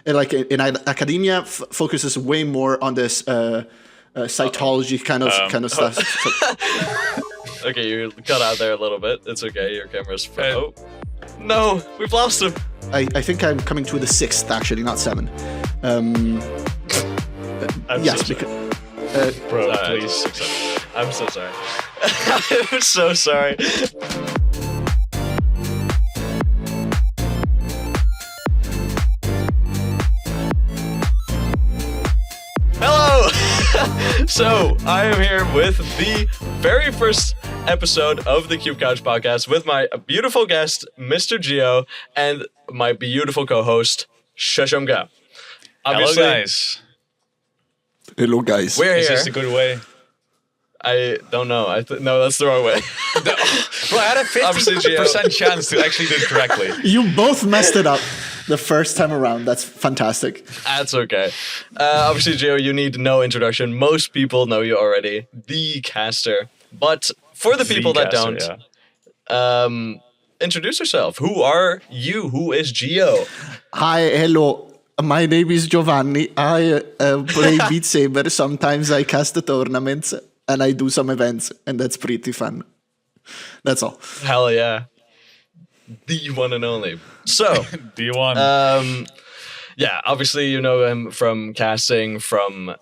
like in academia, focuses way more on this cytology kind of stuff. So, Okay, you cut out there a little bit. It's okay. Your camera's. Oh, no, we've lost him. I think I'm coming to the 6th, actually, not 7. Yes, so because. Bro, please. I'm so sorry. I'm so sorry. Hello! So, I am here with the very first episode of the Cube Couch podcast with my beautiful guest, Mr. Gio, and my beautiful co-host, Shashomga. Hello, guys. Hello, guys. We're Is here. this the good way? I don't know. No, that's the wrong way. Bro, I had a 50% chance to actually do it correctly. You both messed it up the first time around. That's fantastic. That's okay. Obviously, Gio, you need no introduction. Most people know you already. The caster. But for the people that don't, introduce yourself. Who are you? Who is Gio? Hi, hello. My name is Giovanni. I play Beat Saber. Sometimes I cast the tournaments and I do some events, and that's pretty fun. That's all. Hell yeah. The one and only. So, D1. yeah, obviously you know him from casting, from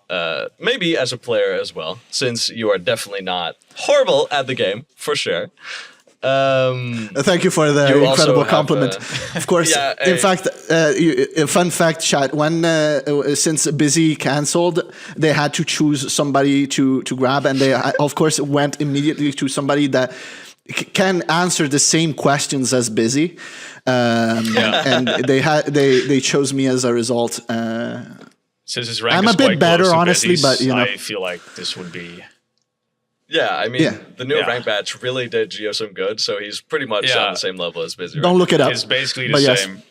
maybe as a player as well, since you are definitely not horrible at the game, for sure. Thank you for the You also incredible have, compliment. Of course, yeah, in fact, a fun fact, chat. When since Busy cancelled, they had to choose somebody to grab, and they of course went immediately to somebody that can answer the same questions as Busy, and they chose me as a result. Since his rank I'm is a bit quite better, close to honestly, Busy's, but you know, I feel like this would be. Yeah, I mean, the new Yeah. rank batch really did Gio some good, so he's pretty much on the same level as Busy. don't look it up. It's basically the But yes. same.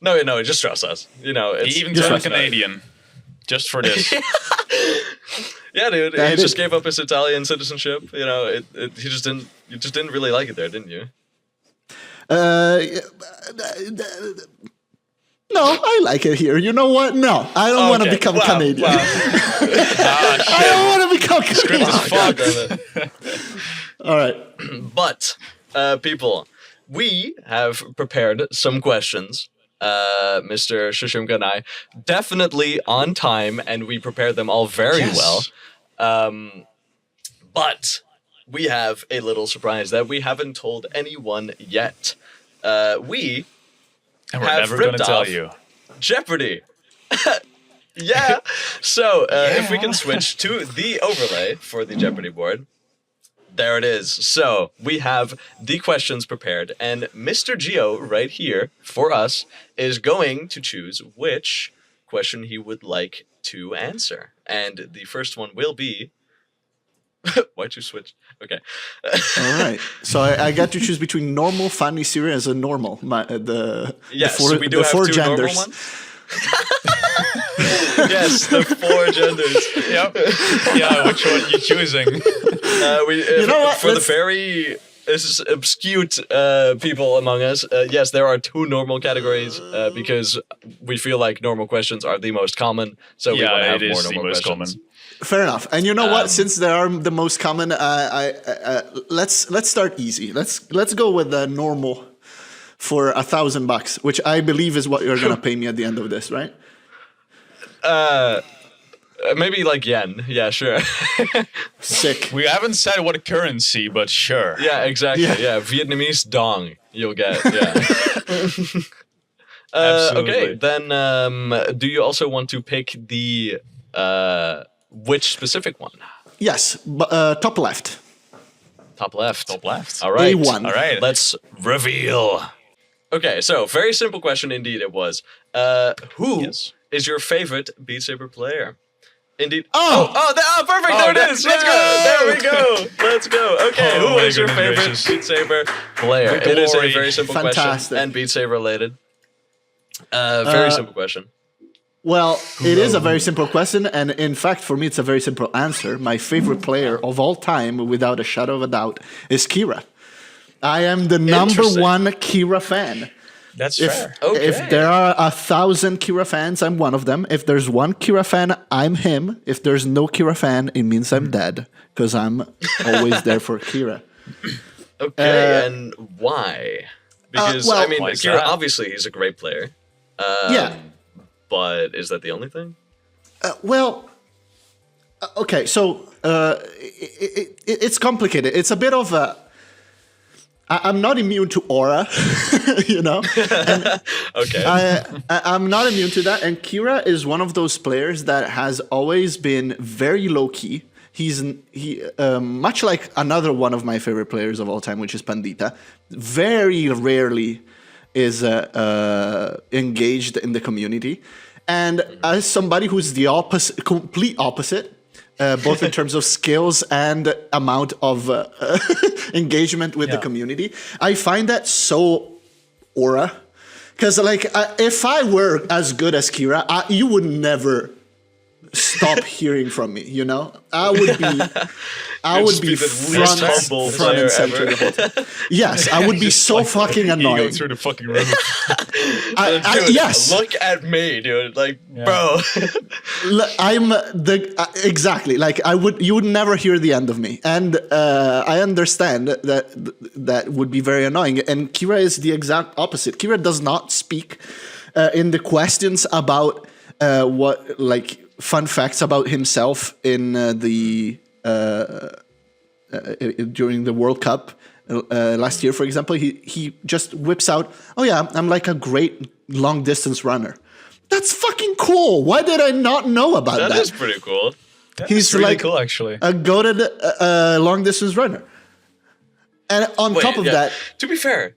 No, just trust us. You know, it's He even Just turned trust Canadian. Just for this. yeah, dude. Yeah, he it just is. gave up his Italian citizenship. You know, he just didn't. You just didn't really like it there, didn't you? No, I like it here. You know what? No, I don't want to Okay, become wow, Canadian. wow. I don't want to become Canadian. God damn it. All right. But, people, we have prepared some questions. Mr. Shishimka and I, definitely on time, and we prepared them all very well. But we have a little surprise that we haven't told anyone yet. We And we're have never going to ripped tell off you. Jeopardy. Yeah. So if we can switch to the overlay for the Jeopardy board. There it is. So we have the questions prepared, and Mr. Gio right here for us is going to choose which question he would like to answer. And the first one will be... Why'd you switch? Okay. All right. So I got to choose between normal, funny, serious, and normal. Yes, the we do have four two genders. normal ones. Yes, the 4 genders. Yep. Yeah, which one are you choosing? You know what? For the very obscure people among us, yes, there are 2 normal categories because we feel like normal questions are the most common. So we want to have more normal questions. Fair enough. And you know what? Since they are the most common, let's start easy. Let's go with the normal for $1,000, which I believe is what you're gonna pay me at the end of this, right? Maybe like yen. Yeah, sure. Sick. We haven't said what currency, but sure. Yeah, exactly. Yeah, Vietnamese dong you'll get. Yeah. Absolutely. Okay, then do you also want to pick the which specific one? Yes, top left. Top left. Top left. All right. A1. All right. Let's reveal. Okay, so very simple question indeed it was. Who is your favorite Beat Saber player? Indeed. Perfect. Oh, There it is. Let's go. There we go. Let's go. Okay, Oh who my is your goodness favorite gracious. Beat Saber player? The It is a glory. very simple question Fantastic. and Beat Saber related. Very simple question. Well, it is a very simple question, and in fact, for me, it's a very simple answer. My favorite player of all time, without a shadow of a doubt, is Kira. I am the number Interesting. 1 Kira fan. That's if, fair. Okay. If there are 1,000 Kira fans, I'm one of them. If there's one Kira fan, I'm him. If there's no Kira fan, it means I'm dead because I'm always there for Kira. Okay, and why? Because well- I mean, Why is Kira that? obviously he's a great player. Yeah. But is that the only thing? Okay, so it's complicated. It's a bit of a. I'm not immune to aura, you know. Okay. I'm not immune to that, and Kira is one of those players that has always been very low key. He much like another one of my favorite players of all time, which is Pandita. Very rarely is engaged in the community, and as somebody who's the complete opposite. Both in terms of skills and amount of engagement with the community. I find that so aura. Because like, if I were as good as Kira, you would never stop hearing from me, you know? I would be the least humble front player and center ever. the whole time. Yes, I would be so fucking Ego annoying. through the fucking roof. Dude, yes. look at me, dude. Like, bro. I'm exactly like you would never hear the end of me, and I understand that would be very annoying. And Kira is the exact opposite. Kira does not speak in the questions about what like fun facts about himself in during the World Cup. Last year, for example, he just whips out, "Oh yeah, I'm like a great long distance runner." That's fucking cool. Why did I not know about that? That is pretty cool. He's really like cool, actually. a goated long distance runner. And on top of that, to be fair,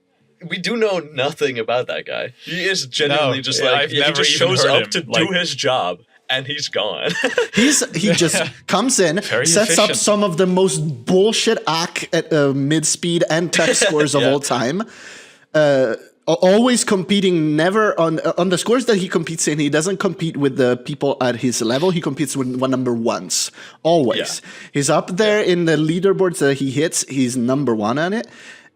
we do know nothing about that guy. He is genuinely No, just yeah, like I've he never just even shows heard up him, to like- do his job and he's gone. he just comes in, Very sets up efficient. some of the most bullshit at mid speed and tech scores of Yeah. all time. Always competing, never on the scores that he competes in. He doesn't compete with the people at his level. He competes with number ones. Always, he's up there in the leaderboards that he hits. He's number one on it,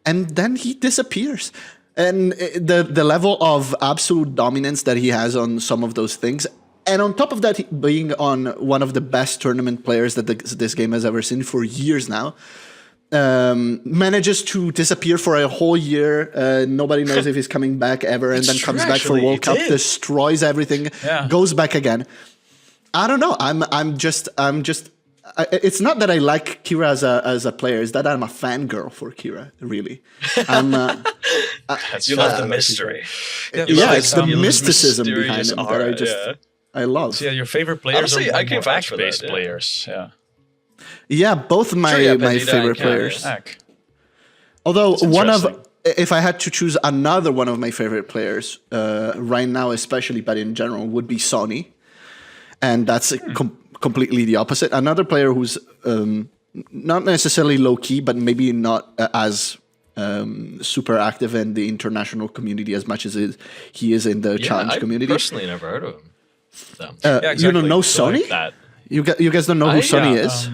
and then he disappears. And the level of absolute dominance that he has on some of those things. And on top of that, being on one of the best tournament players that this game has ever seen for years now, manages to disappear for a whole year. Nobody knows if he's coming back ever, and then It's comes true, back for actually, World he Cup, did. destroys everything, goes back again. I don't know. I'm just. It's not that I like Kira as a player. It's that I'm a fangirl for Kira. Really, I'm. You love the mystery. Yeah, it's the you love his mysticism behind mysterious him that aura, I just yeah. I love. Yeah, your favorite players Honestly, are I can more vouch for that, act-based yeah. players. Yeah. Yeah, both my Sure, yeah, my Pandita favorite and players. Kira, Ack. Although one of, interesting. if I had to choose another one of my favorite players right now, especially, but in general, would be Sony, and that's completely the opposite. Another player who's not necessarily low key, but maybe not as super active in the international community as much as he is in the challenge I community. personally never heard of him. So, Yeah, You don't know So like Sony? that. You guys don't know who Sony is?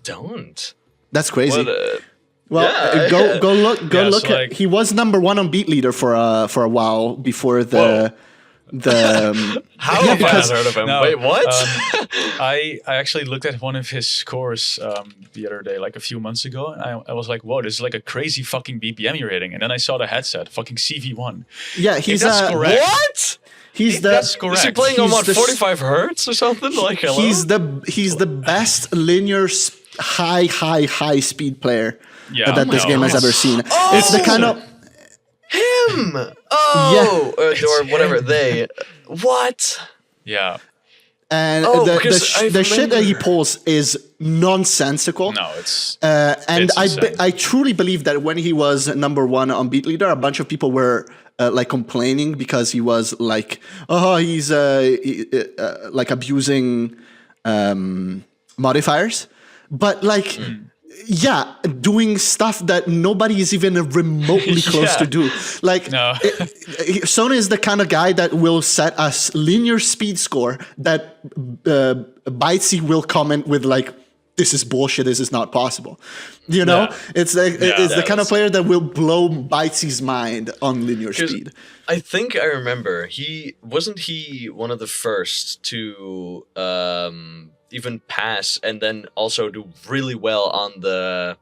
don't. That's crazy. What, Well, Yeah, go look Yeah, look so at. like- He was number one on Beat Leader for a while before the. how Yeah, have I because- not heard of him? No, Wait, what? I actually looked at one of his scores the other day, like a few months ago, and I was like, "Whoa, this is like a crazy fucking BPM rating." And then I saw the headset, fucking CV1. Yeah, he's that's correct. what? He's the That's correct. Is he playing on He's what, the 45 hertz or something? Like, hello? he's the best linear high speed player Yeah. that Oh this my game God. has ever seen. Oh! It's the kind of him. Oh, or whatever they. What? Yeah. and Oh, the because I shit that he remember. pulls is nonsensical. No, it's And It's insane. I truly believe that when he was number one on Beat Leader, a bunch of people were like complaining because he was like, oh, he's like abusing modifiers, but like. Yeah, doing stuff that nobody is even remotely close Yeah. to do. Like, No. Sony is the kind of guy that will set a linear speed score that Bitesy will comment with like this is bullshit. This is not possible. You know, Yeah. it's like it's the kind of that's- player that will blow Bytes's mind on linear 'Cause speed. I think I remember he one of the first to even pass and then also do really well on the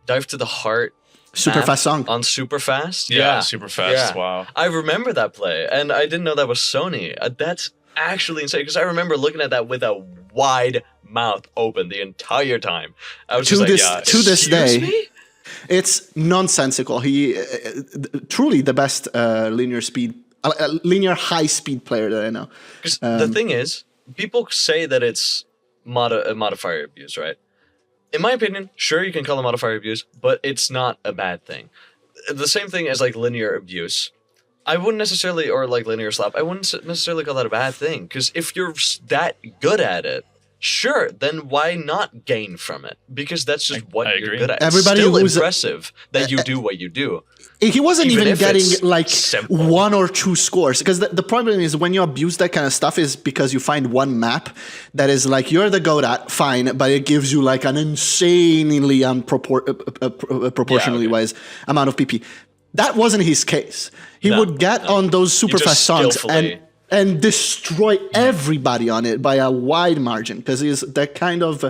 dive to the heart Super map fast song. on super fast. Yeah, super fast. Wow. I remember that play, and I didn't know that was Sony. That's actually insane because I remember looking at that with a wide mouth open the entire time. I was To just this- like, to this "Excuse day, me?" It's nonsensical. He truly the best linear high speed player that I know. Because the thing is, people say that it's modifier abuse, right? In my opinion, sure, you can call it modifier abuse, but it's not a bad thing. The same thing as like linear abuse. I wouldn't necessarily, or like linear slap, I wouldn't necessarily call that a bad thing. Because if you're that good at it, sure, then why not gain from it? Because that's just what I you're agree. good at. Everybody it's still who's impressive that you do what you do. He wasn't Even even if getting it's like simple. 1 or 2 scores because the problem is when you abuse that kind of stuff is because you find one map that is like you're the goat at fine, but it gives you like an insanely proportionally okay. wise amount of PP. That wasn't his case. He No, would get on those super just fast songs skillfully- and destroy everybody on it by a wide margin because he's that kind of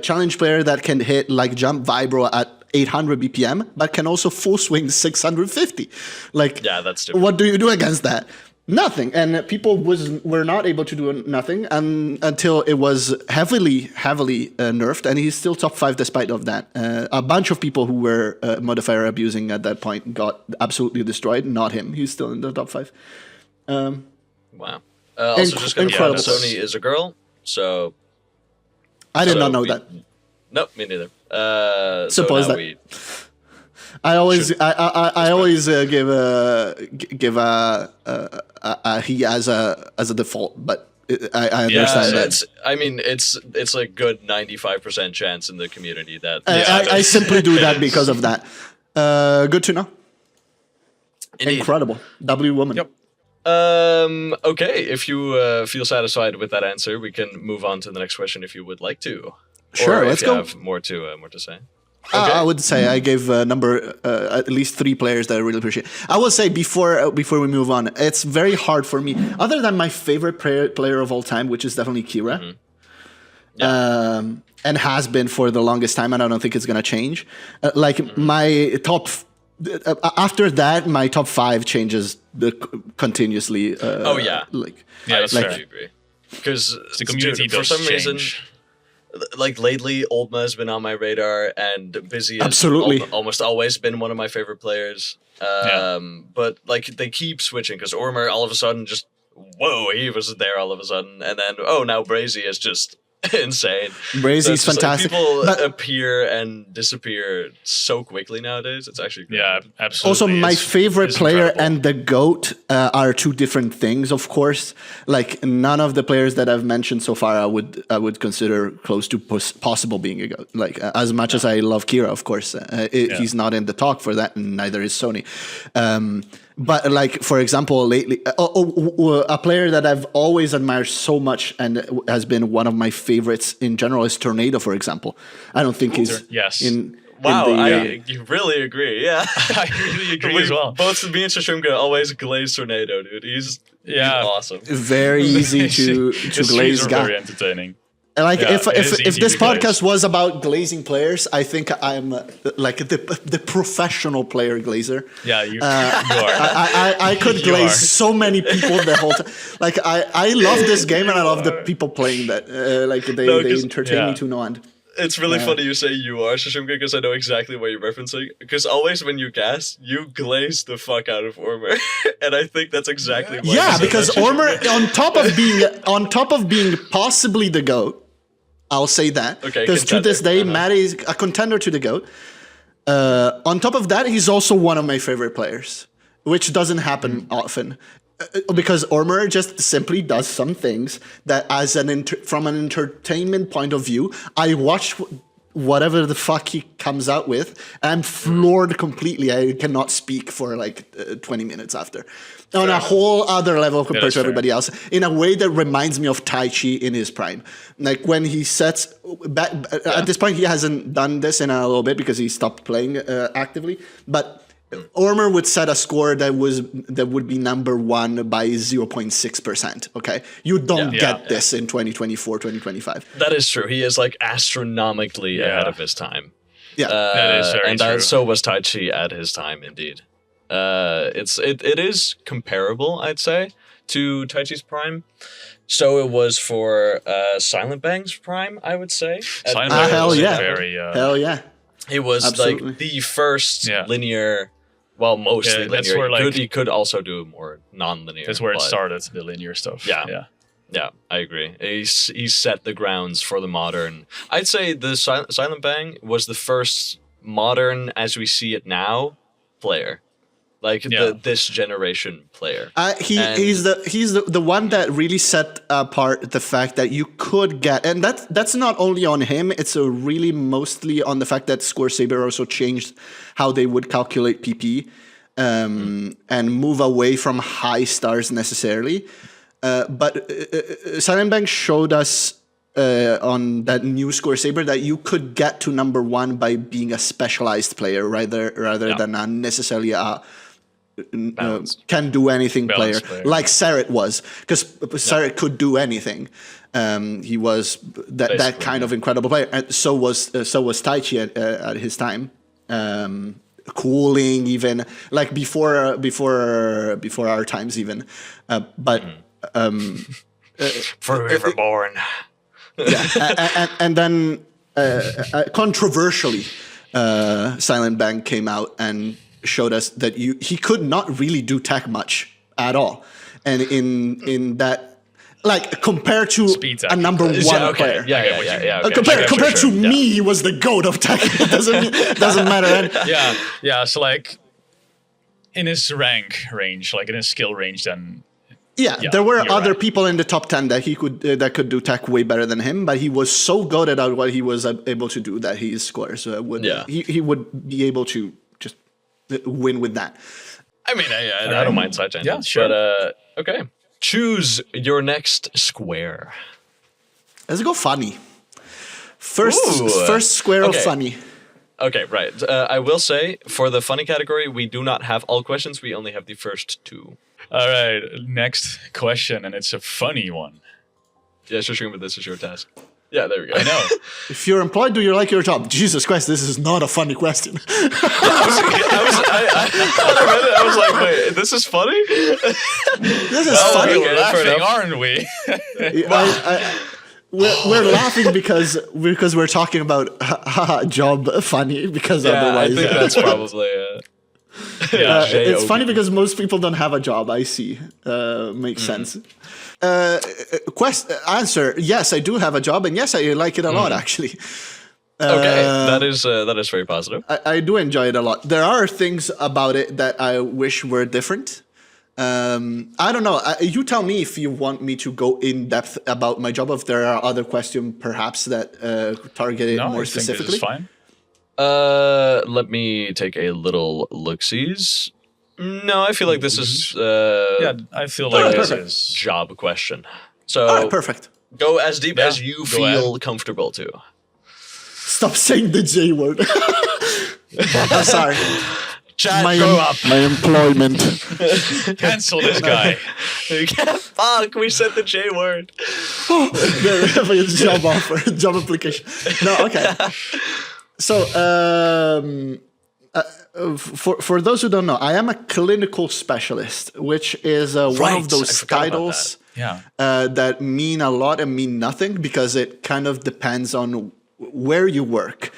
challenge player that can hit like jump vibro at 800 BPM, but can also full swing 650. Like, Yeah, that's different. what do you do against that? Nothing. And people were not able to do nothing until it was heavily nerfed, and he's still top 5 despite of that. A bunch of people who were modifier abusing at that point got absolutely destroyed. Not him. He's still in the top 5. Wow. Also, just gonna point out, incredible. Sony is a girl, so I did So not know we- that. nope, me neither. Suppose so now that. I always give a he as a default, but I understand that. it's a good 95% chance in the community that I simply do that because of that. Good to know. Indeed. Incredible. W woman. Yep. Okay, if you feel satisfied with that answer, we can move on to the next question if you would like to. Sure, or if let's you go. have more to say. I would say I gave at least 3 players that I really appreciate. I will say before we move on, it's very hard for me. Other than my favorite player of all time, which is definitely Kira, and has been for the longest time, and I don't think it's gonna change. My top. After that, my top 5 changes continuously. Oh, yeah. Yeah, that's I fair. agree. Because The community for does some reason, change. like lately, Oldma has been on my radar, and Busy has Absolutely. almost always been one of my favorite players. But like they keep switching because Ormer all of a sudden just he was there all of a sudden, and then now Brazy is just insane. Brazy's So it's just, like, fantastic. people But- appear and disappear so quickly nowadays. It's actually crazy. Yeah, absolutely. Also, my It's- favorite it's player incredible. and the GOAT are 2 different things, of course. Like, none of the players that I've mentioned so far I would consider close to possible being a GOAT. Like, as much as I love Kira, of course, he's not in the talk for that, and neither is Sony. But, like, for example, lately, a player that I've always admired so much and has been one of my favorites in general is Tornado, for example. I don't think he's Yes. Wow, in the, you really agree. Yeah, I really agree as well. Both me and Shashimka always glaze Tornado, dude. He's awesome. very easy to His glaze streams are guy. very entertaining. Like Yeah, if it is if easy this to glaze. podcast was about glazing players, I think I'm like the professional player glazer. Yeah, you are. I could You glaze are. so many people the whole time. Like I love this game and I love the people playing that. Like they 'cause- entertain me yeah. to no end. It's really funny you say you are, Shashimka, because I know exactly what you're referencing. Because always when you gas, you glaze the fuck out of Ormer. And I think that's exactly why. Yeah, you said because that, Ormer, Shashimka. on top of being possibly the GOAT, I'll say that. Okay, Because to this day, contender. Matt is a contender to the GOAT. On top of that, he's also one of my favorite players, which doesn't happen often. Because Ormer just simply does some things that, from an entertainment point of view, I watch whatever the fuck he comes out with. I'm floored completely. I cannot speak for like 20 minutes after. On a whole other level compared to everybody else, in a way that reminds me of Tai Chi in his prime. Like when he sets back, at this point he hasn't done this in a little bit because he stopped playing actively, but Ormer would set a score that would be number one by 0.6%. Okay, you don't get this in 2024, 2025. That is true. He is like astronomically ahead of his time. Yeah, that is very true. So was Tai Chi at his time, indeed. It is comparable, I'd say, to Tai Chi's prime. So it was for Silent Bang's prime, I would say. Silent Bang hell was yeah. hell yeah. He was Absolutely. like the first linear. Well, mostly that's linear. where, He could also do more non-linear. That's where it but- started, the linear stuff. Yeah. Yeah, I agree. He set the grounds for the modern. I'd say the Silent Bang was the first modern, as we see it now, player. Like this generation player. He's the one that really set apart the fact that you could get, and that's not only on him. It's really mostly on the fact that Score Saber also changed how they would calculate PP and move away from high stars necessarily. But Silent Bang showed us on that new Score Saber that you could get to number one by being a specialized player rather than a necessarily a can do anything player like Seret was, because Seret could do anything. He was that kind of incredible player, and so was Tai Chi at his time. Cooling even like before our times even, but Foreverborn. yeah, and then controversially, Silent Bang came out and showed us that he could not really do tech much at all, and in that, like compared to a number one player, compared to me, he was the goat of tech. It doesn't matter. And So like in his rank range, like in his skill range, then. Yeah, there were other people in the top 10 that could do tech way better than him, but he was so goated at what he was able to do that his scores he would be able to just win with that. I mean, I don't mind side tangents. Yeah, sure. But okay, choose your next square. Let's go funny. First square of funny. Okay, right. I will say for the funny category, we do not have all questions. We only have the first two. All right, next question, and it's a funny one. Yeah, sure, but this is your task. Yeah, there we go. I know. If you're employed, do you like your job? Jesus Christ, this is not a funny question. I read it. I was like, wait, this is funny? This is funny. We're laughing, aren't we? We're laughing because we're talking about job funny, because otherwise I think that's probably it. it's funny because most people don't have a job. I see. Makes sense. Answer: yes, I do have a job, and yes, I like it a lot. Actually, okay, that is very positive. I do enjoy it a lot. There are things about it that I wish were different. I don't know. You tell me if you want me to go in depth about my job. If there are other questions, perhaps that target it more specifically. This is fine. Let me take a little look-sees. No, I feel like this is I feel like this perfect. is job question. So perfect. Go as deep as you feel comfortable to. Stop saying the J word. I'm sorry. Chad, grow up. My employment. cancel this guy. Fuck, we said the J word. Job offer, job application. No, okay. So, for those who don't know, I am a clinical specialist, which is one of those titles that mean a lot and mean nothing, because it kind of depends on where you work.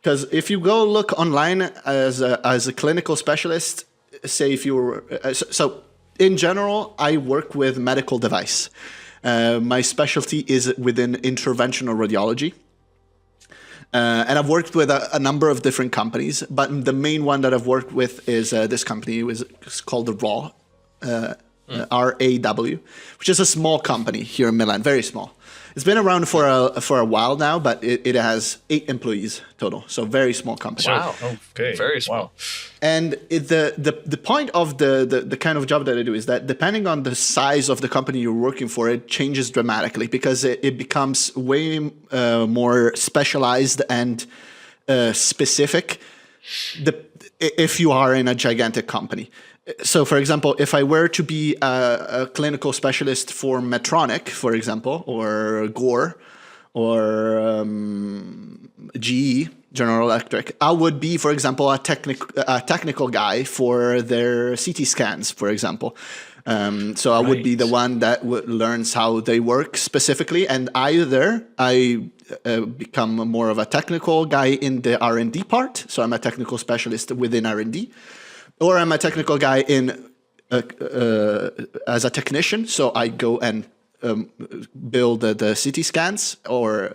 Because if you go look online as a clinical specialist, say if you were so in general, I work with medical device. My specialty is within interventional radiology. And I've worked with a number of different companies, but the main one that I've worked with is this company. It's called the Raw. RAW, which is a small company here in Milan, very small. It's been around for a while now, but it has 8 employees total, so very small company. Wow. Okay. Very small. Wow. And the point of the kind of job that I do is that depending on the size of the company you're working for, it changes dramatically because it becomes way more specialized and specific if you are in a gigantic company. So, for example, if I were to be a clinical specialist for Medtronic, for example, or Gore, or GE, General Electric, I would be, for example, a technical guy for their CT scans, for example. So I would be the one that learns how they work specifically, and either I become more of a technical guy in the R&D part, so I'm a technical specialist within R&D, or I'm a technical guy in as a technician, so I go and build the CT scans or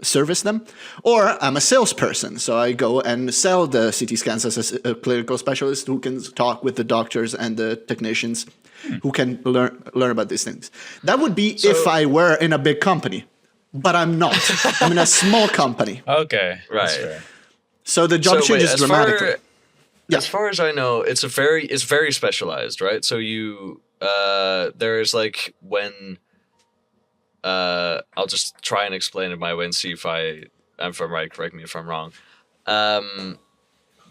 service them, or I'm a salesperson, so I go and sell the CT scans as a clinical specialist who can talk with the doctors and the technicians who can learn about these things. That would be if I were in a big company, but I'm not. I'm in a small company. Okay. Right. So the job changes dramatically. As far as I know, it's very specialized, right? So you there's like when I'll just try and explain it my way and see if I'm right. Correct me if I'm wrong.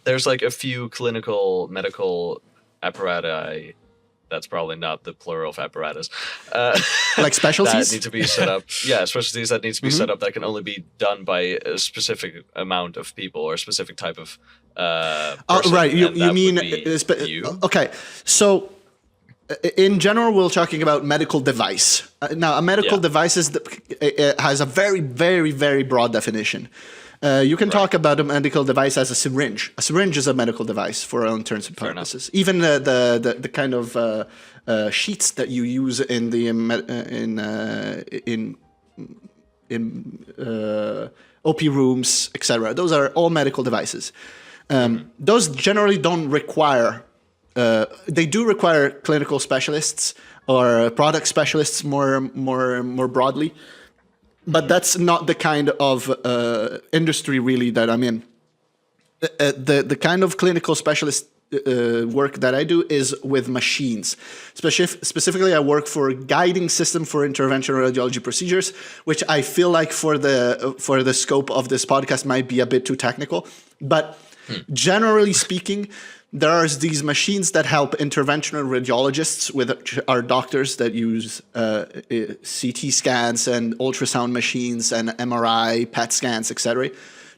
There's like a few clinical medical apparatus. That's probably not the plural of apparatus. Like specialties that need to be set up. Yeah, specialties that need to be set up that can only be done by a specific amount of people or a specific type of person. Right. You mean you? Okay. So in general, we're talking about medical device. Now, a medical device has a very, very, very broad definition. You can talk about a medical device as a syringe. A syringe is a medical device for all intents and purposes. Even the kind of sheets that you use in the OP rooms, etc. Those are all medical devices. Those generally don't require. They do require clinical specialists or product specialists more broadly. But that's not the kind of industry really that I'm in. The kind of clinical specialist work that I do is with machines. Specifically, I work for a guiding system for interventional radiology procedures, which I feel like for the scope of this podcast might be a bit too technical. But generally speaking, there are these machines that help interventional radiologists, which are doctors that use CT scans and ultrasound machines and MRI, PET scans, etc.,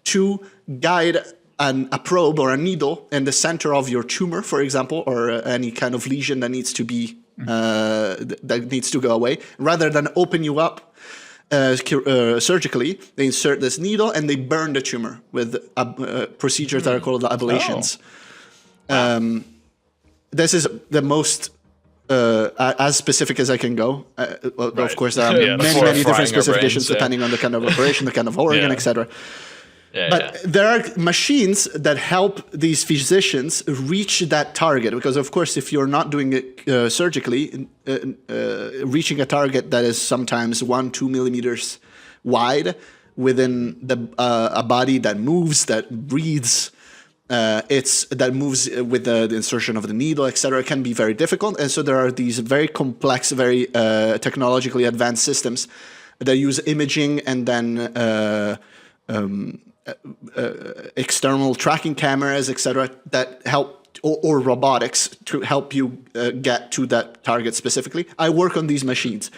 to guide a probe or a needle in the center of your tumor, for example, or any kind of lesion that needs to be that needs to go away, rather than open you up surgically. They insert this needle and they burn the tumor with procedures that are called ablations. This is the most as specific as I can go. Of course, there are many different specifications depending on the kind of operation, the kind of organ, etc. But there are machines that help these physicians reach that target because, of course, if you're not doing it surgically, reaching a target that is sometimes 1-2 millimeters wide within a body that moves, that breathes, that moves with the insertion of the needle, etc., can be very difficult. And so there are these very complex, very technologically advanced systems that use imaging and then external tracking cameras, etc., that help, or robotics to help you get to that target specifically. I work on these machines.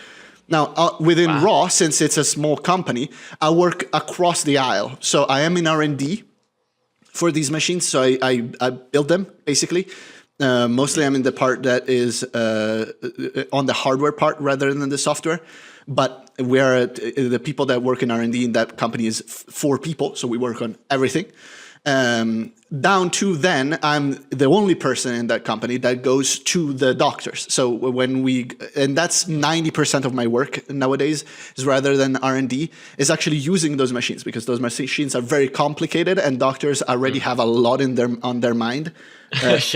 Now, within Raw, since it's a small company, I work across the aisle. So I am in R&D for these machines. So I build them, basically. Mostly I'm in the part that is on the hardware part rather than the software. But the people that work in R&D in that company is 4 people. So we work on everything. Down to then, I'm the only person in that company that goes to the doctors. So and that's 90% of my work nowadays, is rather than R&D, is actually using those machines, because those machines are very complicated and doctors already have a lot on their mind.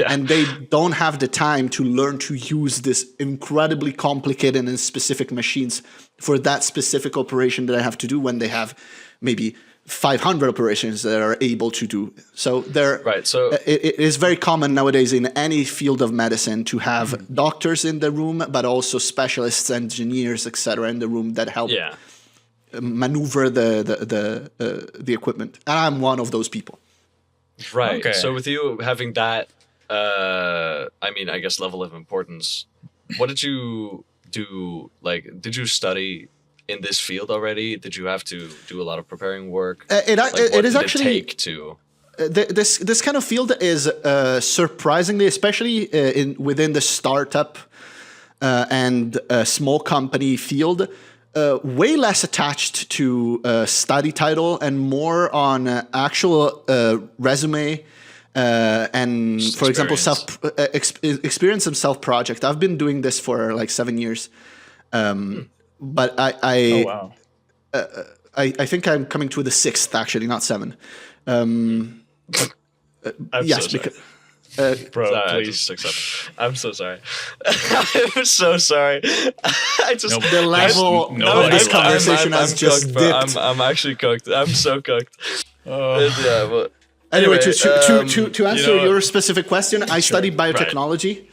And they don't have the time to learn to use this incredibly complicated and specific machines for that specific operation that I have to do, when they have maybe 500 operations that are able to do. So it is very common nowadays in any field of medicine to have doctors in the room, but also specialists, engineers, etc., in the room that help maneuver the equipment. And I'm one of those people. Right. Okay. So with you having that, I guess level of importance, what did you do? Like, did you study in this field already? Did you have to do a lot of preparing work? It is actually take to. This kind of field is surprisingly, especially within the startup and small company field, way less attached to study title and more on actual resume and, for example, experience and self project. I've been doing this for like 7 years. But I think I'm coming to the 6th, actually, not 7. Yes, so because bro, sorry, please. 6, 7. I'm so sorry. I'm so sorry. I just the level of this conversation has just dipped. I'm actually cooked. I'm so cooked. But anyway, to answer your specific question, I studied biotechnology.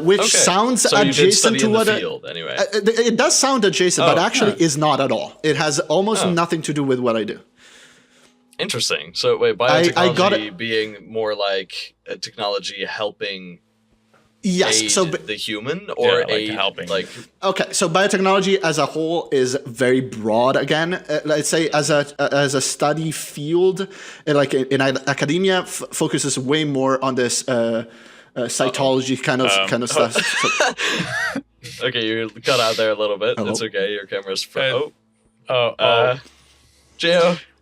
Which sounds so adjacent to what field, anyway. It does sound adjacent, but actually is not at all. It has almost nothing to do with what I do. Interesting. So wait, biotechnology being more like a technology helping aid the human, or helping? Okay, so biotechnology as a whole is very broad. Again, let's say as a study field, like in academia, focuses way more on this. Cytology kind of stuff. So. Okay, you cut out there a little bit. It's okay. Your camera's Gio.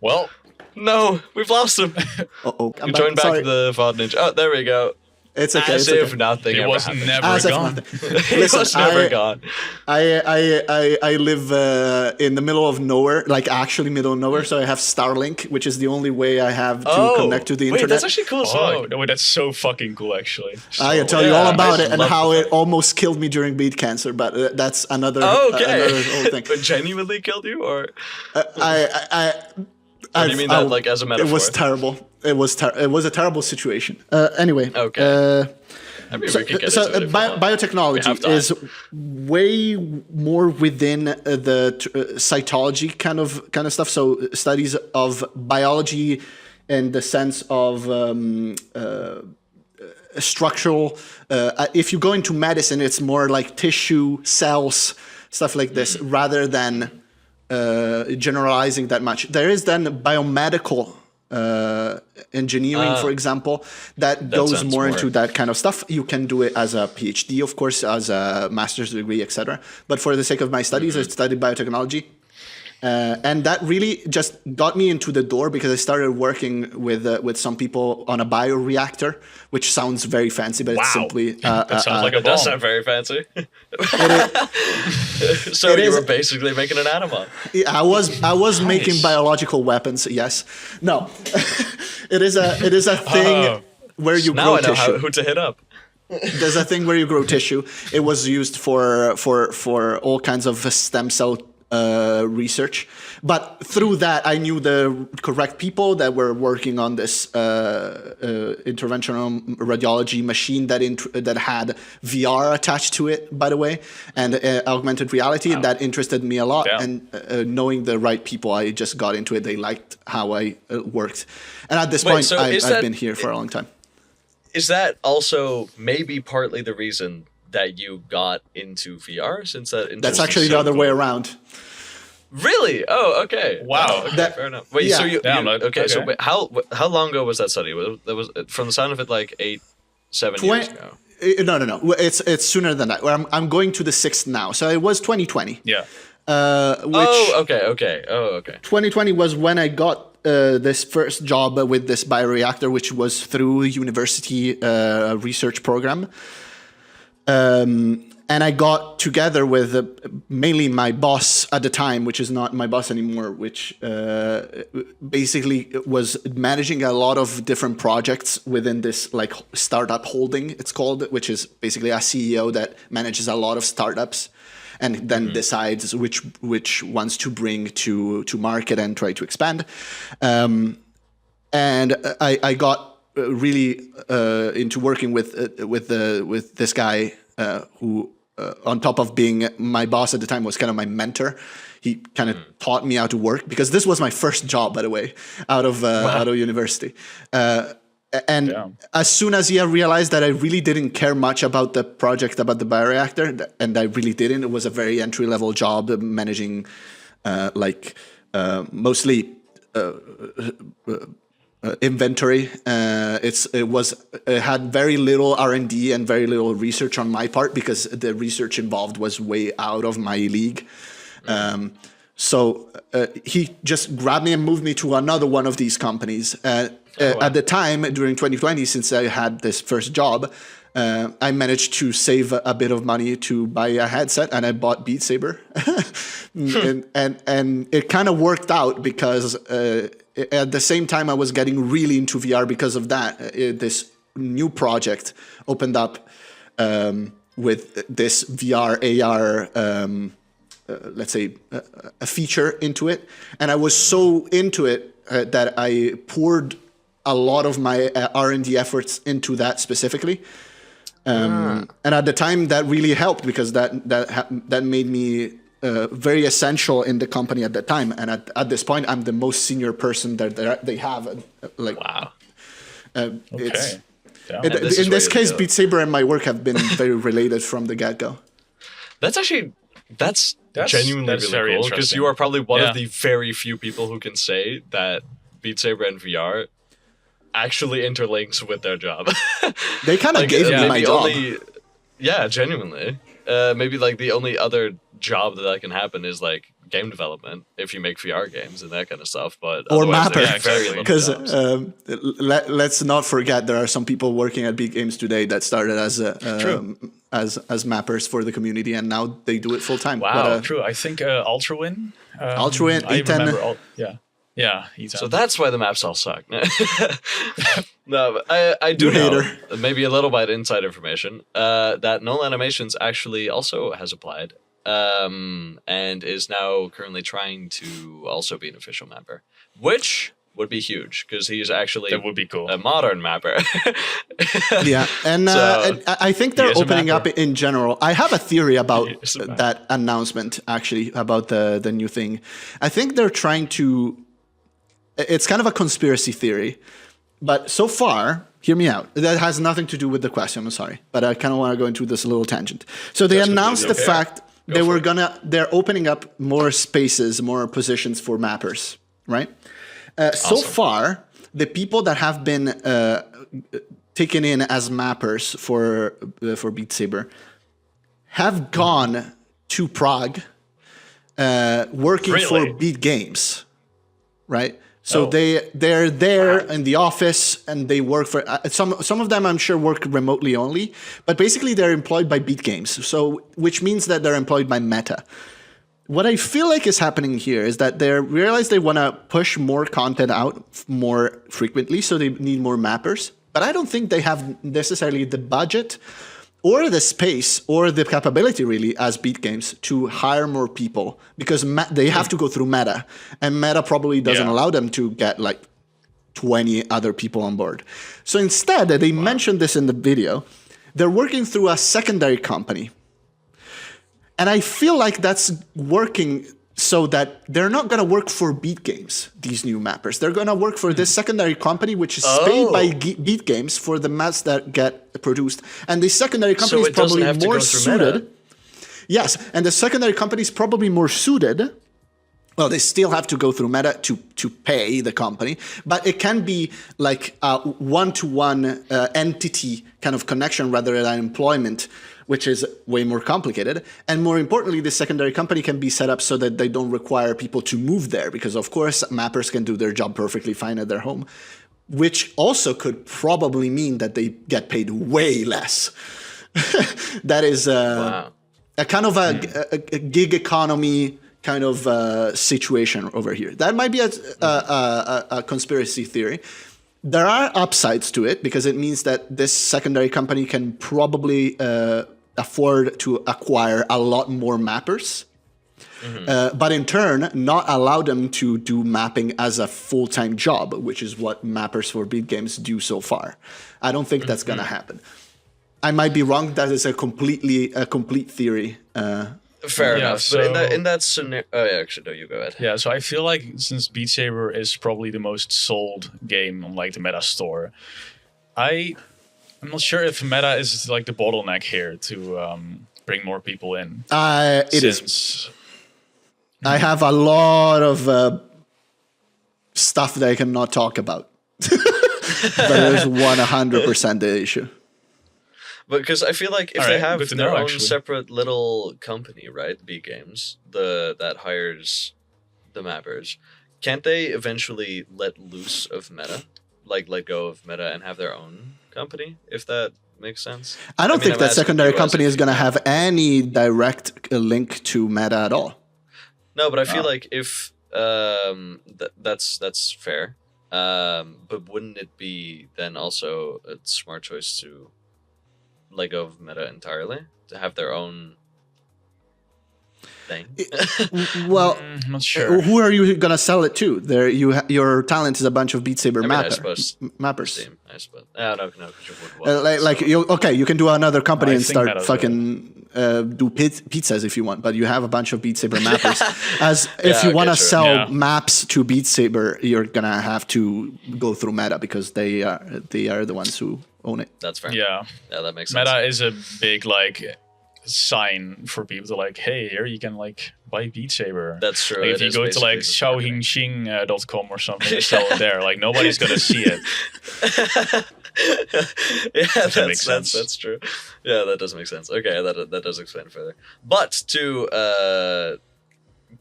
Well, no, we've lost him. You joined back the VOD Ninja. Oh, there we go. It's okay. As if nothing ever was happened. never gone. He was never gone. I live in the middle of nowhere, like actually middle of nowhere. So I have Starlink, which is the only way I have to connect to the internet. That's actually cool. No, that's so fucking cool, actually. I can tell you all about it and how it almost killed me during BeatCancer, but that's another whole thing. But genuinely killed you, or? Or do you mean that like as a metaphor? It was terrible. It was a terrible situation. Anyway. Okay. Biotechnology is way more within the cytology kind of stuff. So studies of biology in the sense of structural. If you go into medicine, it's more like tissue, cells, stuff like this, rather than generalizing that much. There is then biomedical engineering, for example, that goes more into that kind of stuff. You can do it as a PhD, of course, as a master's degree, etc. But for the sake of my studies, I studied biotechnology. And that really just got me into the door, because I started working with some people on a bioreactor, which sounds very fancy, but it's simply that sounds like a bomb. It does sound very fancy. So you were basically making an atom bomb. I was making biological weapons. Yes, no, it is a thing where you grow tissue. Now I know who to hit up. There's a thing where you grow tissue. It was used for all kinds of stem cell research, but through that I knew the correct people that were working on this interventional radiology machine that had VR attached to it, by the way, and augmented reality. Wow. That interested me a lot, and knowing the right people, I just got into it. They liked how I worked, and at this point, I've been here for a long time. Is that also maybe partly the reason that you got into VR, since that's actually the other way around? Really? Oh, okay. Wow. Okay, fair enough. Wait, so okay. So wait, how long ago was that study? That was from the sound of it like 7 years ago. No. It's sooner than that. I'm going to the 6th now. So it was 2020. Yeah. Okay. 2020 was when I got this first job with this bioreactor, which was through a university research program. And I got together with mainly my boss at the time, which is not my boss anymore, which basically was managing a lot of different projects within this like startup holding, it's called, which is basically a CEO that manages a lot of startups and then decides which ones to bring to market and try to expand. And I got really into working with this guy who, on top of being my boss at the time, was kind of my mentor. He kind of taught me how to work, because this was my first job, by the way, out of university. And as soon as he realized that I really didn't care much about the project, about the bioreactor, and I really didn't, it was a very entry-level job managing mostly inventory. It had very little R&D and very little research on my part, because the research involved was way out of my league. So he just grabbed me and moved me to another one of these companies. At the time, during 2020, since I had this first job, I managed to save a bit of money to buy a headset, and I bought Beat Saber. and it kind of worked out, because at the same time I was getting really into VR because of that. This new project opened up with this VR, AR, let's say, a feature into it. And I was so into it that I poured a lot of my R&D efforts into that specifically. And at the time, that really helped, because that made me very essential in the company at that time. And at this point, I'm the most senior person that they have. Wow. It's, this in this case, Beat Saber and my work have been very related from the get-go. That's genuinely really cool, because you are probably one of the very few people who can say that Beat Saber and VR actually interlinks with their job. They kind of gave me my job. Genuinely. Maybe like the only other job that can happen is like game development, if you make VR games and that kind of stuff. But or mapper, because let's not forget there are some people working at Beat Games today that started as mappers for the community, and now they do it full time. Wow, true. I think Ultrawin, E10. Yeah, E10. So that's why the maps all suck. No, I do know, maybe a little bit inside information, that Null Animations actually also has applied, and is now currently trying to also be an official mapper, which would be huge, because he's actually that would be cool. A modern mapper. Yeah, and I think they're opening up in general. I have a theory about that announcement, actually, about the new thing. I think they're trying to... It's kind of a conspiracy theory, but so far, hear me out. That has nothing to do with the question, I'm sorry, but I kind of want to go into this little tangent. So they announced the fact they're opening up more spaces, more positions for mappers, right? So far, the people that have been taken in as mappers for Beat Saber have gone to Prague, working for Beat Games, right? So they're there in the office, and they work for some of them, I'm sure, work remotely only, but basically they're employed by Beat Games. So which means that they're employed by Meta. What I feel like is happening here is that they realize they want to push more content out more frequently, so they need more mappers. But I don't think they have necessarily the budget or the space or the capability, really, as Beat Games to hire more people, because they have to go through Meta, and Meta probably doesn't allow them to get like 20 other people on board. So instead, they mentioned this in the video, they're working through a secondary company. And I feel like that's working so that they're not going to work for Beat Games, these new mappers. They're going to work for this secondary company, which is paid by Beat Games for the maps that get produced. And the secondary company is probably more suited. Yes, and the secondary company is probably more suited well, they still have to go through Meta to pay the company, but it can be like a one-to-one entity kind of connection rather than employment, which is way more complicated. And more importantly, the secondary company can be set up so that they don't require people to move there, because of course mappers can do their job perfectly fine at their home, which also could probably mean that they get paid way less. That is Wow. a kind of a gig economy kind of situation over here. That might be a conspiracy theory. There are upsides to it, because it means that this secondary company can probably afford to acquire a lot more mappers, but in turn not allow them to do mapping as a full-time job, which is what mappers for beat games do so far. I don't think that's going to happen. I might be wrong. That is a complete theory. Fair Yeah, enough. so- But in that scenario, oh yeah, actually, no, you go ahead. Yeah, so I feel like since Beat Saber is probably the most sold game on like the Meta store, I'm not sure if Meta is like the bottleneck here to bring more people in. It is. Since I have a lot of stuff that I cannot talk about. But it is 100% the issue. Because I feel like if All they right, have good to their know, own actually. separate little company, right, B Games, that hires the mappers, can't they eventually let loose of Meta, like let go of Meta and have their own company? If that makes sense. I don't mean, think I'm that asking secondary you as company if is going to you know. have any direct link to Meta at all. No, but I feel Oh. like if that's fair. But wouldn't it be then also a smart choice to let go of Meta entirely, to have their own thing? Well, I'm not sure. who are you going to sell it to? There, your talent is a bunch of Beat Saber I mean, I suppose mappers. Steam, I suppose. No, because you would Like so- you can do another company I and think start Meta's fucking do pizzas if you want, but you have a bunch of Beat Saber mappers. As if Yeah, you want to okay, sure. sell Yeah. maps to Beat Saber, you're gonna have to go through Meta, because they are the ones who own it. That's fair. Yeah, Yeah, that makes sense. Meta is a big like sign for people to like, hey, here you can like buy Beat Saber. That's true. Like, if it you is go to like basically just marketing. xiaohingxing.com or something and sell it there, like nobody's gonna see it. Yeah, that make sense? that's true. Yeah, that does make sense. Okay, that does explain further. But to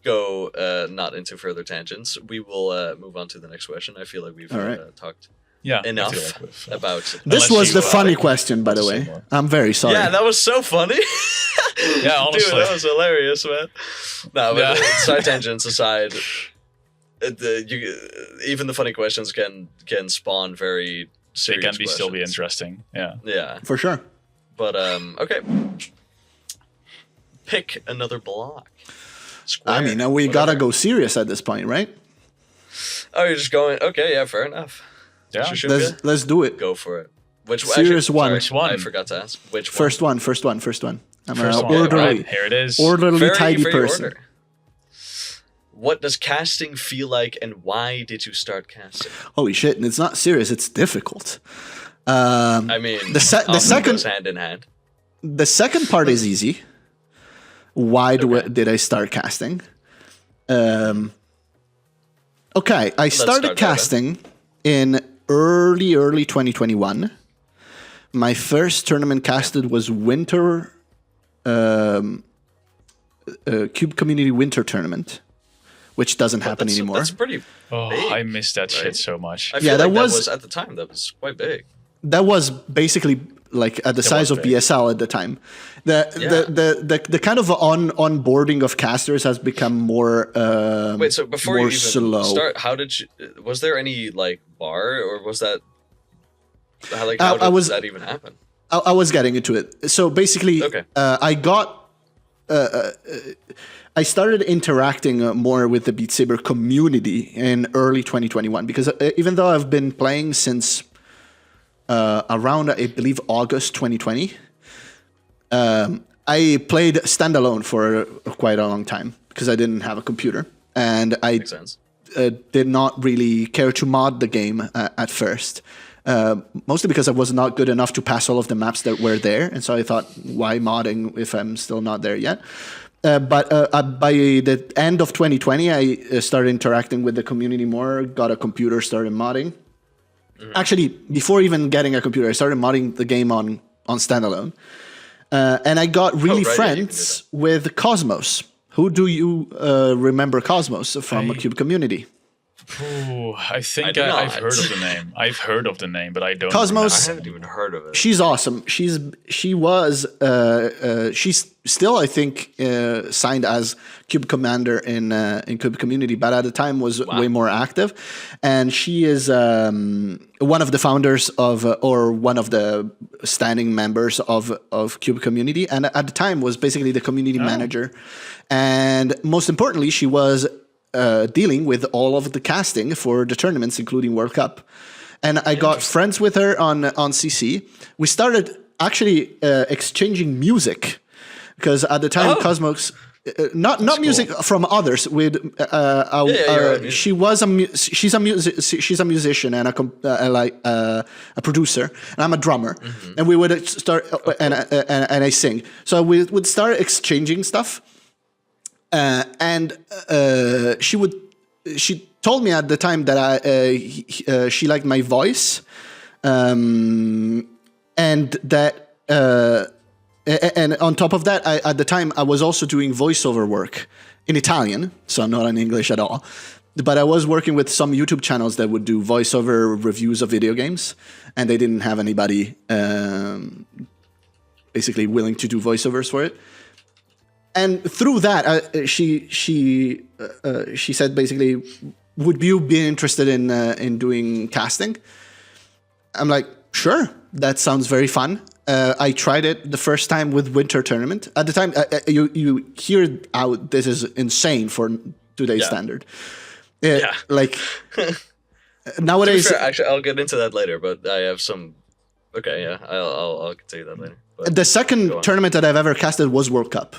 go not into further tangents, we will move on to the next question. I feel like we've All right. talked Yeah, I enough feel like we've, about. This Unless was you, the funny like, question, by the say way. more. I'm very sorry. Yeah, that was so funny. Yeah, honestly. Dude, that was hilarious, man. No, but Yeah. side tangents aside, even the funny questions can spawn very they serious can be still be questions. interesting. Yeah. Yeah, For sure. but okay. Pick another block. Square, I mean, we whatever. gotta go serious at this point, right? Oh, you're just going. Okay, yeah, fair enough. Yeah. Sure, Let's do it. go for it. Which Serious one. Sorry, Which one? I forgot to ask. Which First one. I'm First an one. orderly, Right, here it is. orderly, Very, tidy very person. order. What does casting feel like, and why did you start casting? Holy shit! And it's not serious. It's difficult. I mean, The often second- goes hand in hand. The second part is easy. Why did I start casting? Okay, I started start there, casting in early 2021. My first tournament casted was Winter Cube Community Winter Tournament, which doesn't happen anymore. That's pretty. Oh, big, I missed that right? shit so much. I feel Yeah, like that that was- was at the time. That was quite big. That was basically like at the size was of big. BSL at the time. The kind of onboarding of casters has become more Wait, so before you more even slow. start, how did you? Was there any like bar, or was that? How did that even happen? I was getting into it. So basically, Okay. I started interacting more with the Beat Saber community in early 2021, because even though I've been playing since around, I believe, August 2020, I played standalone for quite a long time because I didn't have a computer, and I Makes sense. did not really care to mod the game at first. Mostly because I was not good enough to pass all of the maps that were there, and so I thought, why modding if I'm still not there yet? But by the end of 2020, I started interacting with the community more, got a computer, started modding. Actually, before even getting a computer, I started modding the game on standalone. And I got really friends with Cosmos. Who do you remember Cosmos from a Cube community? Ooh, I think I've heard of the name. I've heard of the name, but I don't. Cosmos. I haven't even heard of it. She's awesome. She's still, I think, signed as Cube Commander in Cube Community, but at the time was way more active. And she is one of the founders of, or one of the standing members of Cube Community, and at the time was basically the community manager. And most importantly, she was dealing with all of the casting for the tournaments, including World Cup. And I got friends with her on CC. We started actually exchanging music because at the time Cosmos, not music from others. With she's a musician and a producer, and I'm a drummer. And we would start and I sing. So we would start exchanging stuff. And she told me at the time that she liked my voice, and that and on top of that, at the time I was also doing voiceover work in Italian, so not in English at all. But I was working with some YouTube channels that would do voiceover reviews of video games, and they didn't have anybody basically willing to do voiceovers for it. And through that, she said basically, would you be interested in doing casting? I'm like, sure, that sounds very fun. I tried it the first time with Winter Tournament. At the time, you hear how this is insane for today's standard. Like nowadays. Fair, actually, I'll get into that later, but I have some. Okay, yeah, I'll tell you that later. But the second tournament that I've ever casted was World Cup.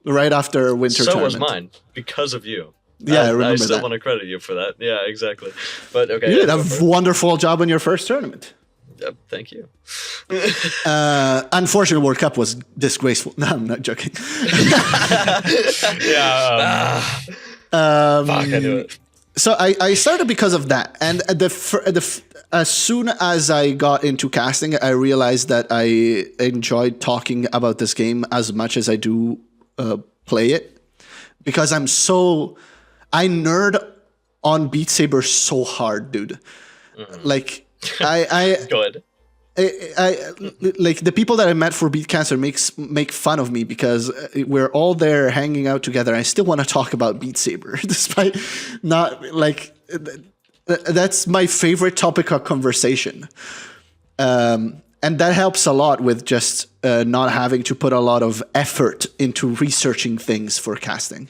Right after Winter Tournament. So was mine, because of you. Yeah, I remember that. I still want to credit you for that. Yeah, exactly. But okay. You did a wonderful job on your first tournament. Yep, thank you. Unfortunately, World Cup was disgraceful. No, I'm not joking. Fuck, I knew it. So I started because of that. And as soon as I got into casting, I realized that I enjoyed talking about this game as much as I do play it, because I nerd on Beat Saber so hard, dude. Like I good. I like the people that I met for BeatCancer make fun of me because we're all there hanging out together. I still want to talk about Beat Saber, despite not like that's my favorite topic of conversation. And that helps a lot with just not having to put a lot of effort into researching things for casting.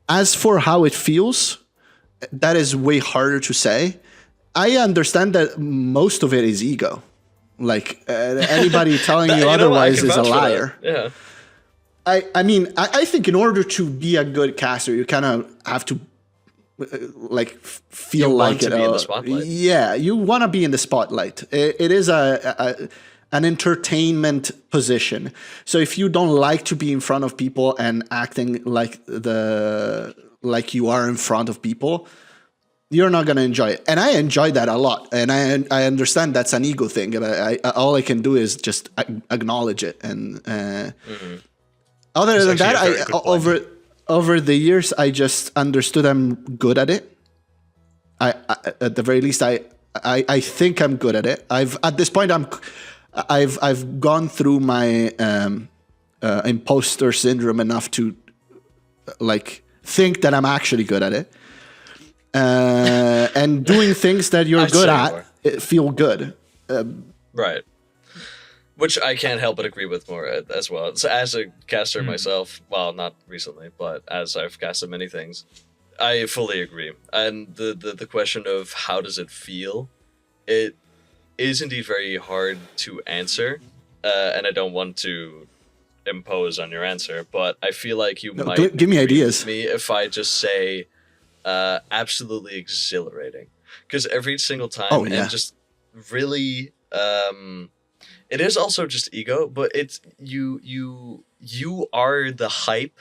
As for how it feels, that is way harder to say. I understand that most of it is ego. Like anybody telling you otherwise is a liar. Yeah. I mean, I think in order to be a good caster, you kind of have to feel you like want to be in the spotlight. Yeah, you want to be in the spotlight. It is an entertainment position. So if you don't like to be in front of people and acting like you are in front of people, you're not going to enjoy it. And I enjoy that a lot. And I understand that's an ego thing. But all I can do is just acknowledge it. And other than that, over the years, I just understood I'm good at it. At the very least, I think I'm good at it. At this point, I've gone through my imposter syndrome enough to think that I'm actually good at it. And doing things that you're good at, it feel good. Right. Which I can't help but agree with more as well. So as a caster myself, well, not recently, but as I've casted many things, I fully agree. And the question of how does it feel, it is indeed very hard to answer. And I don't want to impose on your answer, but I feel like you might give me ideas. Me if I just say absolutely exhilarating, because every single time and just really It is also just ego, but it's you are the hype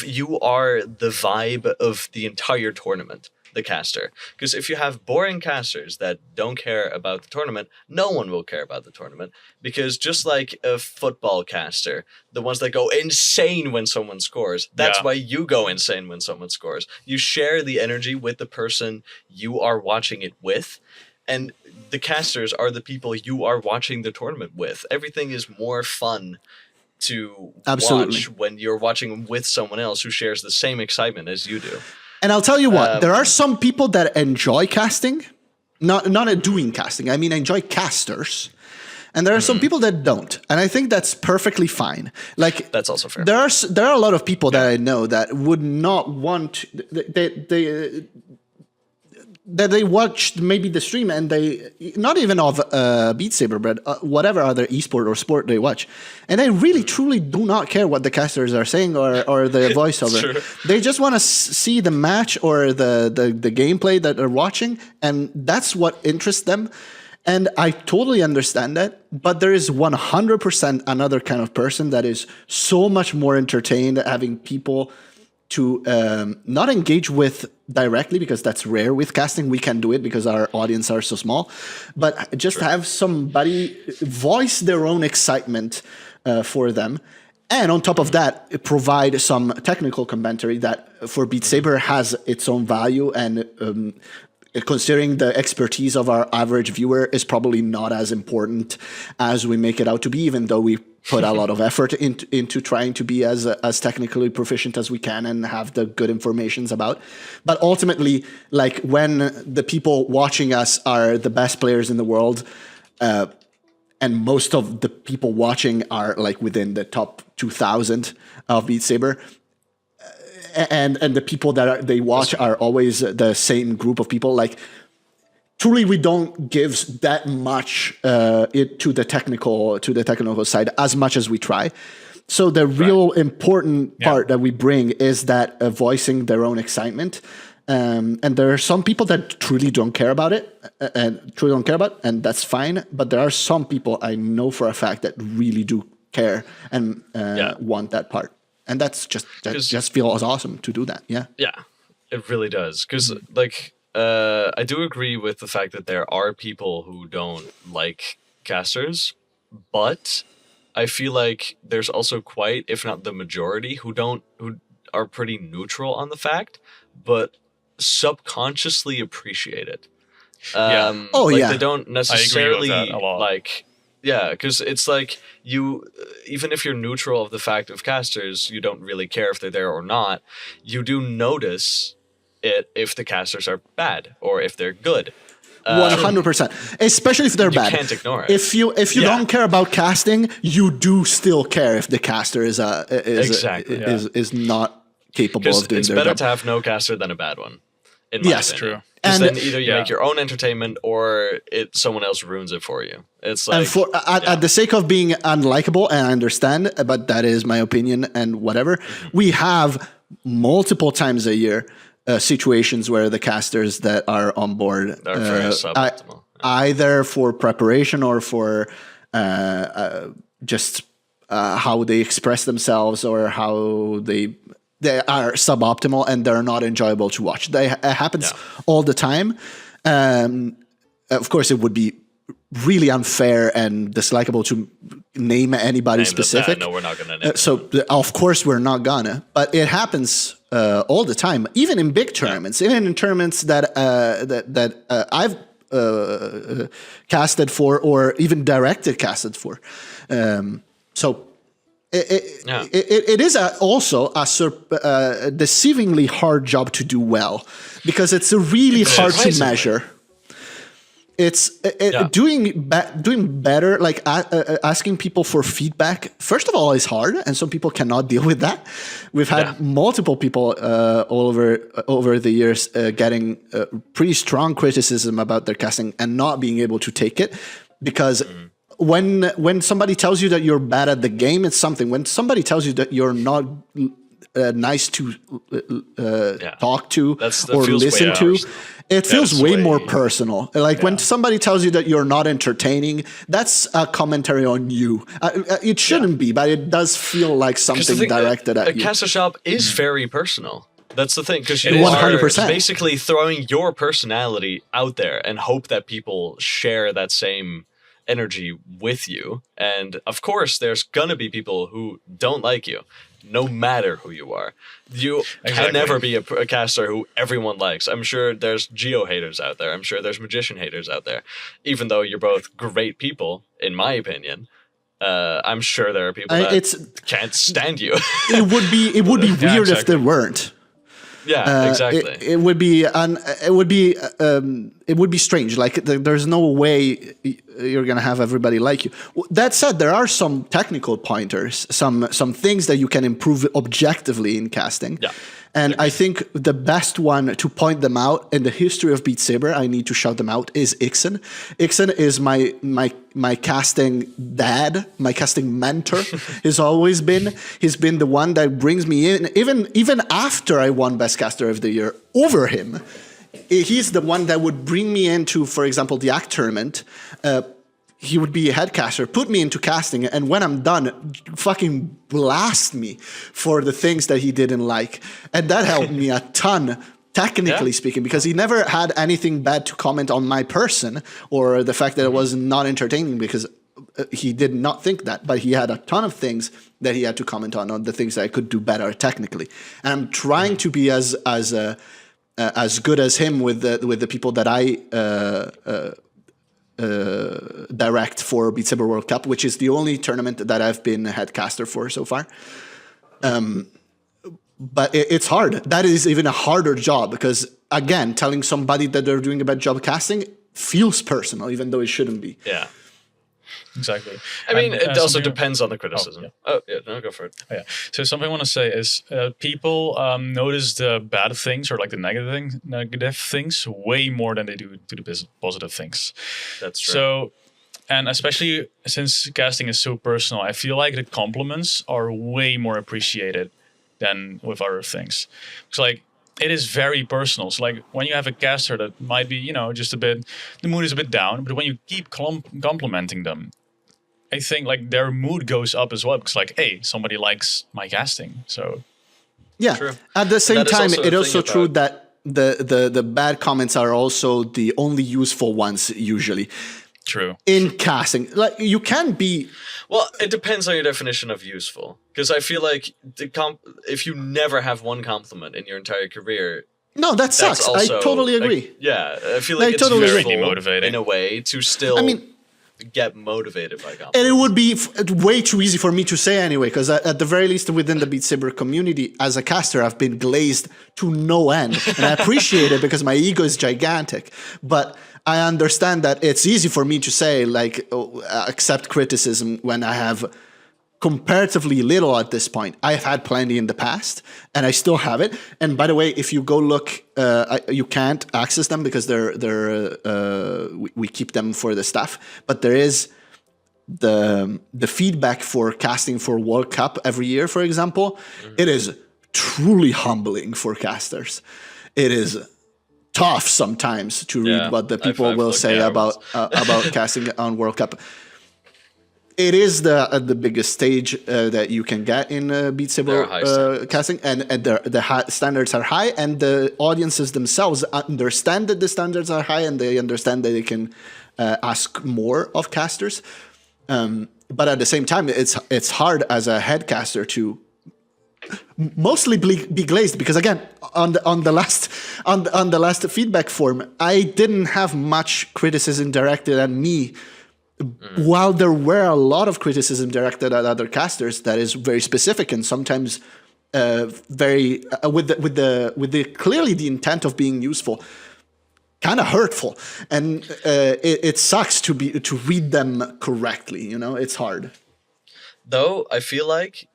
you are the vibe of the entire tournament, the caster. Because if you have boring casters that don't care about the tournament, no one will care about the tournament. Because just like a football caster, the ones that go insane when someone scores, that's why you go insane when someone scores. You share the energy with the person you are watching it with. And the casters are the people you are watching the tournament with. Everything is more fun to watch when you're watching with someone else who shares the same excitement as you do. And I'll tell you what, there are some people that enjoy casting, not doing casting. I mean, enjoy casters. And there are some people that don't. And I think that's perfectly fine. Like, that's also fair. There are a lot of people that I know that would not want that they watched maybe the stream and they, not even of Beat Saber, but whatever other esport or sport they watch, and they really truly do not care what the casters are saying or the voiceover. They just want to see the match or the gameplay that they're watching, and that's what interests them. And I totally understand that, but there is 100% another kind of person that is so much more entertained having people to not engage with directly, because that's rare with casting. We can do it because our audience are so small, but just have somebody voice their own excitement for them. And on top of that, provide some technical commentary that for Beat Saber has its own value, and considering the expertise of our average viewer is probably not as important as we make it out to be, even though we put a lot of effort into trying to be as technically proficient as we can and have the good informations about. But ultimately, like, when the people watching us are the best players in the world, and most of the people watching are like within the top 2,000 of Beat Saber, and the people that they watch are always the same group of people, like, truly, we don't give that much to the technical side as much as we try. So the real important part that we bring is that voicing their own excitement. And there are some people that truly don't care about it, and that's fine. But there are some people I know for a fact that really do care and want that part. And that just feels awesome to do that. Yeah, it really does. Because I do agree with the fact that there are people who don't like casters, but I feel like there's also quite, if not the majority, who are pretty neutral on the fact, but subconsciously appreciate it. They don't necessarily like. Yeah, because it's like even if you're neutral of the fact of casters, you don't really care if they're there or not. You do notice it if the casters are bad or if they're good. 100%, especially if they're bad. You can't ignore it. If you don't care about casting, you do still care if the caster is not capable of doing their job. It's better to have no caster than a bad one. In my opinion. True. And then either you make your own entertainment or someone else ruins it for you. It's like, and at the sake of being unlikable, and I understand, but that is my opinion and whatever. We have multiple times a year situations where the casters that are on board are very suboptimal. Either for preparation or for just how they express themselves, or how they are suboptimal and they're not enjoyable to watch. It happens all the time. Of course, it would be really unfair and dislikable to name anybody specific. No, we're not going to name So, of course, we're not gonna. But it happens all the time, even in big tournaments, even in tournaments that I've casted for, or even directed casted for. It is also a deceivingly hard job to do well, because it's really hard to measure. It's doing better, like asking people for feedback. First of all, is hard, and some people cannot deal with that. We've had multiple people all over the years getting pretty strong criticism about their casting and not being able to take it, because when somebody tells you that you're bad at the game, it's something. When somebody tells you that you're not nice to talk to That or feels way listen more to. personal. It feels That's way way- more personal. Like when somebody tells you that you're not entertaining, that's a commentary on you. It shouldn't be, but it does feel like something directed at you. Caster Shop is very personal. That's the thing, because you is are 100%. basically throwing your personality out there and hope that people share that same energy with you. And of course, there's gonna be people who don't like you, no matter who you are. You can Exactly. never be a caster who everyone likes. I'm sure there's Geo haters out there. I'm sure there's Magician haters out there. Even though you're both great people, in my opinion, I'm sure there are people that can't stand you. It would be weird if exactly. there weren't. Yeah, exactly. It would be strange. Like there's no way you're gonna have everybody like you. That said, there are some technical pointers, some things that you can improve objectively in casting. Yeah. And I think the best one to point them out in the history of Beat Saber, I need to shout them out, is Ixen. Ixen is my casting dad, my casting mentor. He's always been. He's been the one that brings me in, even after I won Best Caster of the Year over him. He's the one that would bring me into, for example, the ACT tournament. He would be a head caster, put me into casting, and when I'm done, fucking blast me for the things that he didn't like. And that helped me a ton, technically speaking, because he never had anything bad to comment on my person or the fact that it was not entertaining, because he did not think that. But he had a ton of things that he had to comment on the things that I could do better technically. And I'm trying to be as good as him with the people that I direct for Beat Saber World Cup, which is the only tournament that I've been head caster for so far. But it's hard. That is even a harder job because, again, telling somebody that they're doing a bad job casting feels personal, even though it shouldn't be. Yeah. Exactly. I mean, And, it also something- depends on the criticism. No, go for it. Oh, yeah. So something I want to say is people notice the bad things or like the negative things way more than they do to the positive things. That's true. So, and especially since casting is so personal, I feel like the compliments are way more appreciated than with other things. It's like it is very personal. So like when you have a caster that might be, just a bit, the mood is a bit down, but when you keep complimenting them, I think like their mood goes up as well because like, hey, somebody likes my casting. So yeah. True. At the same That is time, also a it's also thing true about- that the bad comments are also the only useful ones usually true. in casting. Like you can be. Well, it depends on your definition of useful. Because I feel like if you never have one compliment in your entire career, No, that that's sucks. I also, totally agree. I feel like I it's totally agree. useful Demotivating. in a way to still get motivated by compliments. And it would be way too easy for me to say anyway, because at the very least within the Beat Saber community, as a caster, I've been glazed to no end. And I appreciate it because my ego is gigantic. But I understand that it's easy for me to say, like, accept criticism when I have comparatively little at this point. I've had plenty in the past, and I still have it. And by the way, if you go look, you can't access them because we keep them for the staff. But there is the feedback for casting for World Cup every year, for example. It is truly humbling for casters. It is tough sometimes to read what the people I've will looked say at about casting on World Cup. It is the biggest stage that you can get in Beat There are high Saber standards. casting, and the standards are high, and the audiences themselves understand that the standards are high, and they understand that they can ask more of casters. But at the same time, it's hard as a head caster to mostly be glazed because again on the last feedback form, I didn't have much criticism directed at me. While there were a lot of criticism directed at other casters that is very specific and sometimes very with the clearly the intent of being useful, kind of hurtful, and it sucks to read them correctly. It's hard. Though I feel like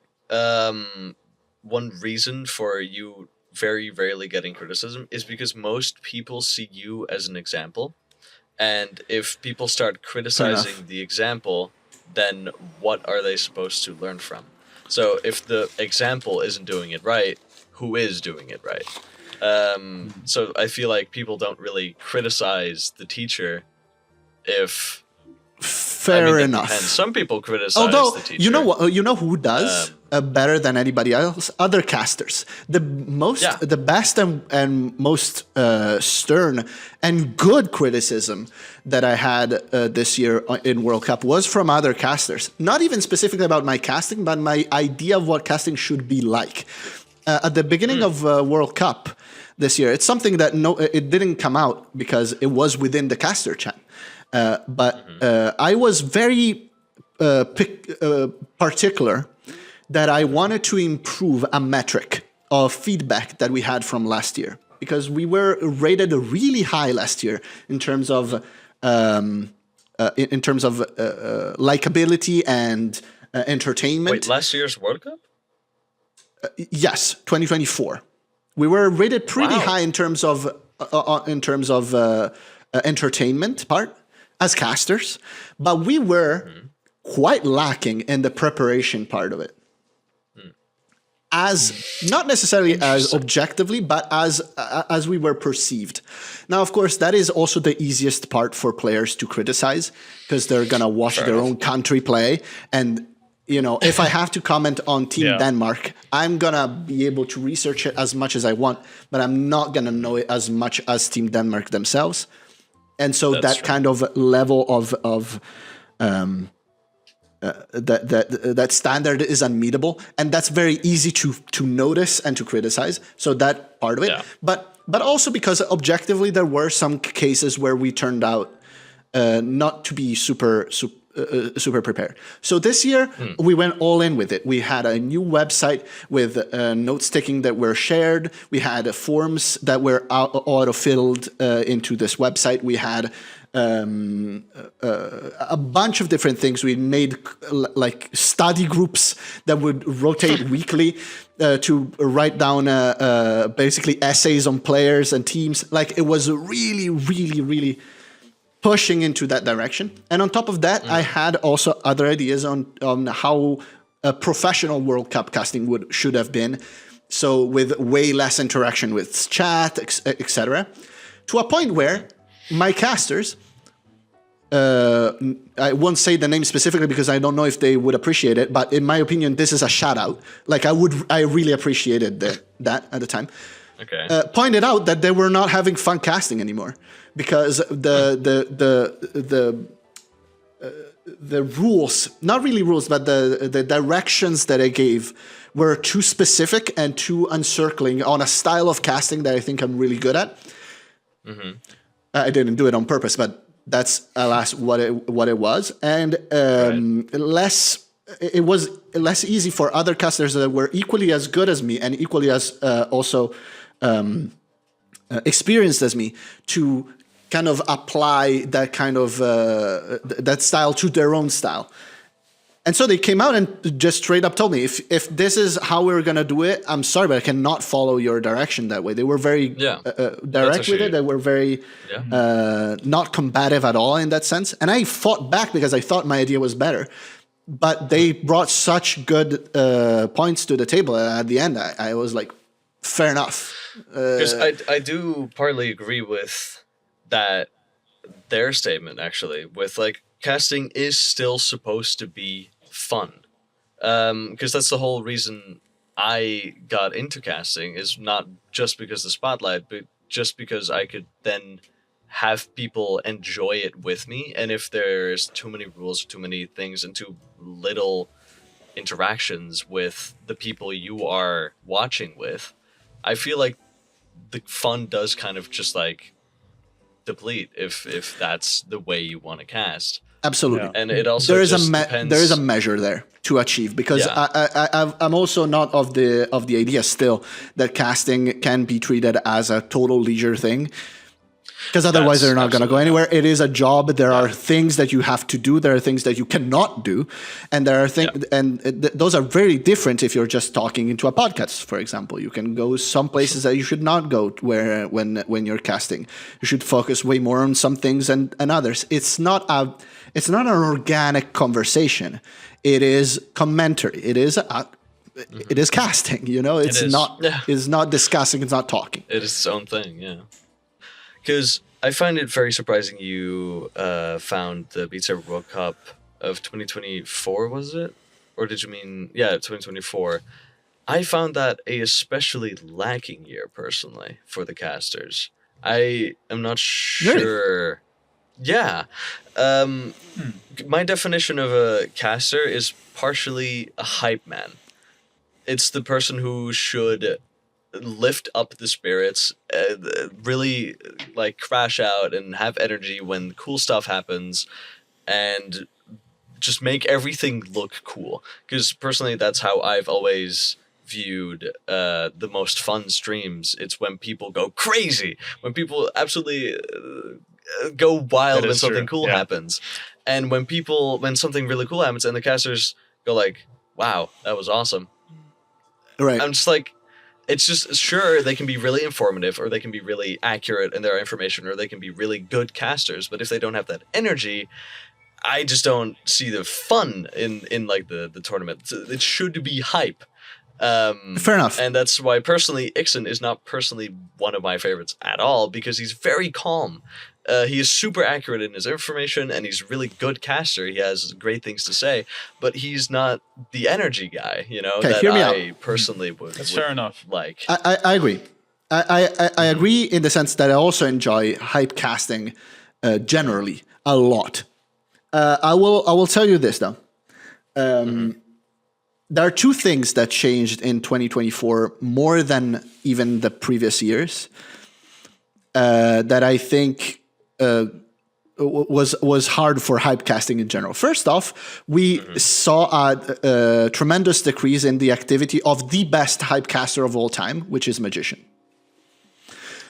one reason for you very rarely getting criticism is because most people see you as an example. And if people start criticizing the example, then what are they supposed to learn from? So if the example isn't doing it right, who is doing it right? So I feel like people don't really criticize the teacher if... Fair that enough. depends. Some people criticize Although the teacher. you know what, you know who does better than anybody else? Other casters. The best and most stern and good criticism that I had this year in World Cup was from other casters. Not even specifically about my casting, but my idea of what casting should be like. At the beginning of World Cup this year, it's something that it didn't come out because it was within the caster chat. But I was very particular that I wanted to improve a metric of feedback that we had from last year, because we were rated really high last year in terms of likability and entertainment. Wait, last year's World Cup? Yes, 2024. We were rated pretty high in terms of entertainment part as casters, but we were quite lacking in the preparation part of it. As not necessarily as objectively, but as we were perceived. Now, of course, that is also the easiest part for players to criticize, because they're gonna watch their own country play. And you know, if I have to comment on Team Denmark, I'm gonna be able to research it as much as I want, but I'm not gonna know it as much as Team Denmark themselves. And so that kind of level of that standard is unmeetable, and that's very easy to notice and to criticize. So that part of it, but also because objectively there were some cases where we turned out not to be super prepared. So this year we went all in with it. We had a new website with notes taking that were shared. We had forms that were auto-filled into this website. We had a bunch of different things. We made like study groups that would rotate weekly to write down basically essays on players and teams. Like, it was really, really, really pushing into that direction. And on top of that, I had also other ideas on how a professional World Cup casting should have been. So with way less interaction with chat, etc. To a point where my casters, I won't say the name specifically because I don't know if they would appreciate it, but in my opinion, this is a shout out. Like, I really appreciated that at the time. Okay. Pointed out that they were not having fun casting anymore because the rules, not really rules, but the directions that I gave were too specific and too encircling on a style of casting that I think I'm really good at. I didn't do it on purpose, but that's alas what it was, and it was less easy for other casters that were equally as good as me and equally as also experienced as me to kind of apply that kind of that style to their own style. And so they came out and just straight up told me, if this is how we're going to do it, I'm sorry, but I cannot follow your direction that way. They were very direct with it. They were very not combative at all in that sense. And I fought back because I thought my idea was better. But they brought such good points to the table. At the end, I was like, fair enough. Because I do partly agree with that, their statement, actually, with like, casting is still supposed to be fun. Because that's the whole reason I got into casting, is not just because of the spotlight, but just because I could then have people enjoy it with me. And if there's too many rules, too many things, and too little interactions with the people you are watching with, I feel like the fun does kind of just like deplete if that's the way you want to cast. Absolutely. And it also there is depends. There is a measure there to achieve, because I'm also not of the idea still that casting can be treated as a total leisure thing, because otherwise they're not going to go anywhere. It is a job. There are things that you have to do. There are things that you cannot do, and there are things, and those are very different. If you're just talking into a podcast, for example, you can go some places that you should not go when you're casting. You should focus way more on some things and others. It's not an organic conversation. It is commentary. It is it is casting. You know, it's is. not Yeah. it's not discussing. It's not talking. It is its own thing, yeah. Because I find it very surprising you found the Beat Saber World Cup of 2024, was it? Or did you mean, 2024. I found that a especially lacking year, personally, for the casters. I am not sure... Yeah. My definition of a caster is partially a hype man. It's the person who should lift up the spirits, really like crash out and have energy when cool stuff happens, and just make everything look cool. Because personally, that's how I've always viewed the most fun streams. It's when people go crazy, when people absolutely go wild when something cool happens, and when something really cool happens, and the casters go like, "Wow, that was awesome." Right. I'm just like, it's just, sure, they can be really informative, or they can be really accurate in their information, or they can be really good casters, but if they don't have that energy, I just don't see the fun in like the tournament. It should be hype. Fair enough. And that's why personally Ixen is not personally one of my favorites at all, because he's very calm. He is super accurate in his information, and he's a really good caster. He has great things to say, but he's not the energy guy, you know, that hear me I personally would. That's fair enough. Like, I agree. I agree in the sense that I also enjoy hype casting generally a lot. I will tell you this though. There are two things that changed in 2024 more than even the previous years that I think was hard for hype casting in general. First off, we saw a tremendous decrease in the activity of the best hype caster of all time, which is Magician.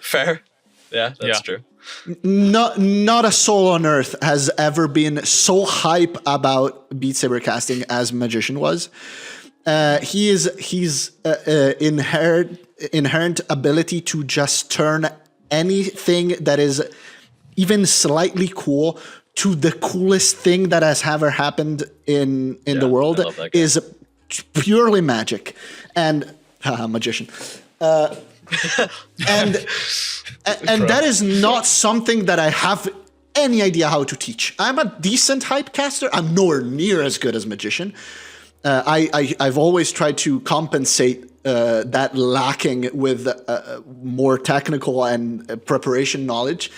fair. Yeah, that's true. Not a soul on earth has ever been so hype about Beat Saber casting as Magician was. His inherent ability to just turn anything that is even slightly cool to the coolest thing that has ever happened in the world is purely magic and Magician. And that is not something that I have any idea how to teach. I'm a decent hype caster. I'm nowhere near as good as Magician. I've always tried to compensate that lacking with more technical and preparation knowledge.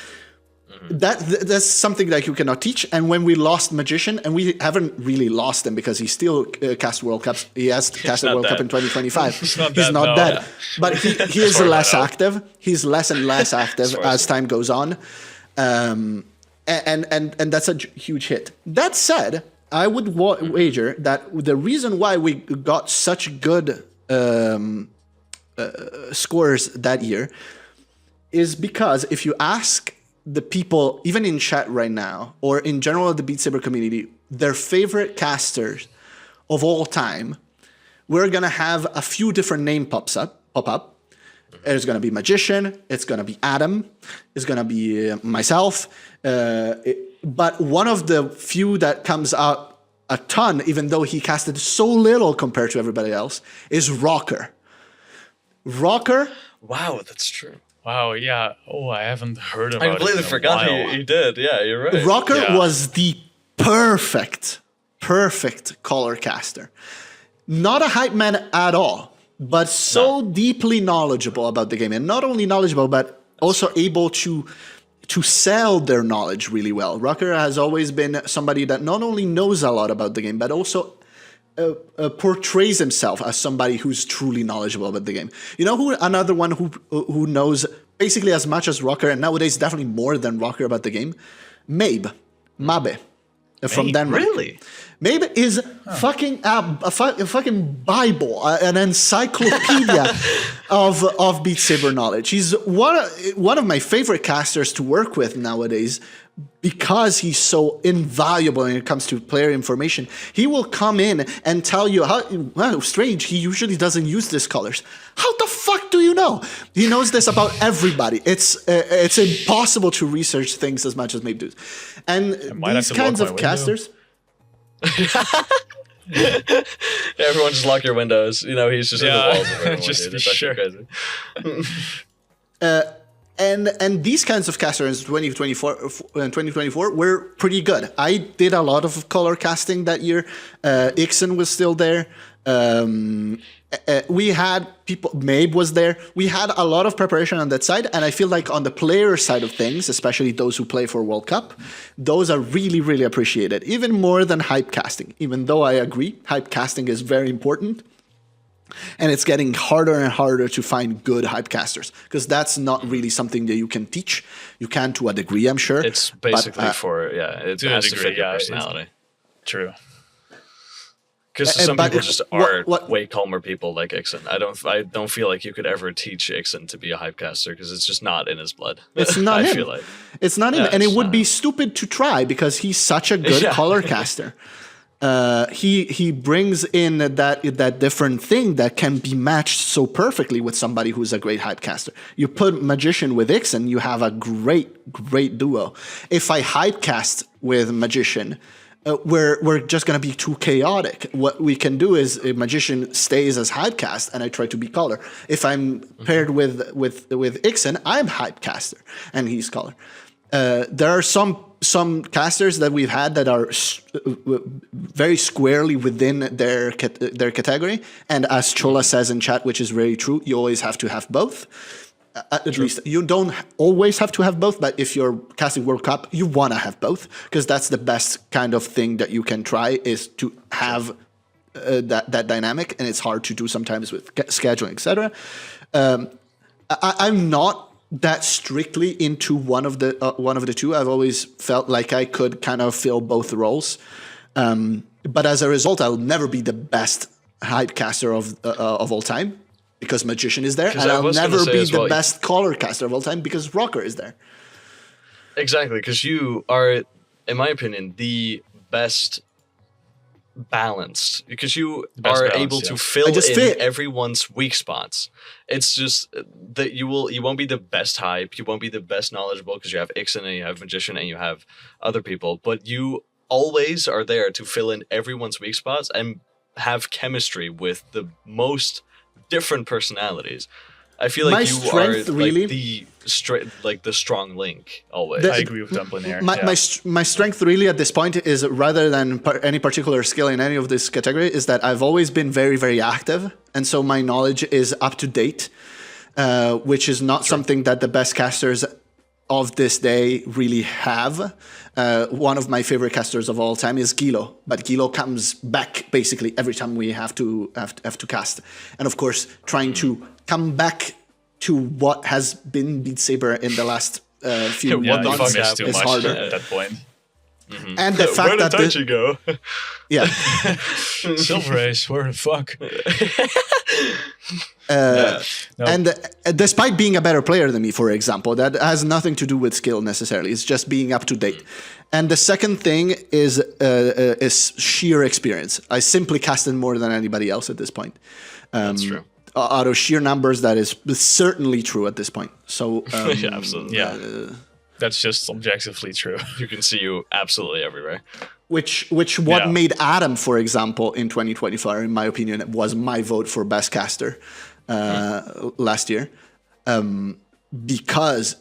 That's something that you cannot teach. And when we lost Magician, and we haven't really lost him because he still cast World Cups. He has cast the World Cup in 2025. He's not dead. Yeah. But he is less active. He's less and less active as time goes on. And that's a huge hit. That said, I would wager that the reason why we got such good scores that year is because if you ask the people, even in chat right now, or in general the Beat Saber community, their favorite casters of all time, we're gonna have a few different names pop up. There's gonna be Magician, it's gonna be Adam, it's gonna be myself, but one of the few that comes out a ton, even though he casted so little compared to everybody else, is Rocker. Rocker. Wow, that's true. Wow, yeah. Oh, I haven't heard about it. I completely forgot he did. Yeah, you're right. Rocker was the perfect color caster. Not a hype man at all, but so deeply knowledgeable about the game. And not only knowledgeable, but also able to sell their knowledge really well. Rocker has always been somebody that not only knows a lot about the game, but also portrays himself as somebody who's truly knowledgeable about the game. You know who another one who knows basically as much as Rocker, and nowadays definitely more than Rocker about the game? Mabe from Denmark. Really? Mabe is fucking a fucking Bible, an encyclopedia of Beat Saber knowledge. He's one of my favorite casters to work with nowadays because he's so invaluable when it comes to player information. He will come in and tell you how strange, he usually doesn't use these colors. How the fuck do you know? He knows this about everybody. It's impossible to research things as much as Mabe does. And these kinds of casters... Everyone just lock your windows. You know, he's just in the walls of everyone. Just Dude. to be It's actually sure. crazy. And these kinds of casters in 2024 were pretty good. I did a lot of color casting that year. Ixon was still there. We had people, Mabe was there. We had a lot of preparation on that side. And I feel like on the player side of things, especially those who play for World Cup, those are really, really appreciated, even more than hype casting. Even though I agree, hype casting is very important. And it's getting harder and harder to find good hype casters because that's not really something that you can teach. You can to a degree, I'm sure. It's basically it to a has to degree, fit your yeah, personality. True. Because some but people just are what- way calmer people like Ixon. I don't feel like you could ever teach Ixon to be a hype caster because it's just not in his blood. It's not I him. feel like. It's not him. Yeah, And it it's would not be him. stupid to try because he's such a good Yeah. color caster. He brings in that different thing that can be matched so perfectly with somebody who's a great hype caster. You put Magician with Ixon, you have a great duo. If I hype cast with Magician, we're just gonna be too chaotic. What we can do is a Magician stays as hype cast, and I try to be color. If I'm paired with Ixon, I'm hype caster, and he's color. There are some casters that we've had that are very squarely within their category, and as Chola says in chat, which is very true, you always have to have both. At least you don't always have to have both, but if you're casting World Cup, you want to have both because that's the best kind of thing that you can try is to have that dynamic, and it's hard to do sometimes with scheduling, etc. I'm not that strictly into one of the two. I've always felt like I could kind of fill both roles, but as a result, I'll never be the best hype caster of all time because Magician is there, 'Cause and I I'll was gonna never say be as the well- best color caster of all time because Rocker is there. Exactly, because you are, in my opinion, the best balanced because you best are balanced, able yeah. to fill I just in fit. everyone's weak spots. It's just that you won't be the best hype, you won't be the best knowledgeable because you have Ixon and you have Magician and you have other people, but you always are there to fill in everyone's weak spots and have chemistry with the most different personalities. I feel like My you strength are really- like the strong link always. The- I agree with Dumplin here. My strength really at this point is rather than any particular skill in any of this category is that I've always been very, very active. And so my knowledge is up to date, which is not something that the best casters of this day really have. One of my favorite casters of all time is Gilo, but Gilo comes back basically every time we have to cast. And of course, trying to come back to what has been Beat Saber in the last few yeah, you months fuck missed too is much harder. at that point. And the fact Where did that Taichi go? yeah, Silver Ace, where the fuck? Uh, No. and despite being a better player than me, for example, that has nothing to do with skill necessarily. It's just being up to date. And the second thing is sheer experience. I simply casted more than anybody else at this point. That's true. Out of sheer numbers, that is certainly true at this point. So Yeah, absolutely. Yeah, that's just objectively true. You can see you absolutely everywhere. Which Yeah. made Adam, for example, in 2024, in my opinion, was my vote for best caster last year, because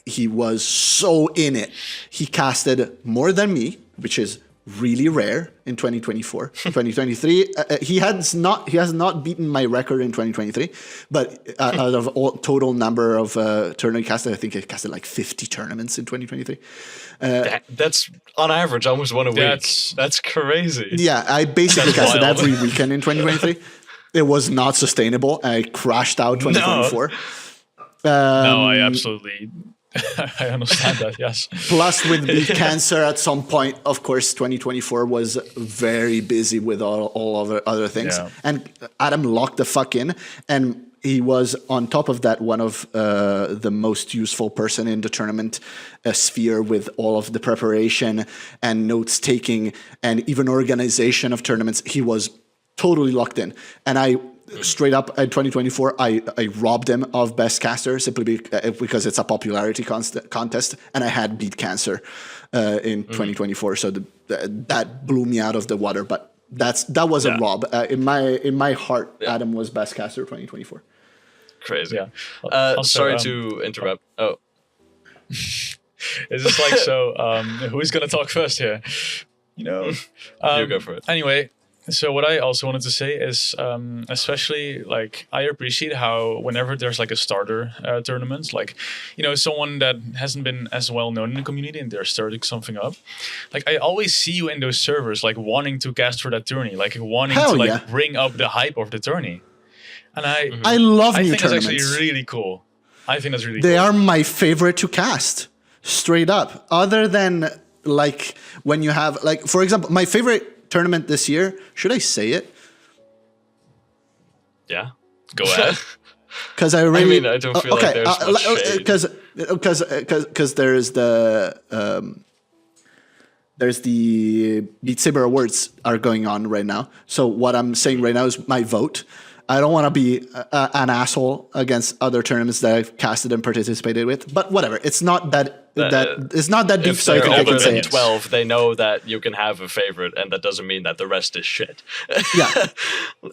he was so in it. He casted more than me, which is really rare in 2024. 2023, he has not beaten my record in 2023, but out of all total number of tournament casted, I think he casted like 50 tournaments in 2023. That's on average almost one a week. That's crazy. Yeah, I basically That's casted wild. every weekend in 2023. It was not sustainable. I crashed out 2024. No, I absolutely, I understand that. Yes. Plus, with BeatCancer, at some point, of course, 2024 was very busy with all other things. Yeah. And Adam locked the fuck in. And he was, on top of that, one of the most useful person in the tournament sphere with all of the preparation and notes taking and even organization of tournaments. He was totally locked in. And I straight up in 2024, I robbed him of best caster simply because it's a popularity contest, and I had BeatCancer in 2024, so that blew me out of the water. But that was a Yeah. rob. In my heart, Adam was best caster 2024. Crazy. Yeah. Also, Sorry to interrupt. Oh, It's just like, so who's gonna talk first here? You know, you go for it. Anyway, so what I also wanted to say is, especially like I appreciate how whenever there's like a starter tournament, like, you know, someone that hasn't been as well known in the community and they're starting something up, like I always see you in those servers like wanting to cast for that tourney, like wanting Hell to like yeah. bring up the hype of the tourney, and I love I new think that's tournaments. actually really cool. I think that's really They cool. are my favorite to cast, straight up. Other than like when you have like, for example, my favorite tournament this year. Should I say it? Yeah. Go ahead. Because I really. I don't feel like there's much shade. Because there's the Beat Saber Awards are going on right now. So what I'm saying right now is my vote. I don't want to be an asshole against other tournaments that I've casted and participated with, but whatever. It's not that it's not that deep. If So I they're think I older can say than it. 12, they know that you can have a favorite, and that doesn't mean that the rest is shit. Yeah.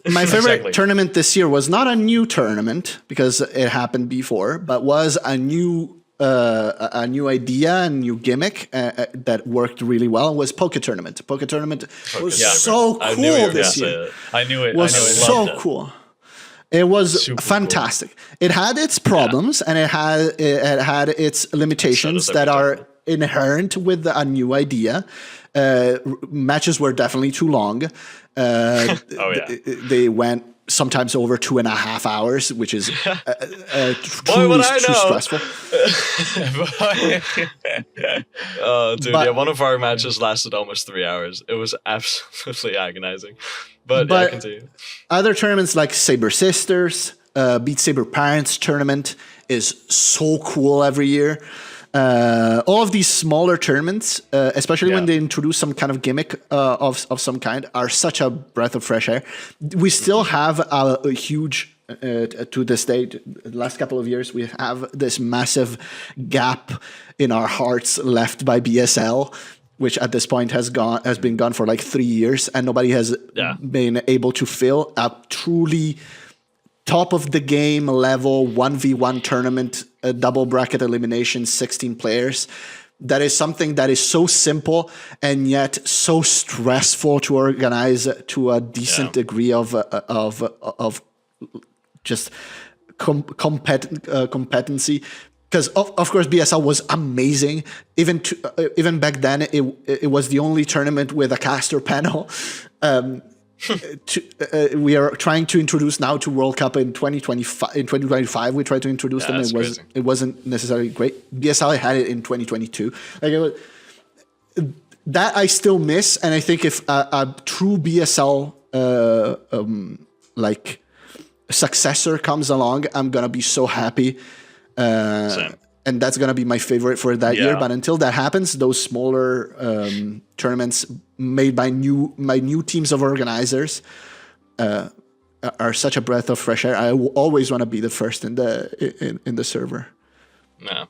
My favorite Exactly. tournament this year was not a new tournament because it happened before, but was a new idea, a new gimmick that worked really well. Was Poke Tournament. Poke Tournament was Yeah. so I knew you cool were this gonna year. say it. I knew it. Was I knew it. so Loved it. cool. It was Super fantastic. It had its problems and it had its limitations So does that every are inherent with a new idea. Matches were definitely too long. Oh, yeah. They went sometimes over 2.5 hours, which is Boy, truly would I too know. stressful. Dude, But- yeah, one of our matches lasted almost 3 hours. It was absolutely agonizing. But yeah, But- continue. Other tournaments like Saber Sisters, Beat Saber Parents Tournament is so cool every year. All of these smaller tournaments, especially when Yeah. they introduce some kind of gimmick of some kind, are such a breath of fresh air. We still have a huge, to this day, the last couple of years, we have this massive gap in our hearts left by BSL, which at this point has been gone for like 3 years, and nobody has been able to fill a truly top of the game level 1v1 tournament, a double bracket elimination, 16 players. That is something that is so simple and yet so stressful to organize to a decent degree of just competency. Because of course BSL was amazing. Even back then, it was the only tournament with a caster panel. We are trying to introduce now to World Cup in 2025. In 2025, we tried to introduce them. that's crazy. It wasn't necessarily great. BSL had it in 2022. That I still miss, and I think if a true BSL like successor comes along, I'm gonna be so happy. Same. And that's gonna be my favorite for that year. Yeah. But until that happens, those smaller tournaments made by new teams of organizers are such a breath of fresh air. I always want to be the first in the server. No.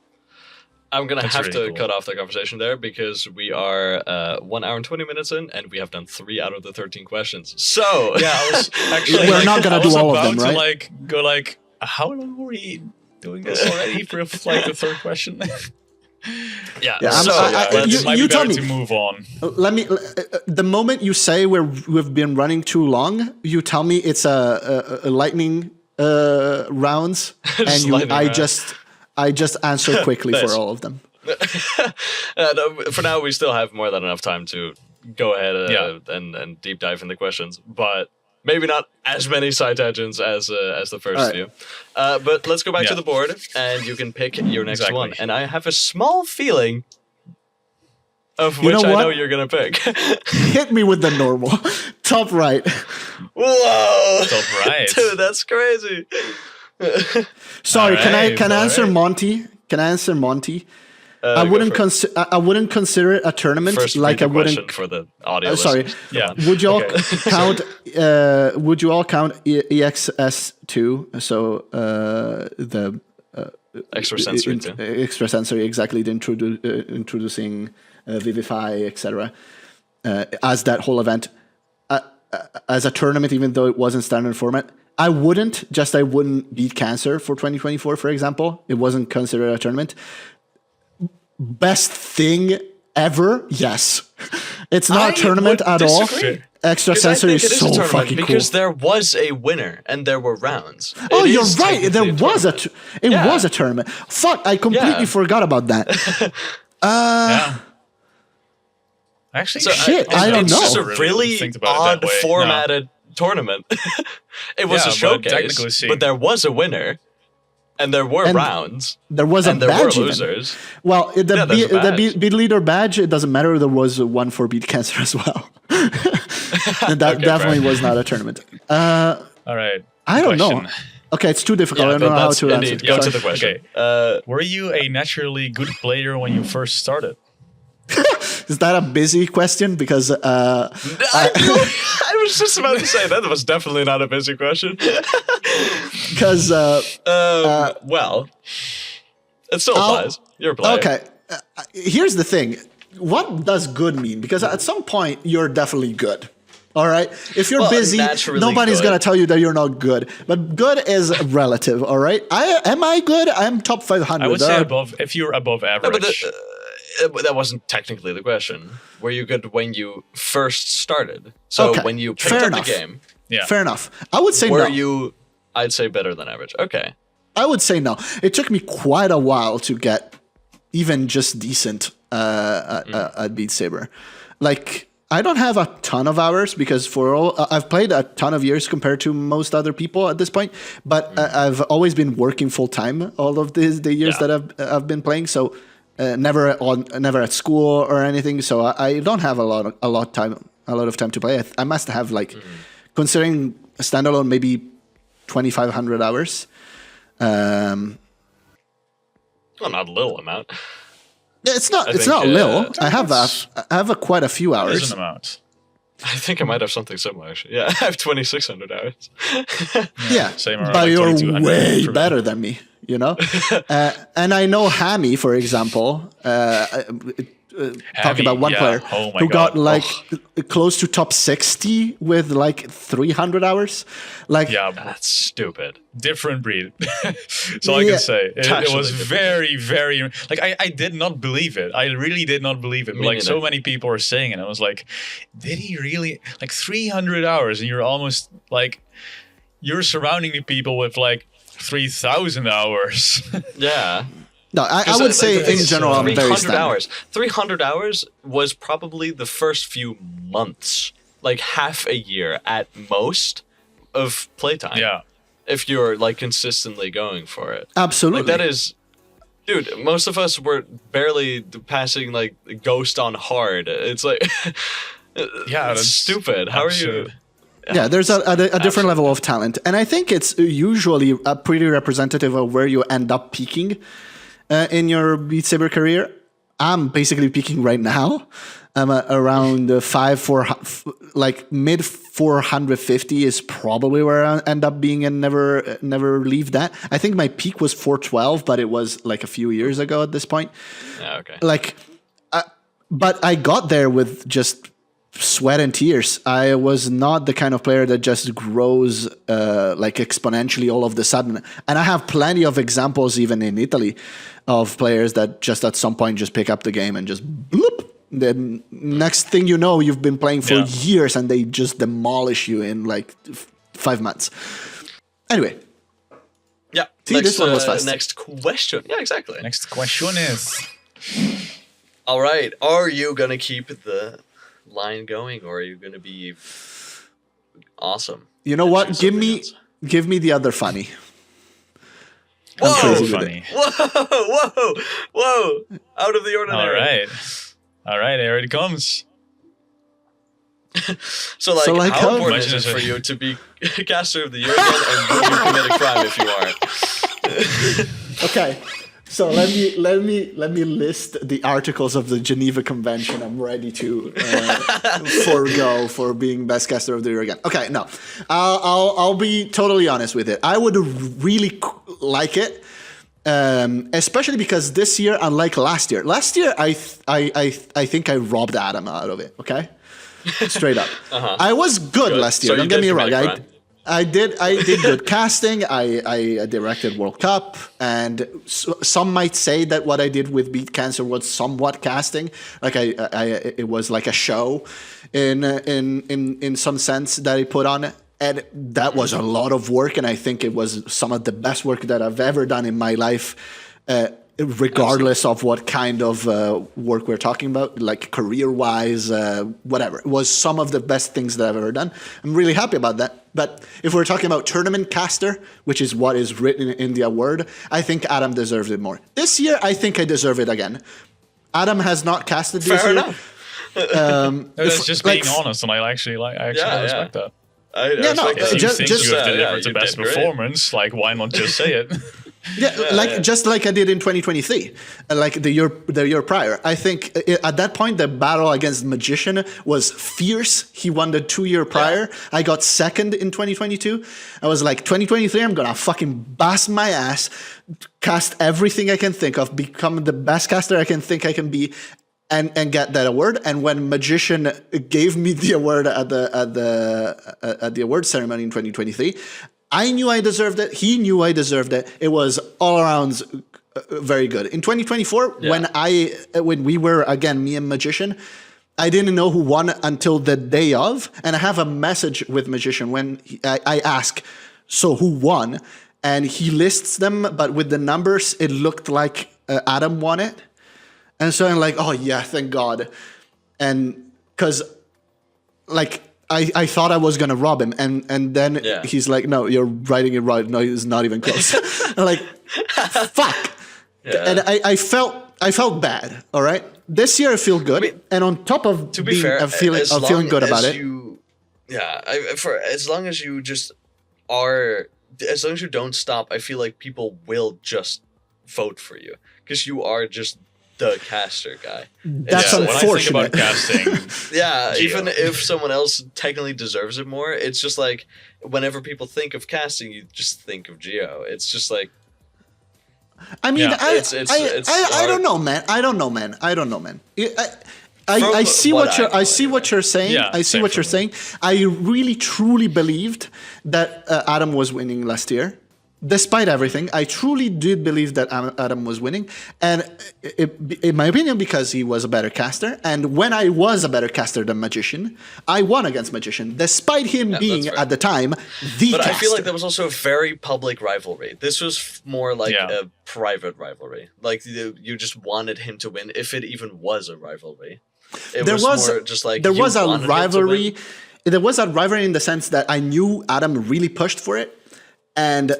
I'm going to That's have really to cool. cut off the conversation there because we are 1 hour and 20 minutes in and we have done 3 out of the 13 questions. So, Yeah, I was actually. We're not gonna I was do all of about them, to, right? like go like, how long were we doing this already for like the third question? yeah. Yeah, so, you- It might you be tell better me. to move on. Let me. The moment you say we've been running too long, you tell me it's a lightning rounds, and lightning I rounds. just answer quickly Nice. for all of them. No, for now, we still have more than enough time to go ahead Yeah. and deep dive in the questions, but maybe not as many side tangents as the first All right. few. But let's go back to Yeah. the board, and you can pick your next Exactly. one. And I have a small feeling of You which know I what? know you're gonna pick. Hit me with the normal top right. Whoa! Top right. Dude, that's crazy. Sorry, can I Alright, answer alright. Monty? Can I answer Monty? I Go wouldn't for it. I wouldn't consider it a tournament First, like read I the wouldn't. question for the audio. Sorry. listeners. Yeah. Would you all Okay. count? Would you all count EXS2? So the Extrasensory too. extrasensory, exactly. The introducing Vivify, etc. As that whole event. as a tournament, even though it wasn't standard format. I wouldn't BeatCancer for 2024, for example. It wasn't considered a tournament. Best thing ever? Yes. It's not a tournament at all. Extrasensory is so fucking cool. Because there was a winner and there were rounds. Oh, you're right. There was a tournament. Fuck, I completely forgot about that. Actually, shit, I don't know. It's just a really odd formatted tournament. It was a showcase, but there was a winner. And there were rounds. There was a badge. There were losers. Well, the beat leader badge, it doesn't matter. There was one for BeatCancer as well. And that definitely was not a tournament. All right. I don't know. Okay, it's too difficult. I don't know how to answer. Go to the question. Okay. Were you a naturally good player when you first started? Is that a busy question? Because I was just about to say that was definitely not a busy question. Because well, it still applies. You're a player. Okay. Here's the thing. What does good mean? Because at some point you're definitely good. All right. If you're busy, nobody's gonna tell you that you're not good. But good is relative. All right. Am I good? I'm top 500. I would say above. If you're above average. But that wasn't technically the question. Were you good when you first started? So when you picked up the game. Yeah. Fair enough. I would say were you, I'd say better than average. Okay. I would say no. It took me quite a while to get even just decent at Beat Saber. Like, I don't have a ton of hours because I've played a ton of years compared to most other people at this point, but I've always been working full time all of the years that I've been playing. So never at school or anything. So I don't have a lot of time to play. I must have considering a standalone, maybe 2,500 hours. Well, not a little amount. It's not little. I have quite a few hours. It is an amount. I think I might have something similar, actually. Yeah, I have 2,600 hours. Yeah, same around, but you're way better than me, you know? And I know Hammy, for example, talking about one player who got close to top 60 with 300 hours. That's stupid. Different breed. That's all I can say. It was very, very I did not believe it. I really did not believe it. But, so many people were saying it. I was like, did he really 300 hours? And you're almost you're surrounding the people with 3,000 hours. Yeah. No, I would say in general, I'm very standard. 300 hours was probably the first few months, half a year at most of playtime. Yeah. If you're consistently going for it. Absolutely. That is, dude, most of us were barely passing Ghost on hard. It's that's stupid. How are you? Yeah, there's a different level of talent. And I think it's usually pretty representative of where you end up peaking in your Beat Saber career. I'm basically peaking right now. I'm around mid 450 is probably where I end up being and never leave that. I think my peak was 412, but it was a few years ago at this point. Yeah, okay. But I got there with just sweat and tears. I was not the kind of player that just grows exponentially all of the sudden. And I have plenty of examples even in Italy of players that just at some point just pick up the game and just bloop. The next thing you know, you've been playing for years and they just demolish you in 5 months. Anyway. Yeah. See, this one was fast. Next question. Yeah, exactly. Next question is... All right. Are you going to keep the line going or are you going to be awesome? You know what? Give me the other funny. Whoa! Funny. Whoa! Out of the ordinary. All right, here it comes. So how important is it for you to be caster of the year again, and will you commit a crime if you aren't? Okay, so let me list the articles of the Geneva Convention I'm ready to forego for being best caster of the year again. Okay, no, I'll be totally honest with it. I would really like it. Especially because this year, unlike last year, I think I robbed Adam out of it. Okay, straight up. I was good last year. So Don't get me wrong. commit a crime. I did good casting. I directed World Cup, and some might say that what I did with BeatCancer was somewhat casting. Like it was like a show, in some sense that I put on it. And that was a lot of work, and I think it was some of the best work that I've ever done in my life, regardless of what kind of work we're talking about, like career-wise, whatever. It was some of the best things that I've ever done. I'm really happy about that. But if we're talking about tournament caster, which is what is written in the award, I think Adam deserves it more. This year, I think I deserve it again. Adam has not casted this Fair year. enough. That's just being honest, and I actually respect that. I Yeah, no, respect that. If you just- think just- you have delivered you the best did great. performance, like why not just say it? Just like I did in 2023, like the year prior. I think at that point the battle against Magician was fierce. He won the 2 year prior. I got second in 2022. I was like, 2023, I'm gonna fucking bust my ass, cast everything I can think of, become the best caster I can think I can be, and get that award. And when Magician gave me the award at the award ceremony in 2023, I knew I deserved it. He knew I deserved it. It was all around very good. In 2024, when we were again me and Magician, I didn't know who won until the day of, and I have a message with Magician when I ask, so who won, and he lists them, but with the numbers, it looked like Adam won it. And so I'm like, oh yeah, thank God. And because like I thought I was gonna rob him, and then he's like, no, you're writing it right. No, it's not even close. I'm like, fuck. Yeah. And I felt bad. All right. This year I feel good, I mean, and on top of to be fair, feeling good about it. For as long as you just are, as long as you don't stop, I feel like people will just vote for you because you are just the caster guy. That's When unfortunate. I think about casting, Yeah, even if someone else technically deserves it more, it's just like whenever people think of casting, you just think of Gio. It's just like, I mean, Yeah. I don't know, man. I don't know, man. I see what you're saying. Yeah, I see same what for you're saying. I really truly believed that Adam was winning last year. Despite everything, I truly did believe that Adam was winning, and in my opinion, because he was a better caster. And when I was a better caster than Magician, I won against Magician, despite him being at the time the but caster. I feel like that was also a very public rivalry. This was more like a private rivalry. Like you just wanted him to win, if it even was a rivalry. There was more just like there you was a wanted him to rivalry. win. There was a rivalry in the sense that I knew Adam really pushed for it. And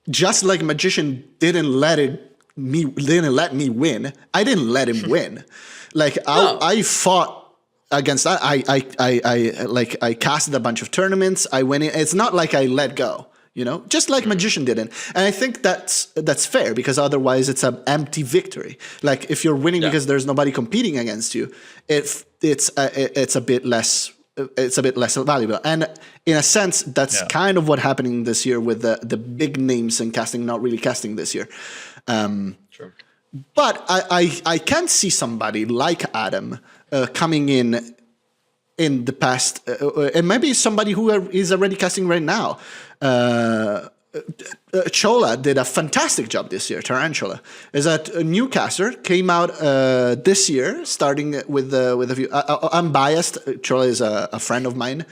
just like Magician didn't let me win, I didn't let him win. Like I fought against that. I casted a bunch of tournaments. I went in. It's not like I let go, just like Magician didn't. And I think that's fair, because otherwise it's an empty victory. Like if you're winning because there's nobody competing against you, it's a bit less. It's a bit less valuable. And in a sense, that's kind of what happening this year with the big names in casting not really casting this year. Sure. But I can see somebody like Adam coming in the past, and maybe somebody who is already casting right now. Chola did a fantastic job this year. Tarantula is a new caster, came out this year, starting with a few. I'm biased. Chola is a friend of mine,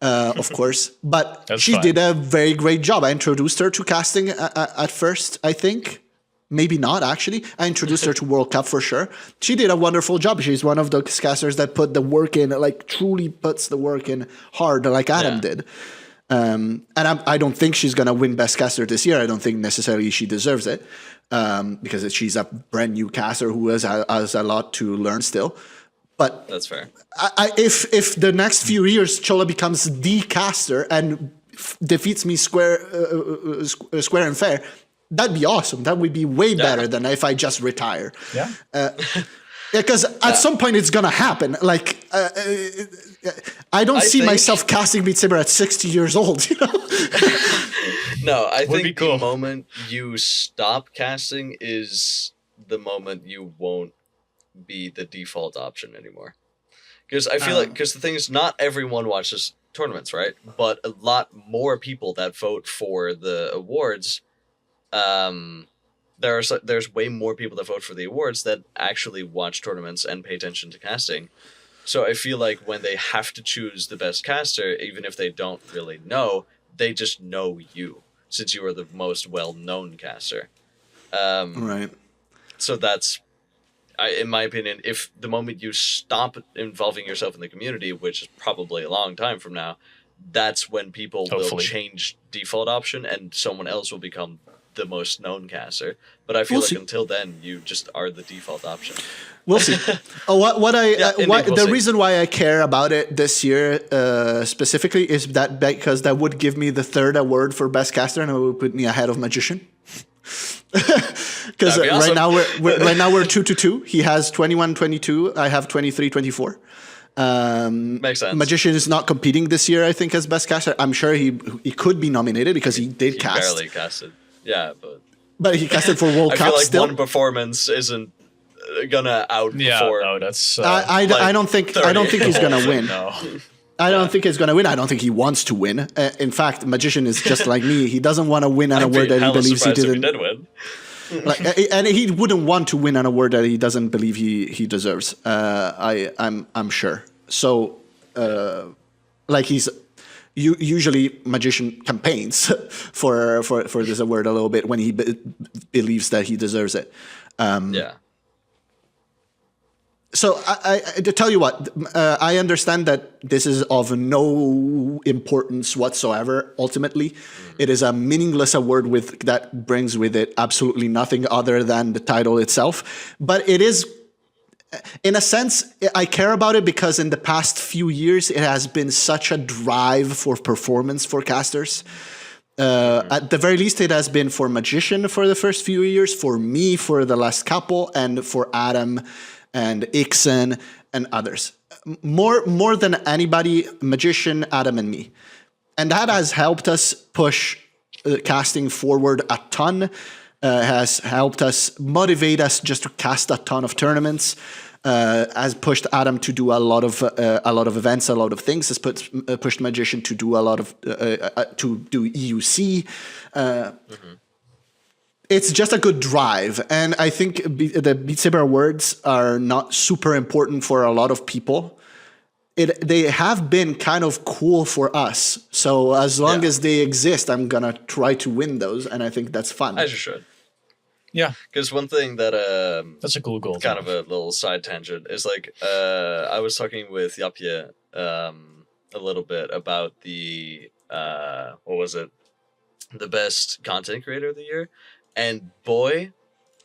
of course, but she did a very great job. I introduced her to casting at first, I think. Maybe not, actually. I introduced her to World Cup for sure. She did a wonderful job. She's one of those casters that put the work in, like truly puts the work in hard, like Adam did. And I don't think she's going to win Best Caster this year. I don't think necessarily she deserves it, because she's a brand new caster who has a lot to learn still. But that's fair. If the next few years Chola becomes the caster and defeats me square and fair, that'd be awesome. That would be way better than if I just retire. Yeah. Because at some point it's gonna happen. Like I don't see myself casting Beat Saber at 60 years old. No, I think the moment you stop casting is the moment you won't be the default option anymore. Because I feel like, because the thing is, not everyone watches tournaments, right? But a lot more people that vote for the awards, there's way more people that vote for the awards that actually watch tournaments and pay attention to casting. So I feel like when they have to choose the best caster, even if they don't really know, they just know you, since you are the most well-known caster. Right. So that's, in my opinion, if the moment you stop involving yourself in the community, which is probably a long time from now, that's when people will change default option and someone else will become the most known caster. But I feel like until then, you just are the default option. We'll see. The reason why I care about it this year specifically is that because that would give me the third award for best caster, and it would put me ahead of Magician. Because awesome. right now we're 2-2. He has 21-22. I have 23-24. Makes sense. Magician is not competing this year, I think, as best caster. I'm sure he could be nominated because he cast. Barely casted. Yeah, but he casted for World Cup. I feel like still. One performance isn't gonna outperform. Yeah, no, that's. I don't think he's gonna win. No. I don't think he's going to win. I don't think he wants to win. In fact, Magician is just like me. He doesn't want to win an award that he believes he didn't. Did win. And he wouldn't want to win an award that he doesn't believe he deserves. I'm sure. So, usually Magician campaigns for this award a little bit when he believes that he deserves it. Yeah. So I to tell you what, I understand that this is of no importance whatsoever. Ultimately, it is a meaningless award that brings with it absolutely nothing other than the title itself. But it is, in a sense, I care about it because in the past few years, it has been such a drive for performance for casters. At the very least, it has been for Magician for the first few years, for me for the last couple, and for Adam and Ixen and others. More than anybody, Magician, Adam, and me. And that has helped us push casting forward a ton, has helped us motivate us just to cast a ton of tournaments, has pushed Adam to do a lot of events, a lot of things, has pushed Magician to do a lot of, to do EUC. It's just a good drive, and I think the Beat Saber Awards are not super important for a lot of people. They have been kind of cool for us, so as long as they exist, I'm gonna try to win those, and I think that's fun. As you should. Yeah, because one thing that that's a cool goal. Kind of a little side tangent is like I was talking with Yapje a little bit about the what was it, the best content creator of the year. And boy,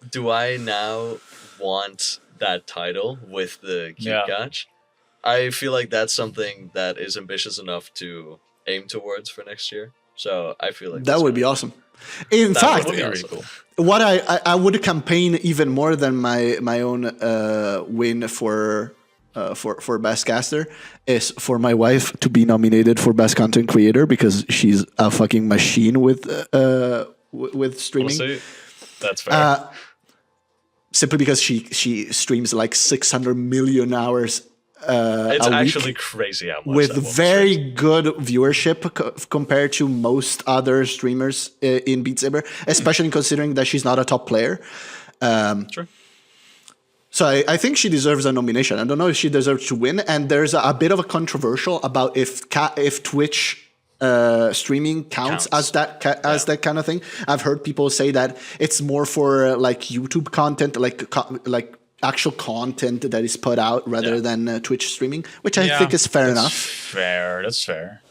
do I now want that title with the Cute Gotch. I feel like that's something that is ambitious enough to aim towards for next year. So I feel like that would be awesome. In fact, really cool. What I would campaign even more than my own win for Best Caster is for my wife to be nominated for Best Content Creator because she's a fucking machine with streaming. We'll see. That's fair. Simply because she streams like 600 million hours it's a actually week crazy how much with very good viewership compared to most other streamers in Beat Saber, especially considering that she's not a top player. True. So I think she deserves a nomination. I don't know if she deserves to win. And there's a bit of a controversial about if Twitch streaming counts as that kind of thing. I've heard people say that it's more for like YouTube content, like actual content that is put out rather than Twitch streaming, which I think is fair enough. That's fair.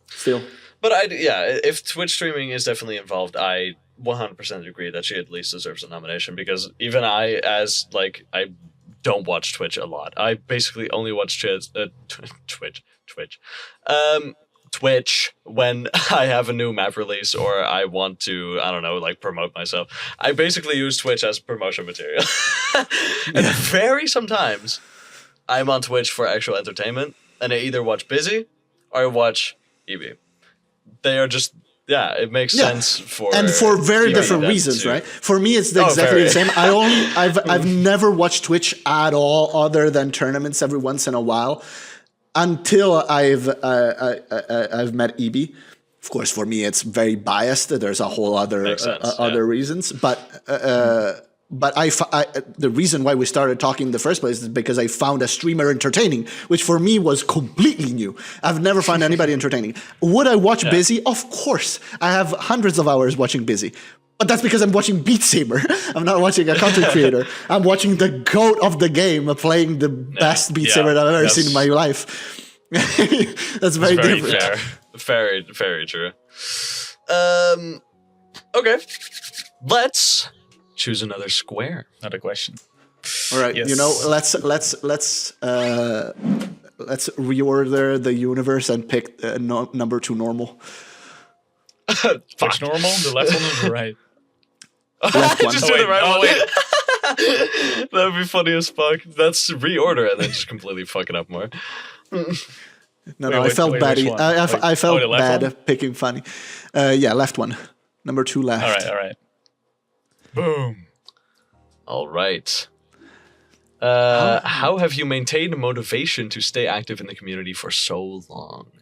Still. But if Twitch streaming is definitely involved, I 100% agree that she at least deserves a nomination because even I don't watch Twitch a lot. I basically only watch Twitch when I have a new map release or I want to, I don't know, like promote myself. I basically use Twitch as promotion material. And very sometimes I'm on Twitch for actual entertainment and I either watch Busy or I watch EB. They are just Yeah, it makes Yeah. sense for and for very people different that reasons, too. right? For me, it's Oh, exactly very. the same. I've never watched Twitch at all, other than tournaments every once in a while, until I've met EB. Of course, for me, it's very biased. There's a whole other Makes sense, other reasons, but the reason why we started talking in the first place is because I found a streamer entertaining, which for me was completely new. I've never found anybody entertaining. Would I watch Busy? Of course. I have hundreds of hours watching Busy. But that's because I'm watching Beat Saber. I'm not watching a content creator. I'm watching the GOAT of the game playing the best Beat Saber that I've ever seen in my life. That's very different. Fair. Very, very true. Okay. Let's choose another square. Another question. All right, Yes. you know, let's reorder the universe and pick number 2 normal. Which normal? The left one or the right? Left one. Just do the right one. That would be funny as fuck. That's reorder and then just completely fuck it up more. No, I wait, felt wait, bad. which one? I felt the left bad one? picking funny. Yeah, left one. Number 2 left. All right. Boom. All right. How have you maintained motivation to stay active in the community for so long?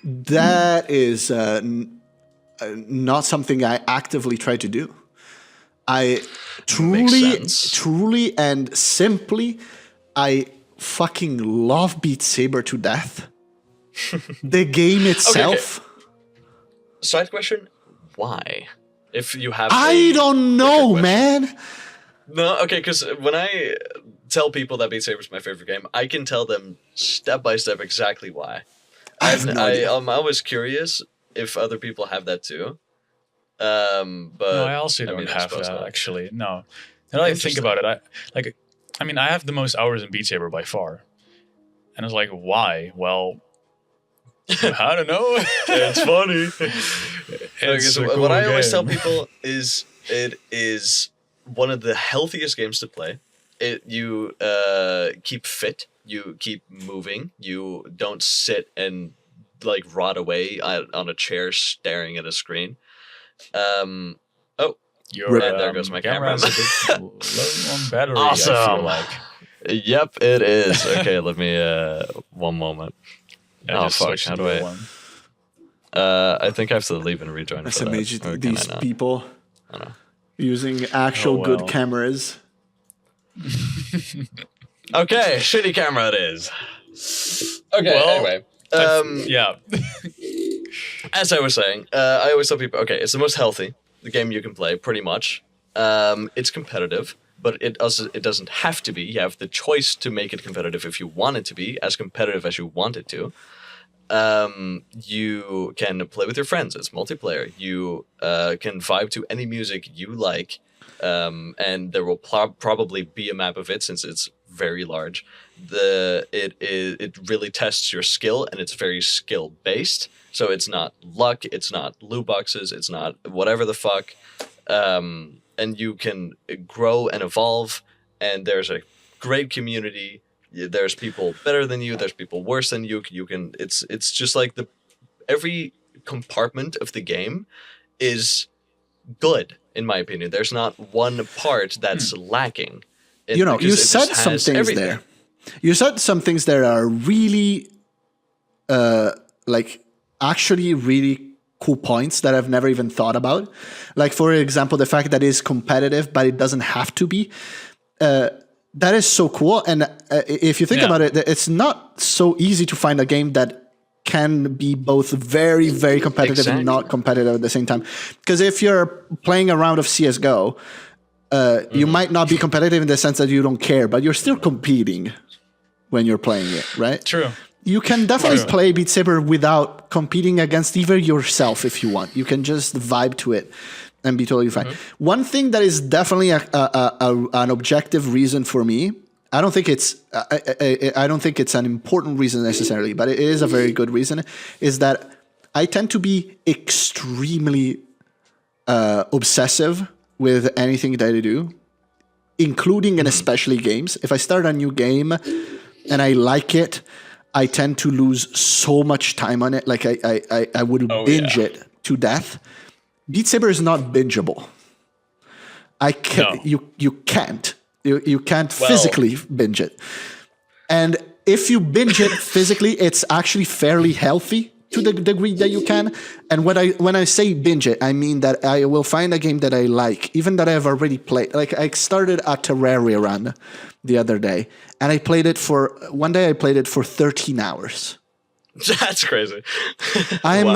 That is not something I actively try to do. I truly and simply, I fucking love Beat Saber to death. The game itself. Okay. Side question: why? If you have, I don't know, man. No, okay, because when I tell people that Beat Saber is my favorite game, I can tell them step by step exactly why. I'm always curious if other people have that too. But No, I also don't have that not. actually. No. Now that I think about it, I have the most hours in Beat Saber by far. And I was like, why? Well, I don't know. It's funny. It's a what cool I always tell game. people is it is one of the healthiest games to play. You keep fit, you keep moving, you don't sit and like rot away on a chair staring at a screen. Your, and there goes my camera. is a bit low on battery, Awesome. I feel like. Yep, it is. Okay, let me one moment. I just fuck, switched how to do the I- one. I think I have to leave and rejoin That's for that. amazing. Or can These I not? people I don't know. using actual good well. cameras. Okay, shitty camera it is. Okay, Well, anyway. Yeah. As I was saying, I always tell people, okay, it's the most healthy, the game you can play, pretty much. It's competitive, but it doesn't have to be. You have the choice to make it competitive if you want it to be, as competitive as you want it to. You can play with your friends. It's multiplayer. You can vibe to any music you like, and there will probably be a map of it since it's very large. It really tests your skill, and it's very skill based. So it's not luck. It's not loot boxes. It's not whatever the fuck. And you can grow and evolve. And there's a great community. There's people better than you. There's people worse than you. You can. It's just like every compartment of the game is good, in my opinion. There's not one part that's lacking. You know, you said some things there. You said some things that are really, actually really cool points that I've never even thought about. Like, for example, the fact that it's competitive, but it doesn't have to be. That is so cool. And if you think about it, it's not so easy to find a game that can be both very, very competitive and not competitive at the same time. Because if you're playing a round of CSGO, you might not be competitive in the sense that you don't care, but you're still competing when you're playing it, right? True. You can definitely play Beat Saber without competing against even yourself if you want. You can just vibe to it and be totally fine. One thing that is definitely an objective reason for me, I don't think it's an important reason necessarily, but it is a very good reason, is that I tend to be extremely obsessive with anything that I do, including and especially games. If I start a new game and I like it, I tend to lose so much time on it. Like I would binge it to death, Beat Saber is not bingeable. I can't. No. You can't. You can't physically binge it. And if you binge it physically, it's actually fairly healthy to the degree that you can. And when I say binge it, I mean that I will find a game that I like, even that I've already played. Like I started a Terraria run the other day, and I played it for 13 hours. That's crazy. I'm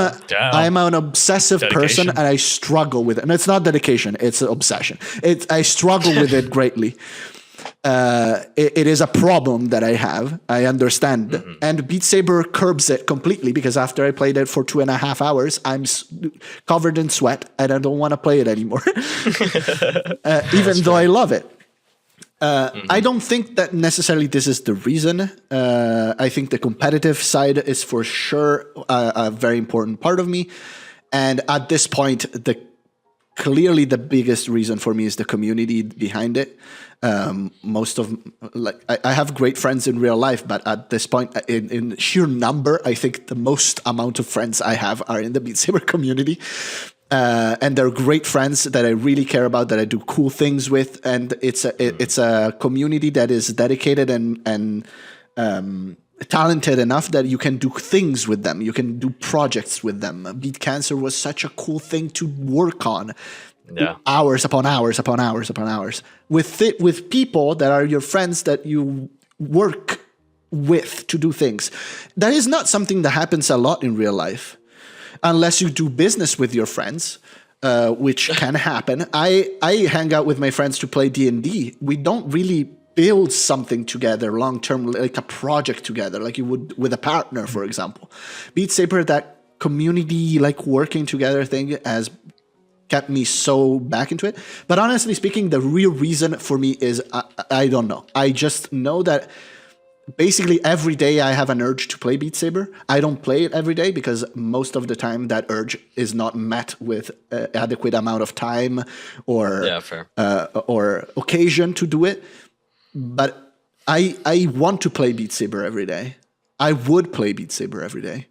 an obsessive Dedication. person, and I struggle with it. And it's not dedication; it's an obsession. I struggle with it greatly. It is a problem that I have. I understand, and Beat Saber curbs it completely because after I played it for 2.5 hours, I'm covered in sweat, and I don't want to play it anymore. Even though I love it. I don't think that necessarily this is the reason. I think the competitive side is for sure a very important part of me. And at this point, clearly the biggest reason for me is the community behind it. I have great friends in real life, but at this point, in sheer number, I think the most amount of friends I have are in the Beat Saber community. And they're great friends that I really care about, that I do cool things with, and it's a community that is dedicated and talented enough that you can do things with them. You can do projects with them. BeatCancer was such a cool thing to work on. Yeah. Hours upon hours upon hours upon hours with people that are your friends that you work with to do things. That is not something that happens a lot in real life. Unless you do business with your friends, which can happen. I hang out with my friends to play D&D. We don't really build something together long term, like a project together, like you would with a partner, for example. Beat Saber, that community, like working together thing, has kept me so back into it. But honestly speaking, the real reason for me is I don't know. I just know that basically every day I have an urge to play Beat Saber. I don't play it every day because most of the time that urge is not met with adequate amount of time or or occasion to do it. But I want to play Beat Saber every day. I would play Beat Saber every day.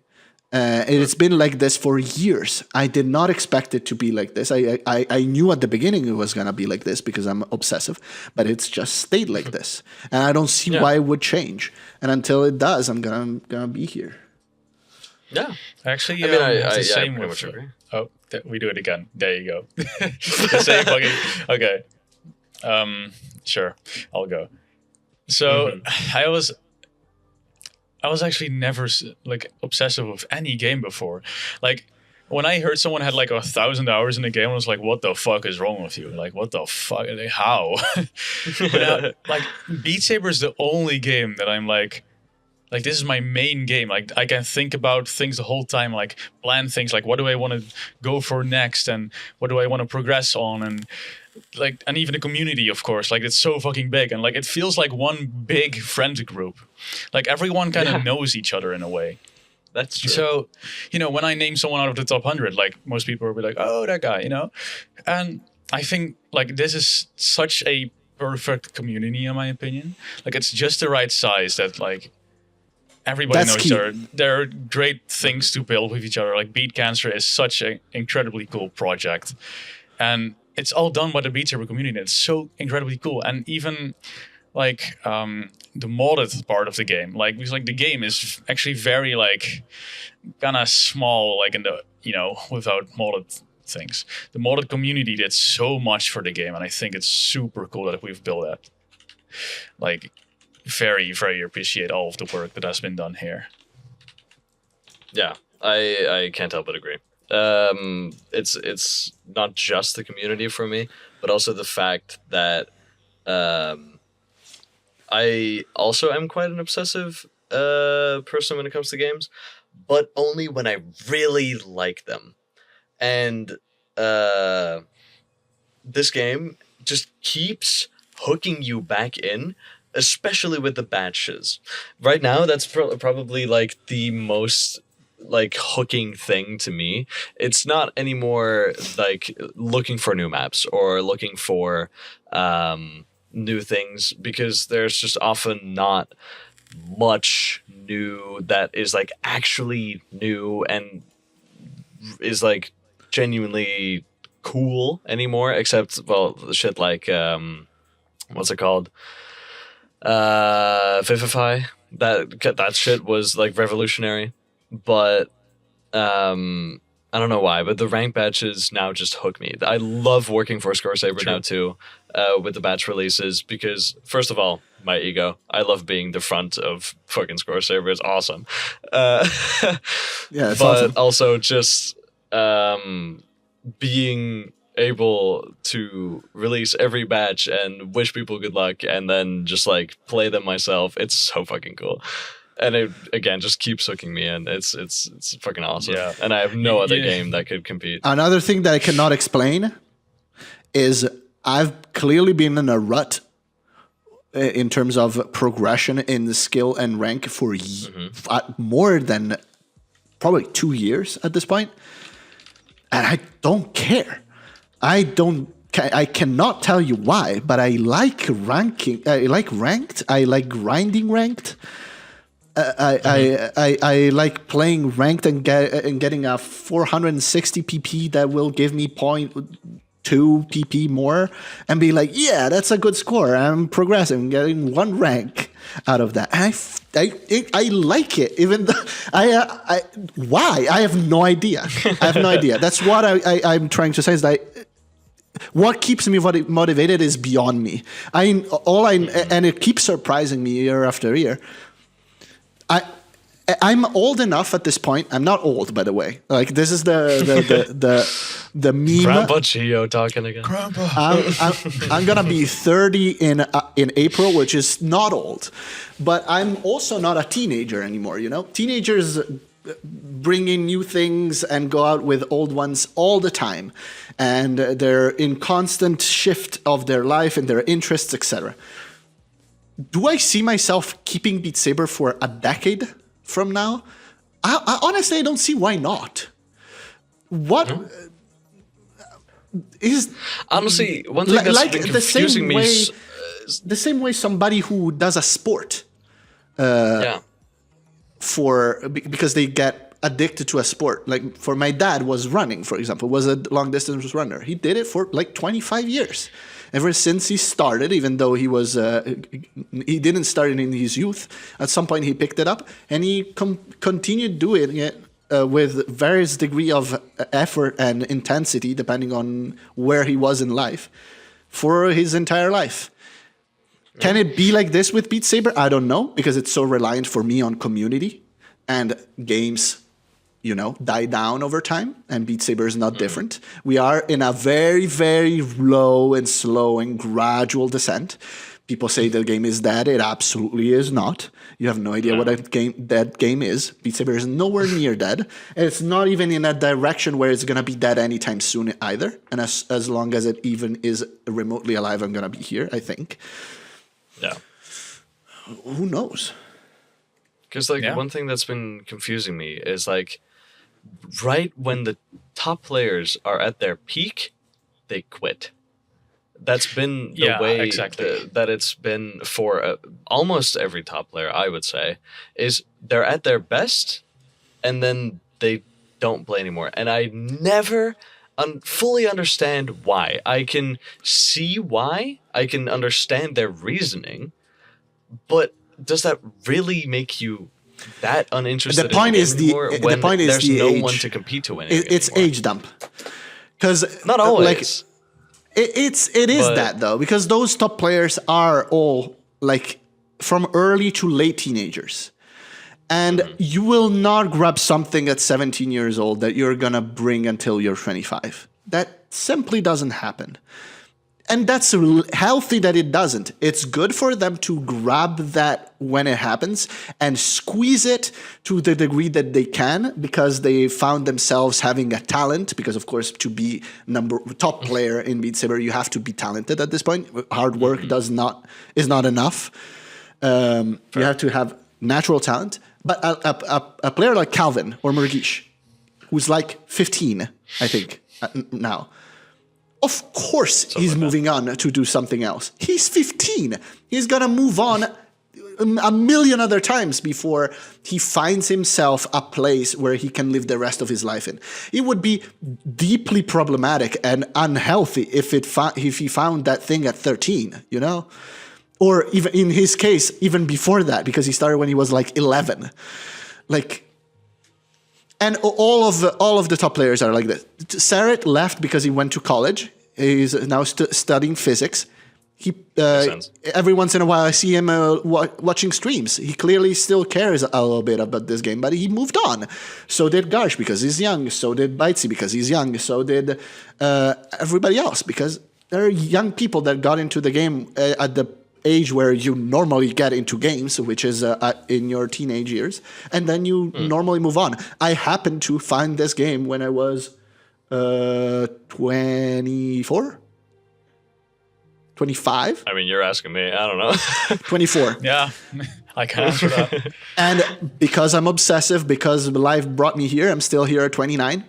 And it's been like this for years. I did not expect it to be like this. I knew at the beginning it was going to be like this because I'm obsessive, but it's just stayed like this. And I don't see why it would change. And until it does, I'm gonna be here. Yeah. Actually, I mean, it's the same pretty with... much agree. Oh, we do it again. There you go. The same fucking... Okay. Sure, I'll go. So, I was actually never like obsessive with any game before. Like when I heard someone had like 1,000 hours in a game, I was like, "What the fuck is wrong with you? Like, what the fuck? Like, how?" But like Beat Saber is the only game that I'm like this is my main game. Like I can think about things the whole time, like plan things, like what do I want to go for next, and what do I want to progress on, and like, and even the community, of course, like it's so fucking big, and like it feels like one big friend group. Like everyone kind of knows each other in a way. That's true. So, when I name someone out of the top 100, like most people will be like, "Oh, that guy," And I think like this is such a perfect community, in my opinion. Like it's just the right size that like everybody knows each other. There are great things to build with each other. Like BeatCancer is such an incredibly cool project, and it's all done by the Beat Saber community. It's so incredibly cool. And even like the modded part of the game, like because like the game is actually very like kind of small, like in the without modded things. The modded community did so much for the game, and I think it's super cool that we've built that. Like very, very appreciate all of the work that has been done here. Yeah, I can't help but agree. It's not just the community for me, but also the fact that I also am quite an obsessive person when it comes to games, but only when I really like them. And this game just keeps hooking you back in, especially with the batches. Right now, that's probably like the most like hooking thing to me. It's not anymore like looking for new maps or looking for new things, because there's just often not much new that is like actually new and is like genuinely cool anymore, except, well, shit like, what's it called? Vivify. That shit was like revolutionary, but I don't know why, but the rank batches now just hook me. I love working for Scoresaber now too, with the batch releases, because first of all, my ego. I love being the front of fucking Scoresaber. It's awesome. Yeah, it's but awesome. also just being able to release every batch and wish people good luck and then just like play them myself. It's so fucking cool. And it, again, just keeps hooking me in. It's fucking awesome. Yeah. And I have no other game that could compete. Another thing that I cannot explain is I've clearly been in a rut in terms of progression in the skill and rank for more than probably 2 years at this point. And I don't care. I cannot tell you why, but I like ranking. I like ranked. I like grinding ranked. I like playing ranked and getting a 460 PP that will give me 0.2 PP more and be like, yeah, that's a good score. I'm progressing, getting 1 rank out of that. And I like it, even though why? I have no idea. I have no idea. That's what I'm trying to say is that what keeps me motivated is beyond me. And it keeps surprising me year after year. I'm old enough at this point. I'm not old, by the way. Like, this is the meme. Grandpa Gio talking again. Grandpa. I'm gonna be 30 in April, which is not old, but I'm also not a teenager anymore. You know, teenagers bring in new things and go out with old ones all the time, and they're in constant shift of their life and their interests, etc. Do I see myself keeping Beat Saber for a decade from now? I honestly, I don't see why not. What is honestly one thing that's been confusing me? The same way somebody who does a sport, because they get addicted to a sport. Like for my dad was running, for example, was a long distance runner. He did it for like 25 years. Ever since he started, even though he didn't start it in his youth, at some point he picked it up and he continued doing it with various degree of effort and intensity, depending on where he was in life, for his entire life. Can it be like this with Beat Saber? I don't know, because it's so reliant for me on community, and games, you know, die down over time, and Beat Saber is not different. We are in a very, very low and slow and gradual descent. People say the game is dead. It absolutely is not. You have no idea what that game is. Beat Saber is nowhere near dead. It's not even in a direction where it's going to be dead anytime soon either. And as long as it even is remotely alive, I'm going to be here, I think. Yeah. Who knows? Because one thing that's been confusing me is like, right when the top players are at their peak, they quit. That's been the way that it's been for almost every top player, I would say, is they're at their best and then they don't play anymore. And I never fully understand why. I can see why. I can understand their reasoning. But does that really make you that uninterested? The point is there's no age. One to compete to win. It's anymore. Age dump. Because not always. Like, it is that though, because those top players are all like from early to late teenagers. And you will not grab something at 17 years old that you're going to bring until you're 25. That simply doesn't happen. And that's healthy that it doesn't. It's good for them to grab that when it happens and squeeze it to the degree that they can, because they found themselves having a talent. Because, of course, to be top player in Beat Saber, you have to be talented at this point. Hard work is not enough. You have to have natural talent. But a player like Calvin or Murgish, who's like 15, I think, now, of course he's moving on to do something else. He's 15. He's going to move on a million other times before he finds himself a place where he can live the rest of his life in. It would be deeply problematic and unhealthy if he found that thing at 13, you know? Or even in his case, even before that, because he started when he was like 11. Like, and all of the top players are like this. Sarret left because he went to college. He's now studying physics. He every once in a while I see him watching streams. He clearly still cares a little bit about this game, but he moved on. So did Garsh because he's young. So did Bitesy because he's young. So did everybody else because there are young people that got into the game at the age where you normally get into games, which is in your teenage years, and then you normally move on. I happened to find this game when I was 24. 25? I mean, you're asking me. I don't know. 24. Yeah, I can answer that. And because I'm obsessive, because life brought me here, I'm still here at 29.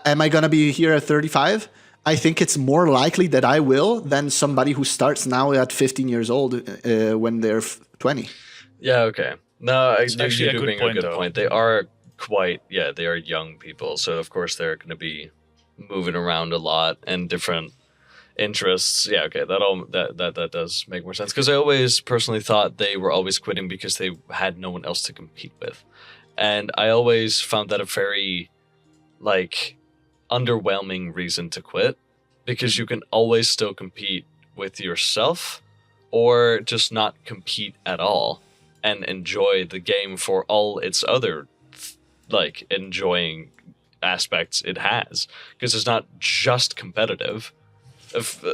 Am I going to be here at 35? I think it's more likely that I will than somebody who starts now at 15 years old when they're 20. Yeah, okay. No, actually you a do good bring point, a good though. point. They are they are young people. So, of course, they're going to be moving around a lot and different interests. Yeah, okay, that does make more sense. Because I always personally thought they were always quitting because they had no one else to compete with. And I always found that a very, like, underwhelming reason to quit, because you can always still compete with yourself or just not compete at all and enjoy the game for all its other like enjoying aspects it has, because it's not just competitive.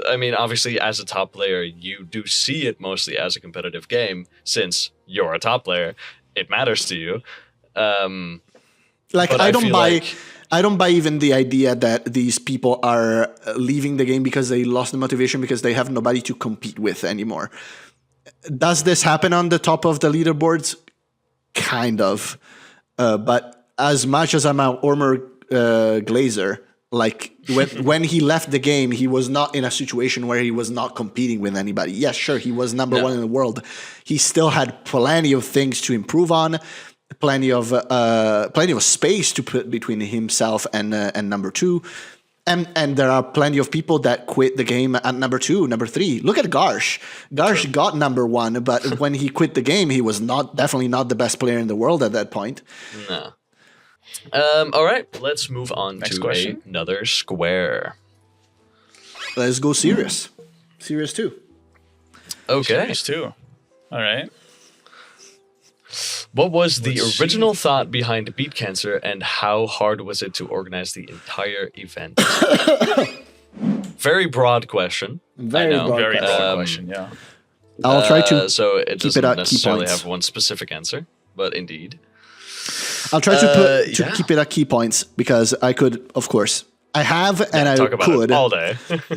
I mean, obviously as a top player you do see it mostly as a competitive game since you're a top player. It matters to you. Like I don't buy even the idea that these people are leaving the game because they lost the motivation because they have nobody to compete with anymore. Does this happen on the top of the leaderboards? Kind of. But as much as I'm an Ormer Glazer, like when he left the game, he was not in a situation where he was not competing with anybody. Yes, sure, he was number one in the world. He still had plenty of things to improve on. Plenty of space to put between himself and number two, and there are plenty of people that quit the game at number 2, number 3. Look at Garsh. Garsh got number 1, but when he quit the game, he was definitely not the best player in the world at that point. No. All right, let's move on Next to question. another square. Let's go serious. Serious 2. Okay. Series 2. All right. What was the Let's original thought behind BeatCancer, and how hard was it to organize the entire event? Very broad question. Very I know. broad Very question. broad question, yeah. I'll try to So it keep it doesn't at key necessarily points. have one specific answer, but indeed. I'll try to yeah. keep it at key points because I could, of course, I have and I Talk about could it all day.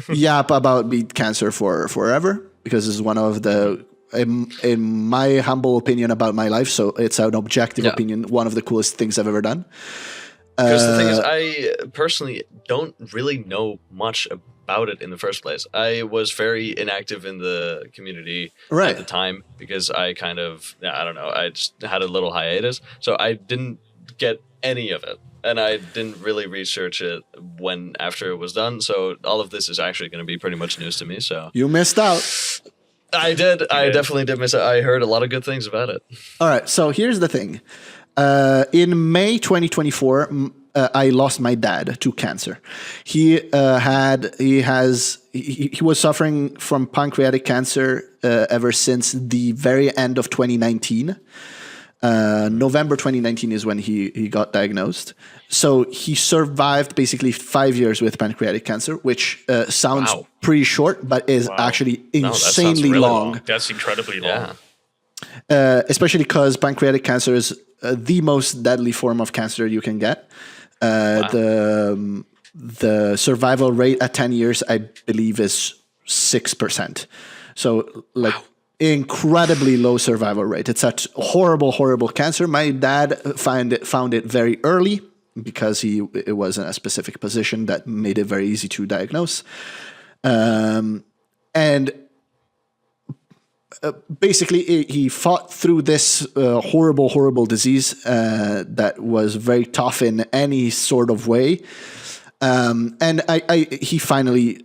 yap about BeatCancer for forever because this is one of the, in my humble opinion about my life, so it's an objective opinion, one of the coolest things I've ever done. Because the thing is, I personally don't really know much about it in the first place. I was very inactive in the community at the time because I kind of, I don't know, I just had a little hiatus. So I didn't get any of it. And I didn't really research it after it was done. So all of this is actually going to be pretty much news to me. So You missed out. I did. I definitely did miss it. I heard a lot of good things about it. All right, so here's the thing. In May 2024, I lost my dad to cancer. He was suffering from pancreatic cancer ever since the very end of 2019. November 2019 is when he got diagnosed. So he survived basically 5 years with pancreatic cancer, which sounds pretty short, but is actually insanely really long. That's incredibly long. Yeah. Especially because pancreatic cancer is the most deadly form of cancer you can get. The survival rate at 10 years, I believe, is 6%. So incredibly low survival rate. It's a horrible, horrible cancer. My dad found it very early because it was in a specific position that made it very easy to diagnose. And basically he fought through this horrible disease that was very tough in any sort of way. And he finally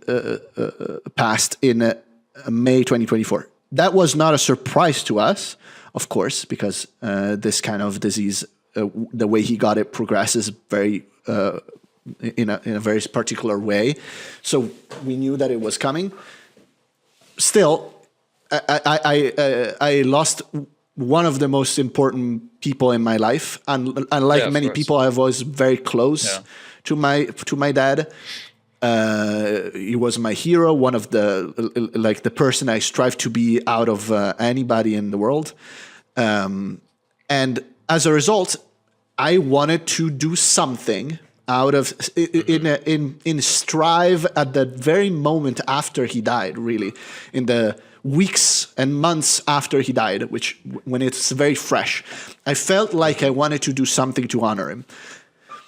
passed in May 2024. That was not a surprise to us, of course, because this kind of disease, the way he got it, progresses very in a very particular way. So we knew that it was coming. Still, I lost one of the most important people in my life, and unlike many people, I was very close to my dad. He was my hero, one of the person I strive to be out of anybody in the world, and as a result, I wanted to do something out of in strive at the very moment after he died, really, in the weeks and months after he died, which when it's very fresh, I felt like I wanted to do something to honor him.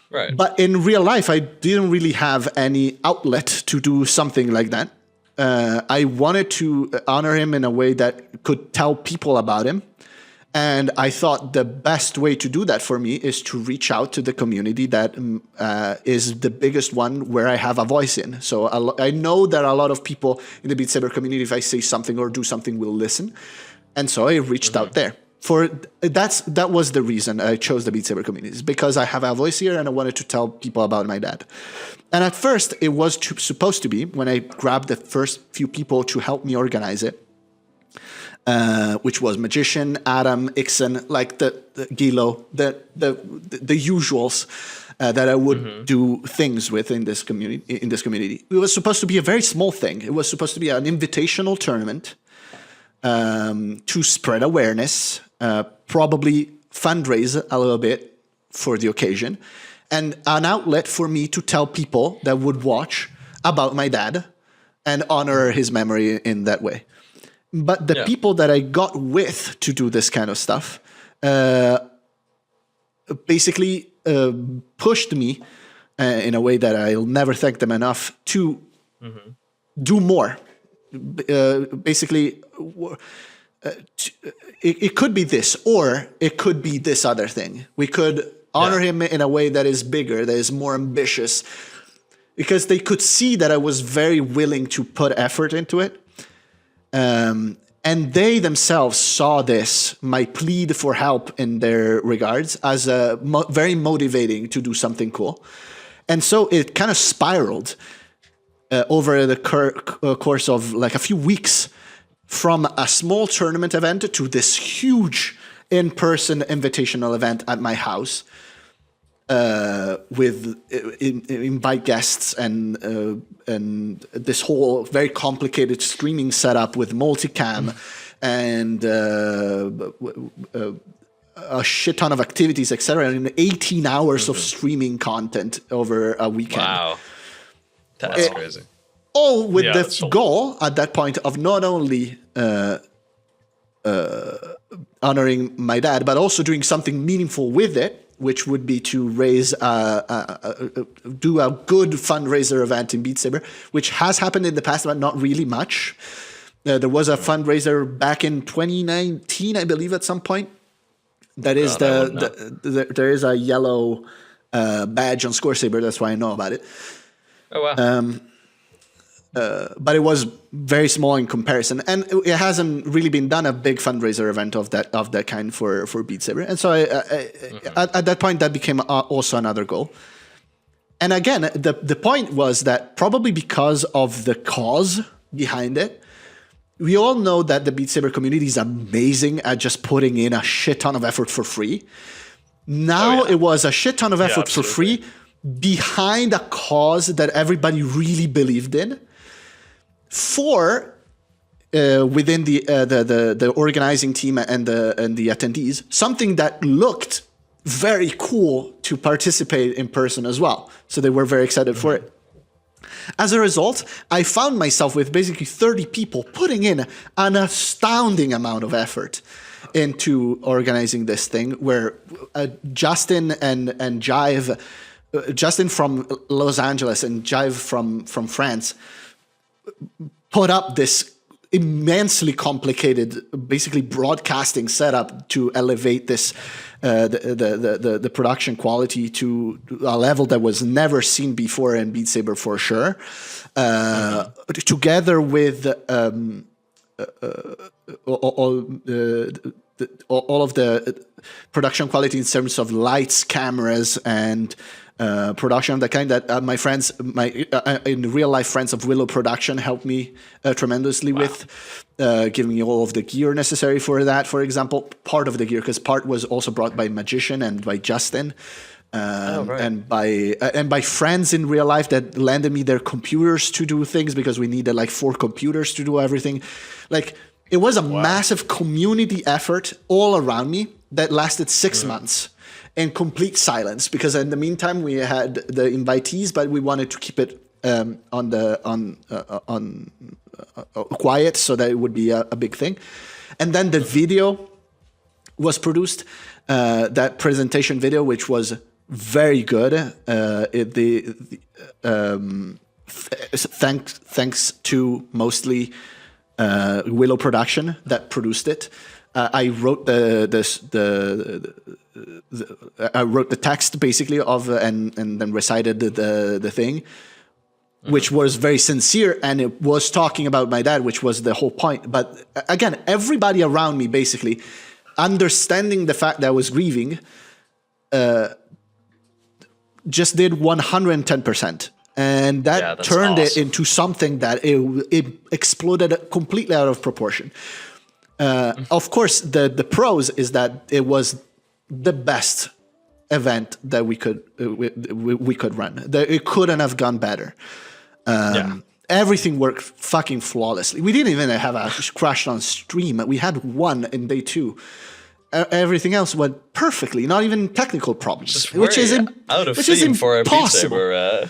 Right. But in real life, I didn't really have any outlet to do something like that. I wanted to honor him in a way that could tell people about him. And I thought the best way to do that for me is to reach out to the community that is the biggest one where I have a voice in. So I know that a lot of people in the Beat Saber community, if I say something or do something, will listen. And so I reached out there. That was the reason I chose the Beat Saber community, is because I have a voice here and I wanted to tell people about my dad. And at first, it was supposed to be, when I grabbed the first few people to help me organize it, which was Magician, Adam, Ixon, like the Gilo, the usuals that I would do things with in this community. It was supposed to be a very small thing. It was supposed to be an invitational tournament to spread awareness, probably fundraise a little bit for the occasion, and an outlet for me to tell people that would watch about my dad and honor his memory in that way. But the people that I got with to do this kind of stuff basically pushed me in a way that I'll never thank them enough to do more. Basically, it could be this, or it could be this other thing. We could honor him in a way that is bigger, that is more ambitious, because they could see that I was very willing to put effort into it. And they themselves saw this, my plead for help in their regards, as very motivating to do something cool. And so it kind of spiraled over the course of like a few weeks, from a small tournament event to this huge in-person invitational event at my house, with invite guests and this whole very complicated streaming setup with multicam and a shit ton of activities, etc. And 18 hours of streaming content over a weekend. Wow, that's crazy. All with the goal at that point of not only honoring my dad, but also doing something meaningful with it, which would be to raise, do a good fundraiser event in Beat Saber, which has happened in the past, but not really much. There was a fundraiser back in 2019, I believe, at some point. That is there is a yellow badge on Score Saber. That's why I know about it. Oh wow. But it was very small in comparison, and it hasn't really been done a big fundraiser event of that kind for Beat Saber. And so at that point, that became also another goal. And again, the point was that probably because of the cause behind it, we all know that the Beat Saber community is amazing at just putting in a shit ton of effort for free. Now it was a shit ton of effort for free behind a cause that everybody really believed in. Within the organizing team and the attendees, something that looked very cool to participate in person as well. So they were very excited for it. As a result, I found myself with basically 30 people putting in an astounding amount of effort into organizing this thing, where Justin and Jive, Justin from Los Angeles and Jive from France, put up this immensely complicated, basically broadcasting setup to elevate this the production quality to a level that was never seen before in Beat Saber for sure. Together with all of the production quality in terms of lights, cameras, and production of the kind that my friends, in real life friends of Willow Production helped me tremendously with, giving me all of the gear necessary for that. For example, part of the gear, because part was also brought by Magician and by Justin. And by friends in real life that lended me their computers to do things, because we needed like 4 computers to do everything. Like, it was a massive community effort all around me that lasted 6 months in complete silence, because in the meantime we had the invitees, but we wanted to keep it quiet so that it would be a big thing. And then the video was produced, that presentation video, which was very good. Thanks to mostly Willow Production that produced it. I wrote I wrote the text basically of and then recited the thing, which was very sincere, and it was talking about my dad, which was the whole point. But again, everybody around me basically understanding the fact that I was grieving, just did 110%. And that turned it into something that it exploded completely out of proportion. Of course, the pros is that it was the best event that we could run. It couldn't have gone better. Everything worked fucking flawlessly. We didn't even have a crash on stream. We had one in day 2. Everything else went perfectly. Not even technical problems, which is impossible for a Beat Saber.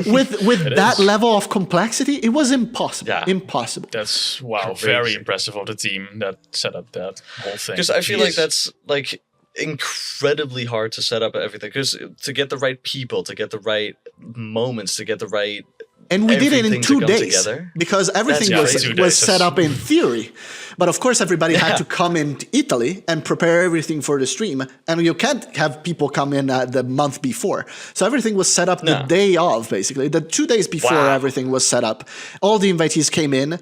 with that level of complexity, it was impossible. Impossible. That's very impressive of the team that set up that whole thing. Because I feel like that's like incredibly hard to set up everything. Because to get the right people, to get the right moments, to get the right. And we did it in 2 days because everything was set up in theory. But of course, everybody had to come in Italy and prepare everything for the stream. And you can't have people come in the month before. So everything was set up the day of, basically. The 2 days before everything was set up. All the invitees came in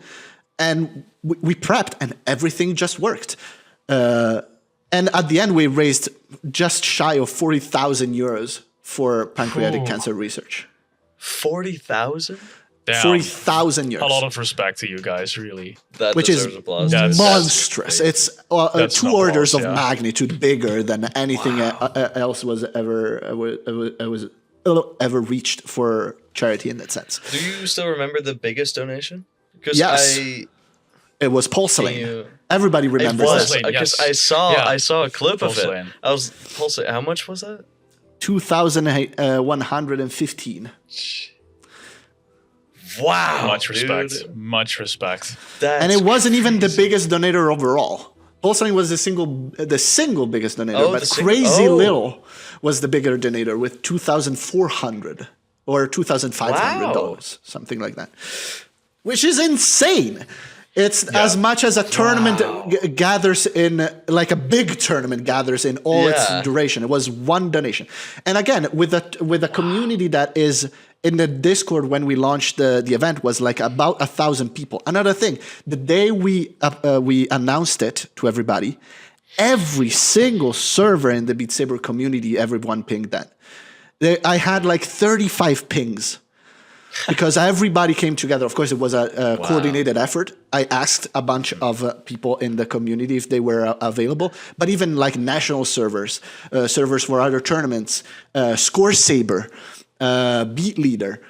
and we prepped and everything just worked. And at the end, we raised just shy of 40,000 euros for pancreatic cancer research. 40,000? 40,000 euros. A lot of respect to you guys, really. That which is applause. monstrous. It's 2 orders of magnitude bigger than anything else was ever reached for charity in that sense. Do you still remember the biggest donation? Yes. It was Pulsane. Everybody remembers it. Because I saw a clip of it. I was Pulsane. How much was that? 2,115. Wow. Much respect. Dude. Much respect. And it wasn't even the biggest donator overall. Pulsane was the single biggest donator, but Crazy Little was the bigger donator with $2,400 or $2,500, something like that, which is insane. It's as much as a tournament gathers in, like a big tournament gathers in all its duration. It was one donation. And again, with a community that is in the Discord when we launched the event was like about 1,000 people. Another thing, the day we announced it to everybody, every single server in the Beat Saber community, everyone pinged that. I had like 35 pings. Because everybody came together. Of course, it was a coordinated effort. I asked a bunch of people in the community if they were available, but even like national servers, servers for other tournaments, Score Saber, Beat Leader,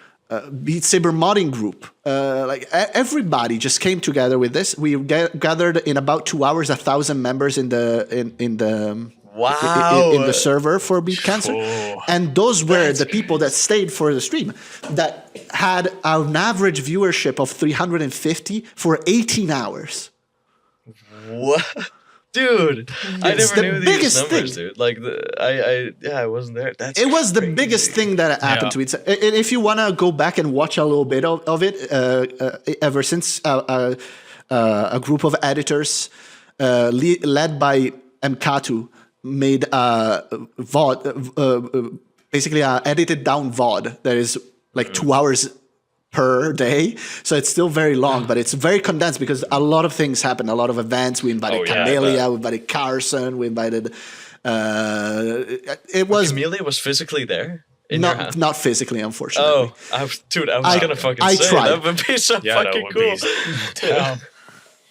Beat Saber modding group. Like everybody just came together with this. We gathered in about 2 hours 1,000 members in the in the server for BeatCancer. And those were the people that stayed for the stream that had an average viewership of 350 for 18 hours. What? Dude, I It's never the knew these biggest numbers, thing. dude. Like, I wasn't there. That's It was the crazy. biggest thing that happened to it. And if you want to go back and watch a little bit of it, ever since a group of editors led by Mkatu made VOD, basically a edited down VOD that is like 2 hours per day. So it's still very long, but it's very condensed because a lot of things happen, a lot of events. We invited Camellia, we invited Carson, we invited... it was... Camellia was physically there? In your house? Not physically, unfortunately. Oh, I was going to fucking I say, tried. that would be so fucking cool.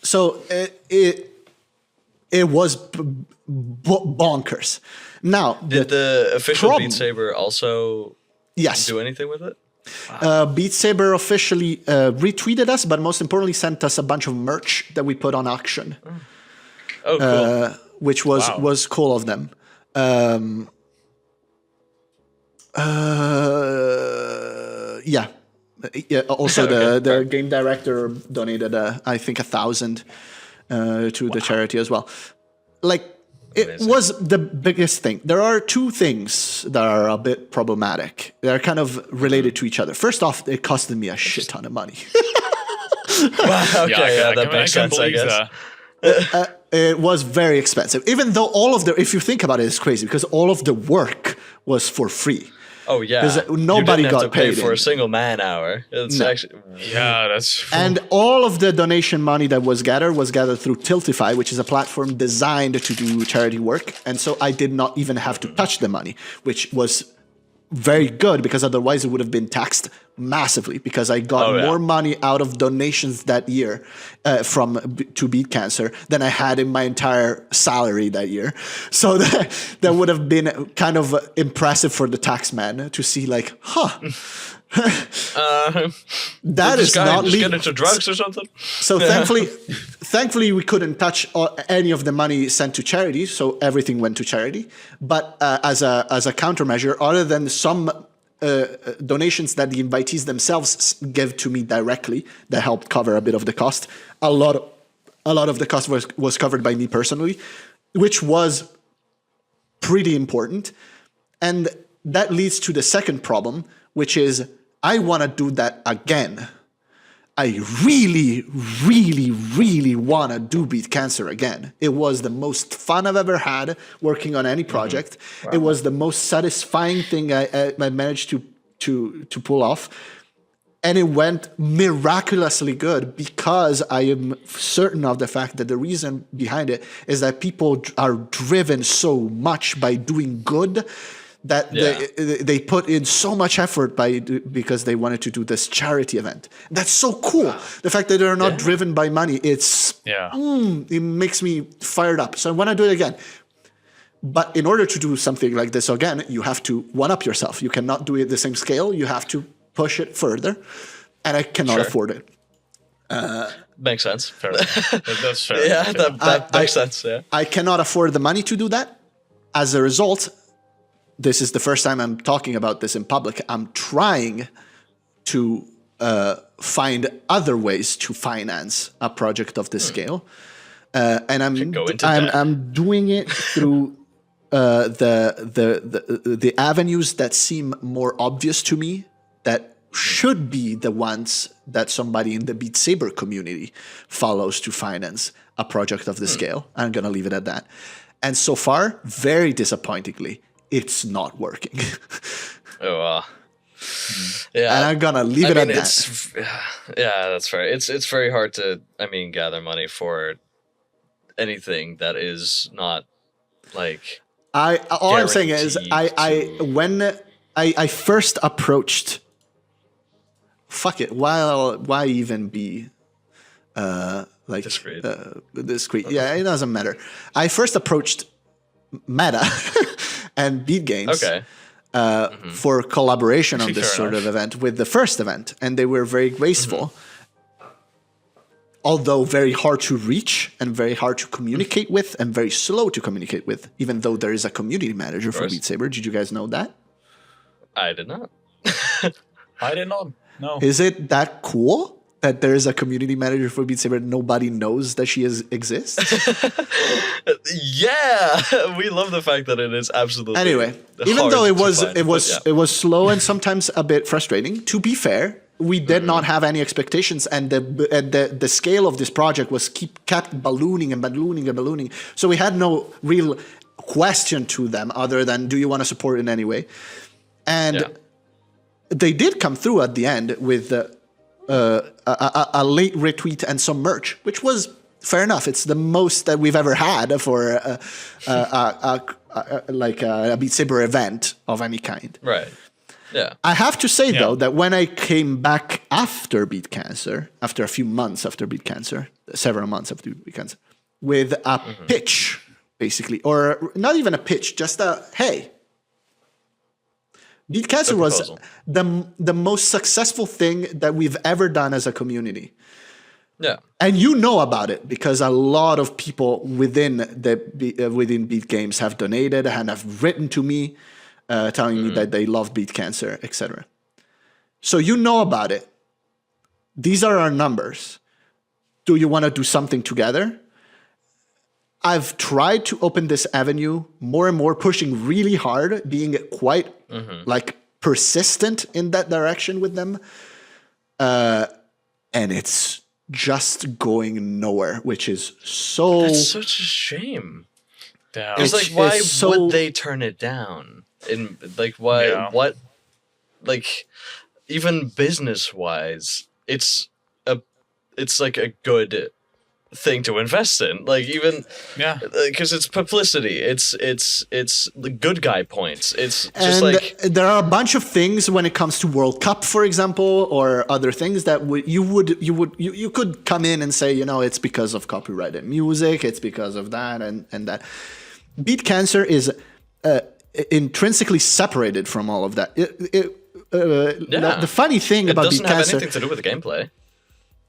So it was bonkers. Now, did the official problem- Beat Saber also do anything with it? Beat Saber officially retweeted us, but most importantly sent us a bunch of merch that we put on auction. Oh, cool. Which was cool of them. Yeah. Also, the game director donated, I think, 1,000 to the charity as well. Like, it was the biggest thing. There are two things that are a bit problematic. They're kind of related to each other. First off, it costed me a shit ton of money. That makes sense, I guess. It was very expensive. Even though if you think about it, it's crazy because all of the work was for free. Oh yeah, because nobody you didn't got have to pay paid for a single man hour. It's actually that's and all of the donation money that was gathered through Tiltify, which is a platform designed to do charity work. And so I did not even have to touch the money, which was very good because otherwise it would have been taxed massively because I got more money out of donations that year to BeatCancer than I had in my entire salary that year. So that would have been kind of impressive for the tax man to see like, that is not just legal. get into drugs or something. So thankfully we couldn't touch any of the money sent to charity, so everything went to charity. But as a countermeasure, other than some donations that the invitees themselves give to me directly, that helped cover a bit of the cost. A lot of the cost was covered by me personally, which was pretty important. And that leads to the second problem, which is I want to do that again. I really, really, really want to do BeatCancer again. It was the most fun I've ever had working on any project. Wow. It was the most satisfying thing I managed to pull off. And it went miraculously good because I am certain of the fact that the reason behind it is that people are driven so much by doing good that they put in so much effort because they wanted to do this charity event. That's so cool. Wow. The fact that they're not driven by money, it makes me fired up. So I want to do it again. But in order to do something like this again, you have to one-up yourself. You cannot do it at the same scale. You have to push it further. And I cannot afford it. Makes sense. Fair. That's fair. Yeah, that makes sense. Yeah. I cannot afford the money to do that. As a result, this is the first time I'm talking about this in public. I'm trying to find other ways to finance a project of this scale, and I'm doing it through the avenues that seem more obvious to me, that should be the ones that somebody in the Beat Saber community follows to finance a project of this scale. I'm gonna leave it at that. And so far, very disappointingly, it's not working. Yeah, and I'm gonna leave it at that. Yeah, that's fair. It's very hard to gather money for anything that is not like. All I'm saying is when I first approached. Fuck it. Why even be discreet? Discreet. Yeah, it doesn't matter. I first approached Meta and BeatGancer for collaboration on this sort of event with the first event, and they were very graceful. Although very hard to reach and very hard to communicate with and very slow to communicate with, even though there is a community manager for Beat Saber. Did you guys know that? I did not. I did not. No. Is it that cool? that there is a community manager for Beat Saber. Nobody knows that she exists. Yeah, we love the fact that it is absolutely. Anyway, even hard though to it was find, it was but yeah. it was slow and sometimes a bit frustrating. To be fair, we did not have any expectations, and the scale of this project was kept ballooning and ballooning and ballooning. So we had no real question to them other than, do you want to support in any way? And they did come through at the end with a late retweet and some merch, which was fair enough. It's the most that we've ever had for like a Beat Saber event of any kind. Right. Yeah. I have to say though that when I came back after BeatCancer, after a few months after BeatCancer, several months after BeatCancer, with a pitch, basically, or not even a pitch, just a hey. BeatCancer was the most successful thing that we've ever done as a community. Yeah. And you know about it because a lot of people within within Beat Games have donated and have written to me telling me that they love BeatCancer, etc. So you know about it. These are our numbers. Do you want to do something together? I've tried to open this avenue more and more, pushing really hard, being quite like persistent in that direction with them. And it's just going nowhere, which is so... That's such a shame. Damn. It's like, why would they turn it down? In like, why? Yeah. What? Like, even business-wise, it's like a good thing to invest in. Like, even because it's publicity. It's the good guy points. It's just and like there are a bunch of things when it comes to World Cup, for example, or other things that you could come in and say, you know, it's because of copyrighted music, it's because of that and that. BeatCancer is intrinsically separated from all of that. The funny thing about doesn't have BeatCancer, anything to do with the gameplay.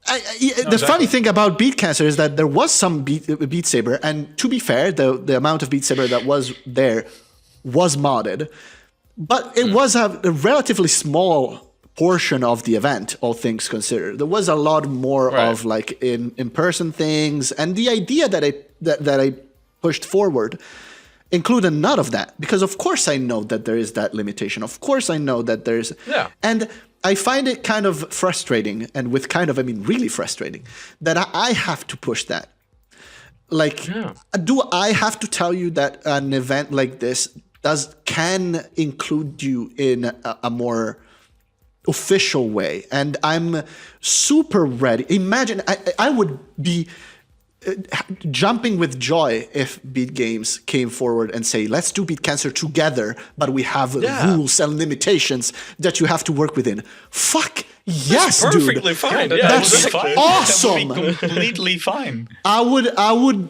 the funny thing about BeatCancer is that there was some Beat Saber, and to be fair, the amount of Beat Saber that was there was modded, but it was a relatively small portion of the event, all things considered. There was a lot more of like in-person things, and the idea that I pushed forward included none of that, because of course I know that there is that limitation. Of course I know that there's... And I find it kind of frustrating, and with kind of, I mean really frustrating, that I have to push that. Like, do I have to tell you that an event like this can include you in a more official way? And I'm super ready. Imagine, I would be jumping with joy if Beat Games came forward and say, let's do BeatCancer together, but we have rules and limitations that you have to work within. Fuck yes, that's perfectly dude. fine. That's fine. awesome. That would be completely fine. I would,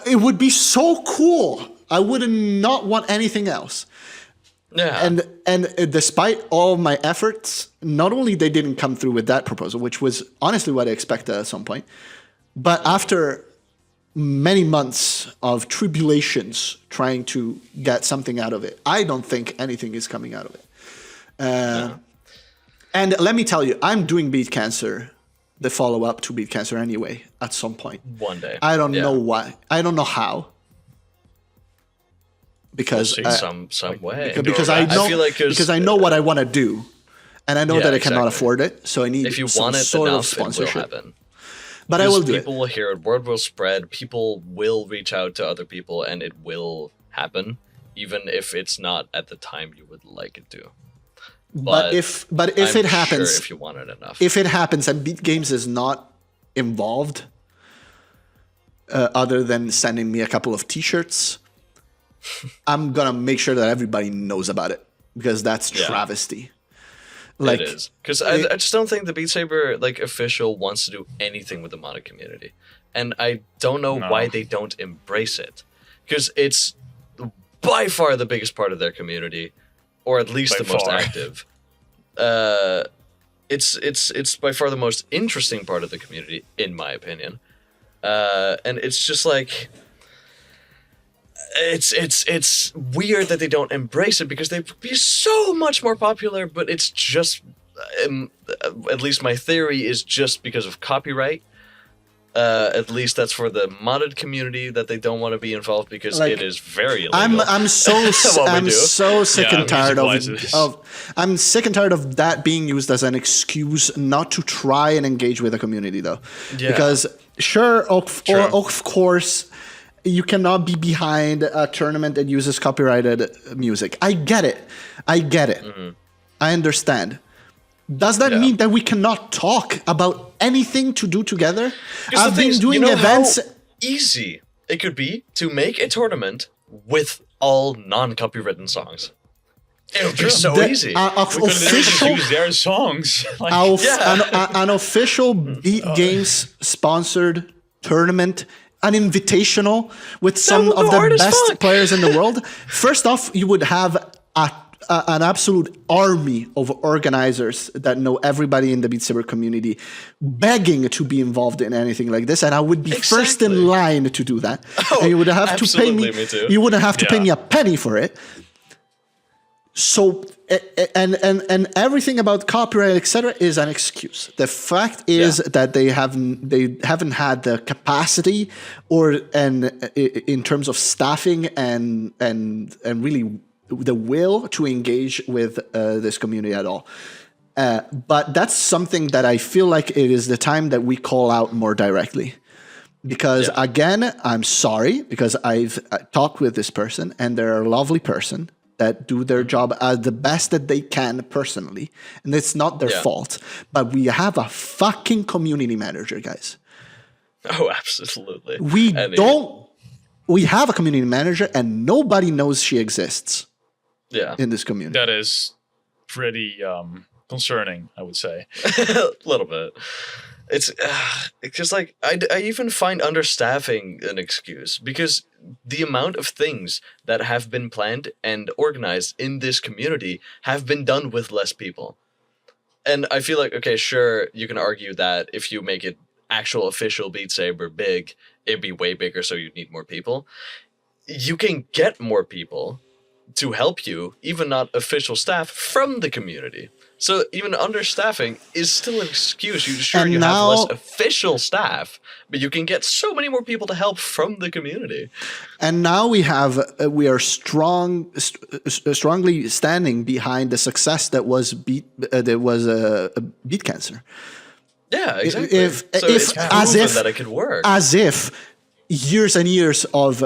it would be so cool. I would not want anything else. Yeah. And despite all my efforts, not only they didn't come through with that proposal, which was honestly what I expected at some point, but after many months of tribulations trying to get something out of it, I don't think anything is coming out of it. And let me tell you, I'm doing BeatCancer, the follow-up to BeatCancer anyway, at some point. One day. I don't know why. I don't know how. Because some way. Because I know, I feel like because I know what I want to do, and I know that I cannot exactly. afford it, so I need If you some want it sort of enough, it will sponsorship. happen. But I will do it. People will hear it. Word will spread. People will reach out to other people, and it will happen, even if it's not at the time you would like it to. But if it happens, sure if you want it enough, if it happens and Beat Games is not involved, other than sending me a couple of T-shirts, I'm gonna make sure that everybody knows about it, because that's travesty. Like, it is, because I just don't think the Beat Saber official wants to do anything with the modded community, and I don't know why they don't embrace it, because it's by far the biggest part of their community, or at least the most active. It's by far the most interesting part of the community, in my opinion, and it's just like. It's weird that they don't embrace it, because they'd be so much more popular, but it's just at least my theory is just because of copyright. At least that's for the modded community that they don't want to be involved because Like, it is very illegal. I'm so What we do. sick Yeah, and tired music-wise. I'm sick and tired of that being used as an excuse not to try and engage with the community, though. Yeah. Because of course, you cannot be behind a tournament that uses copyrighted music. I get it. Mm-hmm. I understand. Does that mean that we cannot talk about anything to do together? Because I've been doing events. How easy it could be to make a tournament with all non-copywritten songs. It would be so easy. We could literally choose their songs. Like, An official Beat Games sponsored tournament, an invitational with some would of go the hard as best fuck. players in the world. First off, you would have an absolute army of organizers that know everybody in the Beat Saber community begging to be involved in anything like this, and I would be first Exactly. in line to do that. Oh, and you would have to pay absolutely, me. me too. You wouldn't have to pay Yeah. me a penny for it. So and everything about copyright, etc., is an excuse. The fact is that they haven't had the capacity in terms of staffing and really the will to engage with this community at all. But that's something that I feel like it is the time that we call out more directly. Because again, I'm sorry, because I've talked with this person and they're a lovely person that do their job as the best that they can personally. And it's not their fault. But we have a fucking community manager, guys. Oh, absolutely. We have a community manager and nobody knows she exists in this community. that is pretty concerning, I would say. A little bit. It's just like I even find understaffing an excuse because the amount of things that have been planned and organized in this community have been done with less people. And I feel like, okay, sure, you can argue that if you make it actual official Beat Saber big, it'd be way bigger, so you'd need more people. You can get more people to help you, even not official staff, from the community. So even understaffing is still an excuse. You have less official staff, but you can get so many more people to help from the community. And now we are strongly standing behind the success that was BeatCancer. Yeah, exactly. If it's as proven if that it could work. As if years and years of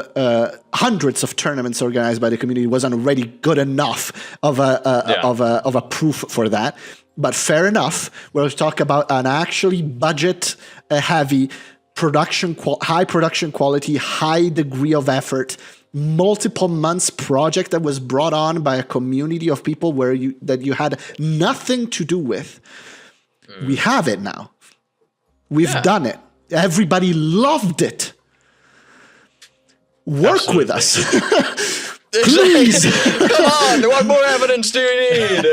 hundreds of tournaments organized by the community wasn't already good enough of a proof for that. But fair enough. We'll talk about an actually budget heavy high production quality, high degree of effort, multiple months project that was brought on by a community of people that you had nothing to do with. We have it now. We've done it. Everybody loved it. Work with us. Please. Come on, what more evidence do you need?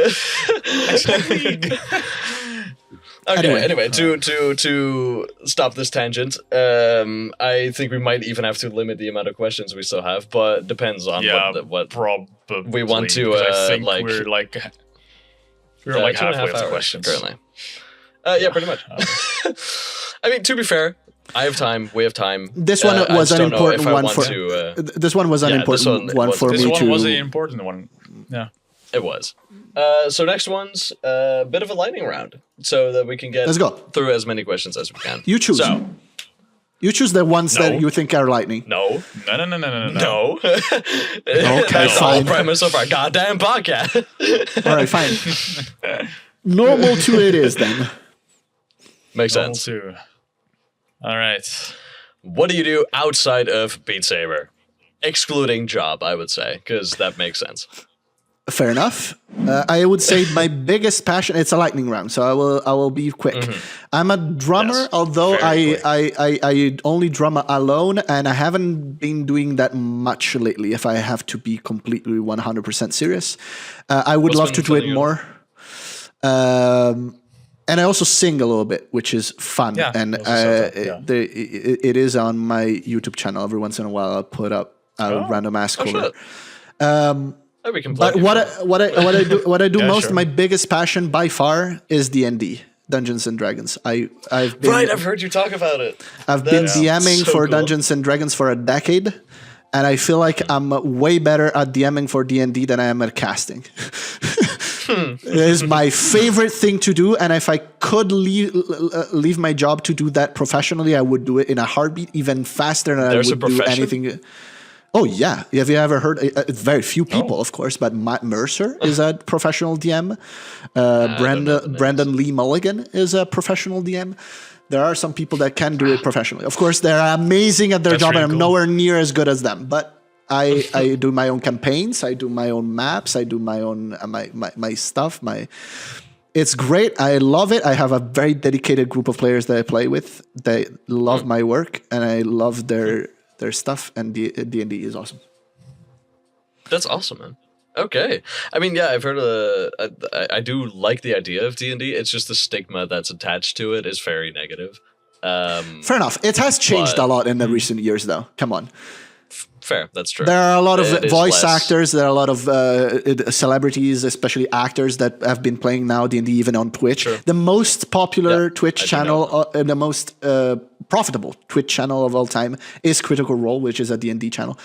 Anyway, to stop this tangent, I think we might even have to limit the amount of questions we still have, but depends on what probably we want to. I think like we're like 2.5 halfway hours to questions currently. Yeah, pretty much. I mean, to be fair, I have time. We have time. This one was an important one for. This one was an important one for me too. This one was the important one. Yeah, it was. So next one's a bit of a lightning round, so that we can get through as many questions as we can. You choose. So, you choose the ones that you think are lightning. No. Okay, That's fine. the whole premise of our goddamn podcast. All right, fine. Normal 2 it is then. Makes Normal sense. 2. All right. What do you do outside of Beat Saber? Excluding job, I would say, because that makes sense. Fair enough. I would say my biggest passion. It's a lightning round, so I will be quick. I'm a drummer, although I only drum alone, and I haven't been doing that much lately. If I have to be completely 100% serious, I would love to do it more. And I also sing a little bit, which is fun. Yeah, And it is on my YouTube channel. Every once in a while, I'll put up a random ass color. We can But what I do Yeah, most, sure. my biggest passion by far is D&D, Dungeons and Dragons. I've been Right, I've heard you talk about it. I've been That's DMing so for cool. Dungeons and Dragons for a decade, and I feel like I'm way better at DMing for D&D than I am at casting. It is my favorite thing to do, and if I could leave my job to do that professionally, I would do it in a heartbeat, even faster than There's I a would do profession? anything. Oh yeah, have you ever heard? Very few people, of course, but Matt Mercer is a professional DM. Brandon Lee Mulligan is a professional DM. There are some people that can do it professionally. Of course, they're amazing at their That's job, and really I'm cool. nowhere near as good as them. But I do my own campaigns, I do my own maps, I do my own my stuff. It's great. I love it. I have a very dedicated group of players that I play with. They love my work, and I love their stuff. And D&D is awesome. That's awesome, man. Okay. I mean, yeah, I've heard I do like the idea of D&D. It's just the stigma that's attached to it is very negative. Fair enough. It has changed a lot in the recent years, though. Come on. Fair, that's true. There are a lot of It is voice less- actors. There are a lot of celebrities, especially actors, that have been playing now D&D even on Twitch. Sure. The most popular Yeah, Twitch I do channel, the most profitable Twitch channel of all time is Critical Role, which is a D&D channel,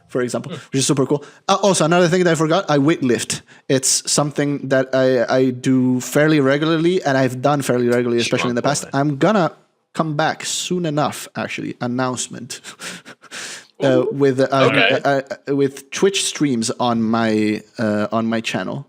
for example, which is super cool. Also, another thing that I forgot, I weightlift. It's something that I do fairly regularly, and I've done fairly regularly, especially in the past. boy. I'm gonna come back soon enough, actually. Announcement. With Twitch streams on my channel,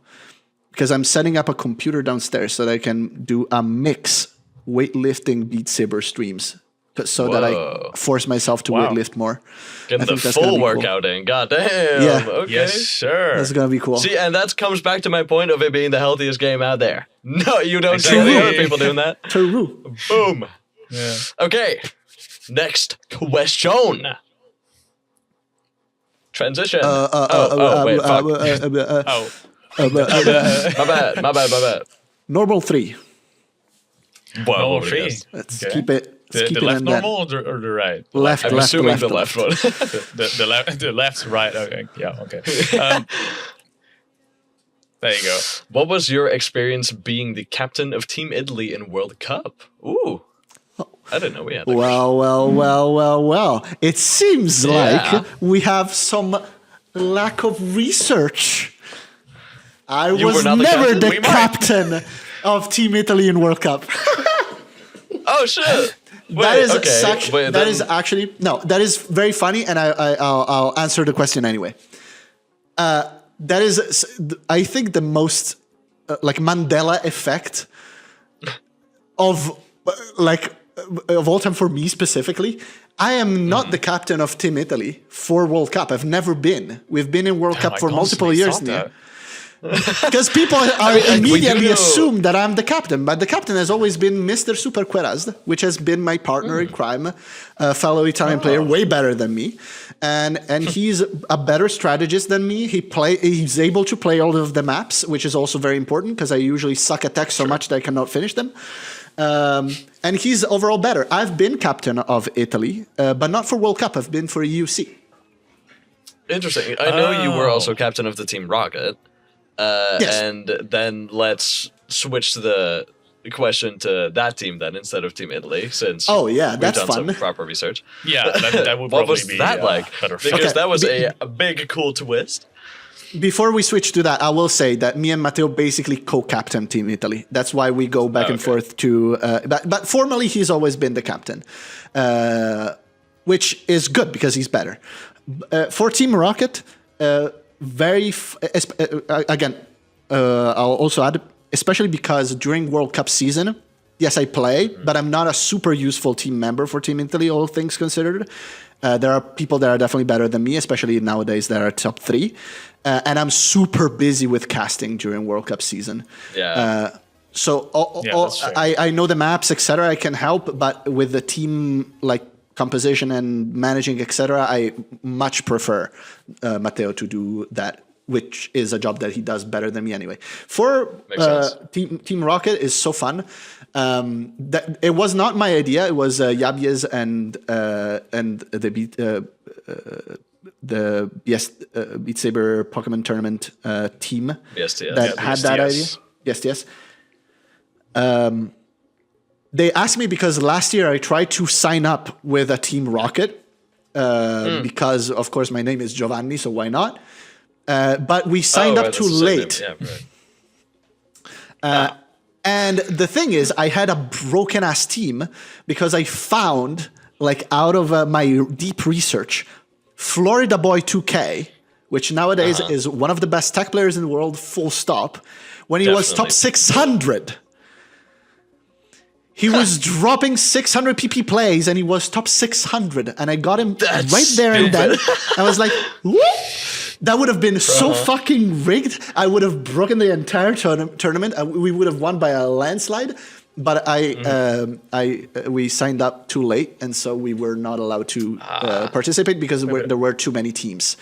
because I'm setting up a computer downstairs so that I can do a mix weightlifting Beat Saber streams, so that I Whoa. force myself to Wow. weightlift more. Get I the think that's gonna full be cool. workout in. God damn. Yeah. Okay. Yes, sir. That's gonna be cool. See, and that comes back to my point of it being the healthiest game out there. No, you don't see Exactly. any other people doing that. True. Boom. Yeah. Okay. Next question. Transition. Wait, fuck. Oh, My bad. Normal 3. normal yes. three. Let's Okay. keep it. Let's The keep it left in that. normal or the right? Left, I'm left, assuming left, the left one. The left, right. Okay. Yeah. Okay. There you go. What was your experience being the captain of Team Italy in World Cup? Ooh. I didn't know we had that. Well. It seems Yeah. like we have some lack of research. I You was were not the never captain? the We might. captain of Team Italy in World Cup. Oh shit! That is okay. such. Wait, that then- is actually no. That is very funny, and I'll answer the question anyway. That is, I think, the most like Mandela effect of of all time for me specifically. I am not the captain of Team Italy for World Cup. I've never been. We've been in World Cup I for multiple constantly years thought now. that. Because people are we do immediately know- assume that I'm the captain, but the captain has always been Mr. Superqueras, which has been my partner in crime, a fellow Italian player, way better than me, and he's a better strategist than me. He's able to play all of the maps, which is also very important because I usually suck at tech so much that I cannot finish them. And he's overall better. I've been captain of Italy, but not for World Cup. I've been for EUC. Interesting. I know you were Oh. also captain of the Team Rocket. Yes. And then let's switch the question to that team then instead of Team Italy, since Oh, yeah, we've that's done fun. some proper research. Yeah, that would What probably was be that like? better. Because Okay. that was a big cool twist. Before we switch to that, I will say that me and Matteo basically co-captain Team Italy. That's why we go back and Okay. forth to. But formally, he's always been the captain, which is good because he's better. For Team Rocket, again, I'll also add, especially because during World Cup season, yes, I play, but I'm not a super useful team member for Team Italy, all things considered. There are people that are definitely better than me, especially nowadays that are top 3. And I'm super busy with casting during World Cup season. Yeah. So that's fair. I know the maps, etc. I can help, but with the team like composition and managing, etc., I much prefer Matteo to do that, which is a job that he does better than me anyway. For Makes sense. Team Rocket is so fun. That it was not my idea. It was Yabye's and Beat Saber Pokemon tournament team BSTS. that had that idea. Yes. They asked me because last year I tried to sign up with a Team Rocket because, of course, my name is Giovanni, so why not? But we signed up too late. Yeah, right. And the thing is, I had a broken ass team because I found, like, out of my deep research, Florida Boy 2K, which nowadays is one of the best tech players in the world, full stop, when he was top 600. He was dropping 600 PP plays and he was top 600. And I got him right there and then. I was like, whoop! That would have been so fucking rigged. I would have broken the entire tournament. We would have won by a landslide. But we signed up too late, and so we were not allowed to participate because there were too many teams.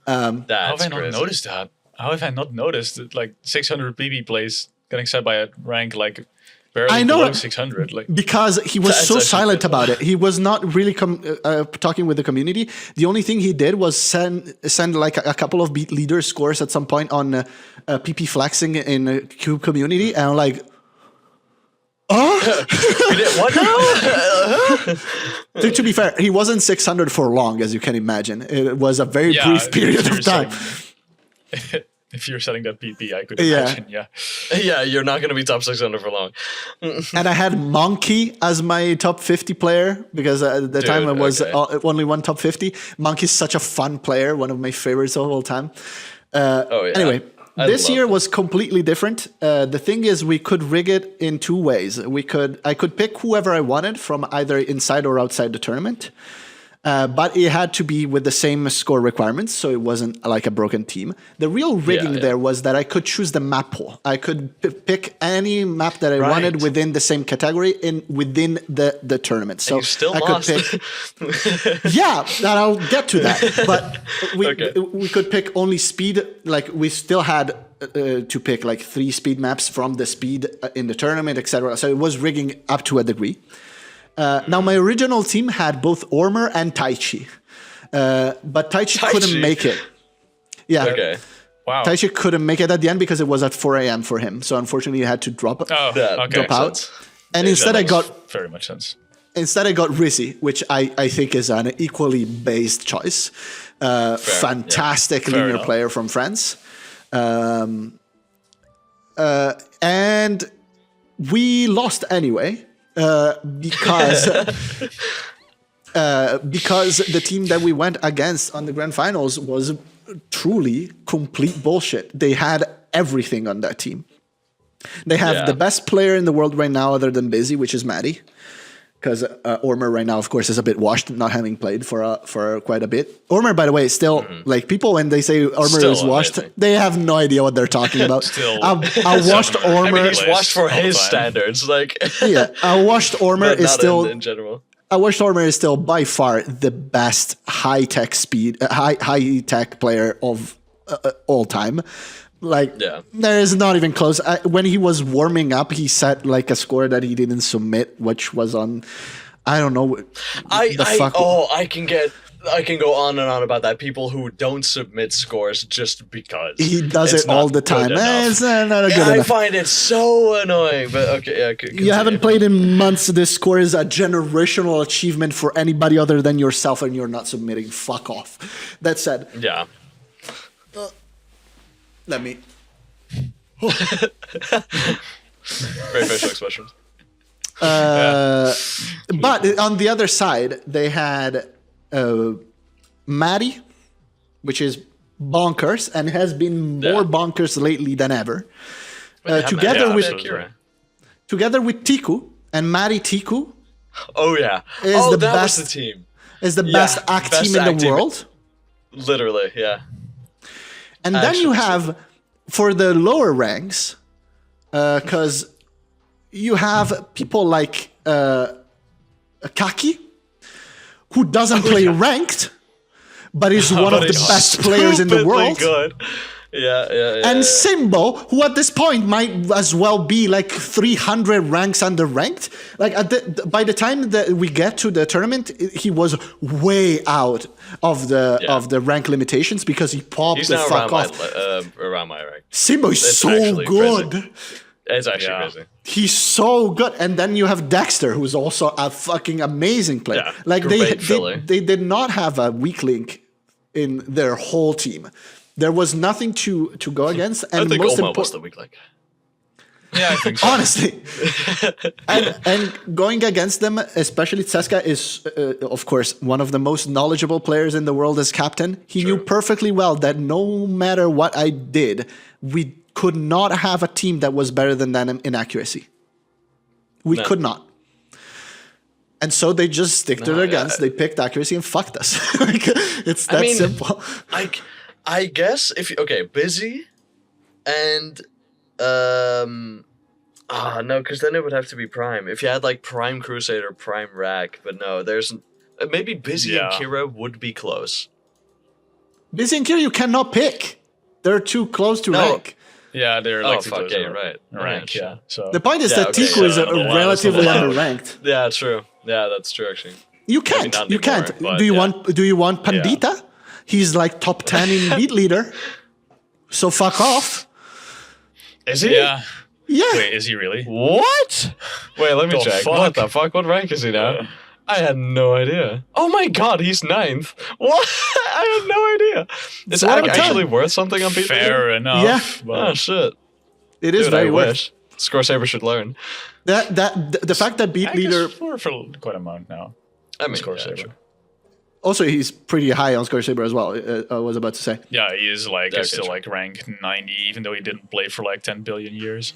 How have I not noticed that? How have I not noticed that, like, 600 PB plays getting set by a rank like barely below 600? Like, because he was so silent about it. He was not really talking with the community. The only thing he did was send like a couple of beat leader scores at some point on PP flexing in Cube community, and I'm like, What now? to be fair, he wasn't 600 for long, as you can imagine. It was a very brief period of time. If you're setting that PP, I could imagine, Yeah, you're not going to be top 600 for long. And I had Monkey as my top 50 player because at the time I was only one top 50. Monkey's such a fun player, one of my favorites of all time. Anyway, this year was completely different. The thing is, we could rig it in two ways. I could pick whoever I wanted from either inside or outside the tournament. But it had to be with the same score requirements, so it wasn't like a broken team. The real rigging there was that I could choose the map pool. I could pick any map that I wanted within the same category within the tournament. So you still I lost. could pick. Yeah, and I'll get to that. But we could pick only speed. Like, we still had to pick like 3 speed maps from the speed in the tournament, etc. So it was rigging up to a degree. Now, my original team had both Ormer and Taichi, but Taichi couldn't make it. Yeah. Okay. Wow. Taichi couldn't make it at the end because it was at 4 a.m. for him. So unfortunately, he had to drop out. And instead, I got very much sense. Instead, I got Rizzy, which I think is an equally based choice. Fantastic linear player from France. And we lost anyway. Because the team that we went against on the grand finals was truly complete bullshit. They had everything on that team. They have the best player in the world right now other than Busy, which is Maddie. Because Ormer right now, of course, is a bit washed, not having played for quite a bit. Ormer, by the way, is still like people when they say Ormer is washed, they have no idea what they're talking about. A washed Ormer. He's washed for his standards, like. A washed Ormer is still in general. A washed Ormer is still by far the best high tech player of all time. Like, there is not even close. When he was warming up, he set like a score that he didn't submit, which was on, I don't know. I can go on and on about that. People who don't submit scores just because he does it all the time. It's not good enough. I find it so annoying. But okay, you haven't played in months. This score is a generational achievement for anybody other than yourself, and you're not submitting. Fuck off. That said, let me. Great facial expressions. But on the other side, they had Maddie, which is bonkers and has been more bonkers lately than ever. Together with Tiku and Maddie Tiku. Is the best. Was the team. Is the best act team in the world. Literally, yeah. And then you have, for the lower ranks, because you have people like Kaki, who doesn't play ranked, but is one of the best players in the world. Good. And Simbo, who at this point might as well be like 300 ranks underranked. Like by the time that we get to the tournament, he was way out of the rank limitations because he popped He's the now fuck around off. around my rank. Simbo is so good. Crazy. It's actually crazy. He's so good. And then you have Dexter, who's also a fucking amazing player. Yeah, like filler. they did not have a weak link in their whole team. There was nothing to go against. And I think most Oma was the weak link. Yeah, I think so. Honestly. and going against them, especially Tseska, is, of course, one of the most knowledgeable players in the world as captain. He knew perfectly well that no matter what I did, we could not have a team that was better than them in accuracy. We could not. And so they just stick to their guns. They picked accuracy and fucked us. It's that simple. I guess if Busy and no, because then it would have to be Prime. If you had like Prime Crusader, Prime Rack, but no, there's maybe Busy and Kira would be close. Busy and Kira you cannot pick. They're too close to rank. Yeah, they're like you're right. Rank, yeah. So the point is that Tiku is relatively underranked. Yeah, true. Yeah, that's true actually. You can't. You can't. Do you want Pandita? Yeah. He's like top 10 in beat leader. So fuck off. Is he? Yeah. Yeah. Wait, is he really? What? Wait, let me check. Fuck? What the fuck? What rank is he now? I had no idea. Oh my god, he's 9th. What? I had no idea. Is that actually worth something on people? Fair enough. Yeah. Oh shit. It is very worth. Score Saber should learn. The fact that beat leader for quite a amount now. I mean, Score Saber. True. Also, he's pretty high on Score Saber as well. I was about to say. Yeah, he is still like rank 90, even though he didn't play for like 10 billion years.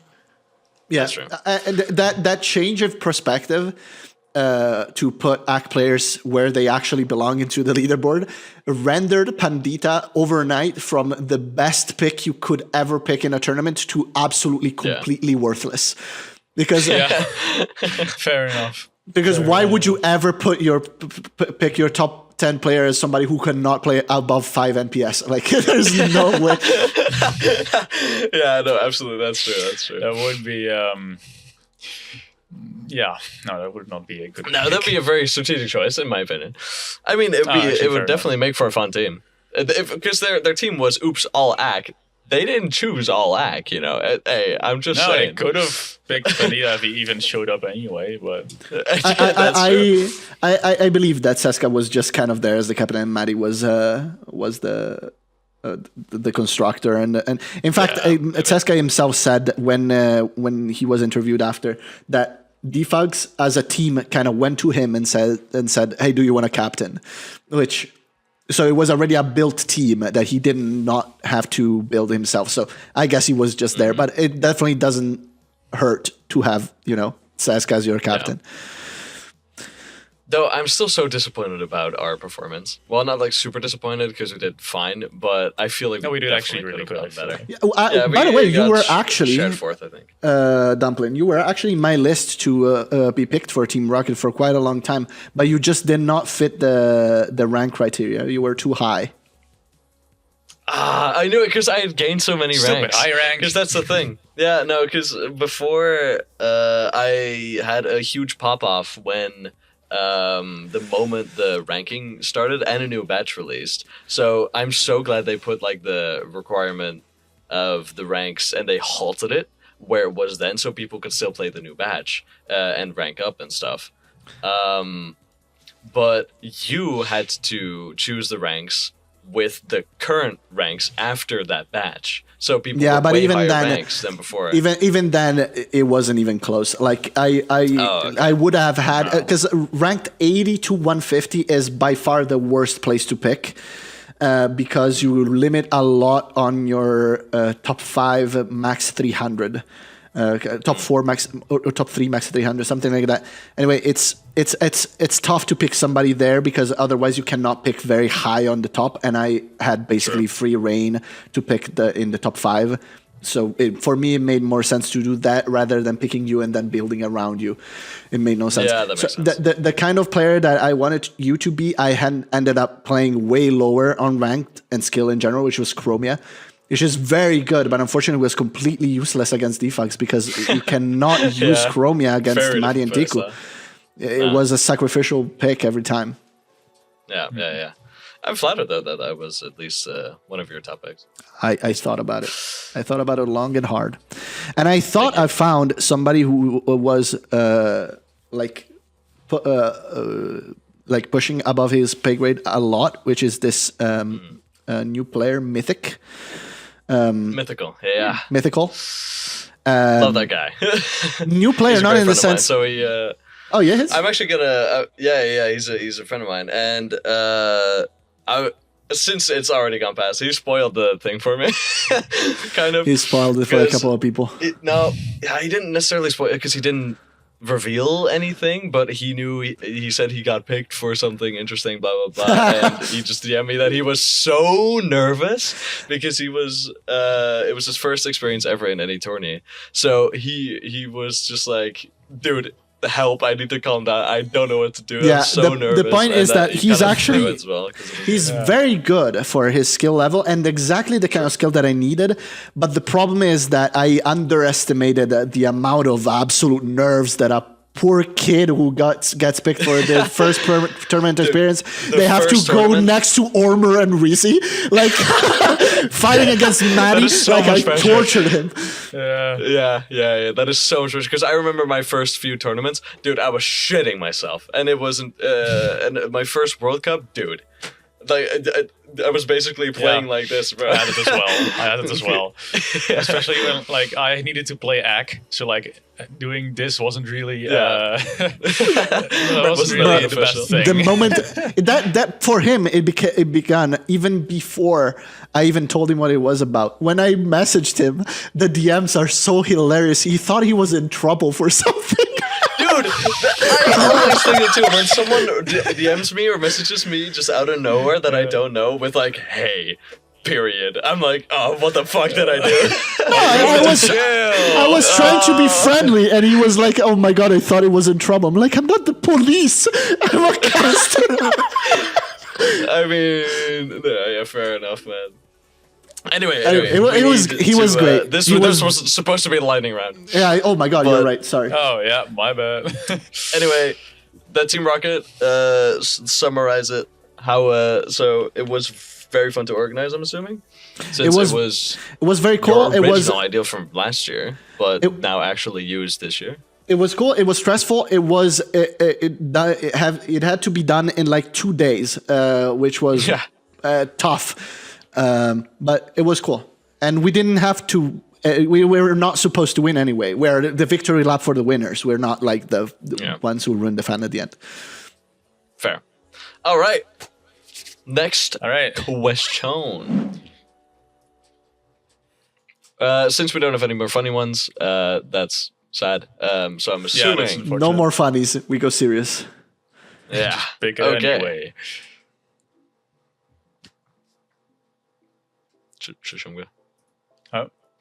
Yeah, that's true. And that change of perspective to put ACK players where they actually belong into the leaderboard rendered Pandita overnight from the best pick you could ever pick in a tournament to absolutely completely worthless. Because fair enough. Because why would you ever put pick your top 10 player as somebody who cannot play above 5 NPS? Like, there's no way. Yeah, no, absolutely. That's true. That would be, that would not be a good pick. That'd be a very strategic choice, in my opinion. I mean, it would definitely make for a fun team. Because their team was Oops All ACK. They didn't choose all ACK, you know. Hey, I'm just saying. They could have picked Vanilla if he even showed up anyway, but I believe that Seska was just kind of there as the captain, and Maddie was the constructor, and in fact, Seska himself said when he was interviewed after that Defugs as a team kind of went to him and said, "Hey, do you want a captain?" So it was already a built team that he did not have to build himself. So I guess he was just there, but it definitely doesn't hurt to have, Seska as your captain. Yeah. Though I'm still so disappointed about our performance. Well, not like super disappointed because we did fine, but I feel like we did actually really could have done better. By the way, you were actually shared fourth, I think. Dumpling. You were actually in my list to be picked for Team Rocket for quite a long time, but you just did not fit the rank criteria. You were too high. I knew it because I had gained so many ranks. High rank. Because that's the thing. Yeah, no, because before I had a huge pop off when. The moment the ranking started and a new batch released. So I'm so glad they put like the requirement of the ranks and they halted it where it was then so people could still play the new batch and rank up and stuff. But you had to choose the ranks with the current ranks after that batch. So people were way higher ranks than before. Even then, it wasn't even close. Like I would have had because ranked 80 to 150 is by far the worst place to pick because you limit a lot on your top 5 max 300. Top 4 max or top 3 max 300, something like that. Anyway, it's tough to pick somebody there because otherwise you cannot pick very high on the top. And I had basically free reign to pick in the top 5. So for me, it made more sense to do that rather than picking you and then building around you. It made no sense. Yeah, that makes sense. The kind of player that I wanted you to be, I had ended up playing way lower on ranked and skill in general, which was Chromia. which is very good, but unfortunately was completely useless against Defugs because you cannot use Chromia against Very Maddie and different Tiku. It was a sacrificial pick every time. Yeah. I'm flattered though that I was at least one of your top picks. I thought about it. I thought about it long and hard. And I thought I found somebody who was pushing above his pay grade a lot, which is this new player, Mythic. Mythical. Yeah. Mythical. Love that guy. New player, He's a not great in the friend of mine, sense. so he. Oh, yeah. I'm actually gonna. He's a friend of mine, and since it's already gone past, he spoiled the thing for me. Kind of. He spoiled it for a couple of people. He didn't necessarily spoil it because he didn't reveal anything, but he knew. He said he got picked for something interesting, blah blah blah, and he just DM'd me that he was so nervous because he was. It was his first experience ever in any tourney, so he was just like, dude. Help! I need to calm down. I don't know what to do. Yeah, I'm so nervous. The point is that he's actually he's very good for his skill level and exactly the kind of skill that I needed. But the problem is that I underestimated the amount of absolute nerves that a poor kid who gets picked for the first tournament experience. They have to go next to Ormer and Reese, like fighting against Maddie. So like I pressure. tortured him. Yeah. That is so much because I remember my first few tournaments, dude. I was shitting myself, and it wasn't. And my first World Cup, dude. Like I was basically playing like this, bro. I had it as well. Especially when like I needed to play AC, so like doing this wasn't really wasn't really the best thing. The moment that for him it began even before I even told him what it was about. When I messaged him, the DMs are so hilarious. He thought he was in trouble for something. Dude, I always think it too. When someone DMs me or messages me just out of nowhere that I don't know with like, "Hey," period. I'm like, "Oh, what the fuck did I do?" I was trying to be friendly, and he was like, "Oh my god, I thought he was in trouble." I'm like, "I'm not the police. I'm a caster." I mean, yeah, fair enough, man. Anyway, he was great. This was supposed to be a lightning round. Yeah. Oh my god, you're right. Sorry. Oh yeah, my bad. Anyway, that Team Rocket. Summarize it. How? So it was very fun to organize. I'm assuming. Since it was very cool. Your it was original idea from last year, but now actually used this year. It was cool. It was stressful. It was it had to be done in like 2 days, which was tough. But it was cool, and we didn't have to. We were not supposed to win anyway. We're the victory lap for the winners. We're not like the ones who ruined the fan at the end. Fair. All right. Next. All right. Question. Since we don't have any more funny ones, that's sad. So I'm assuming no more funnies. We go serious. Yeah. Bigger anyway.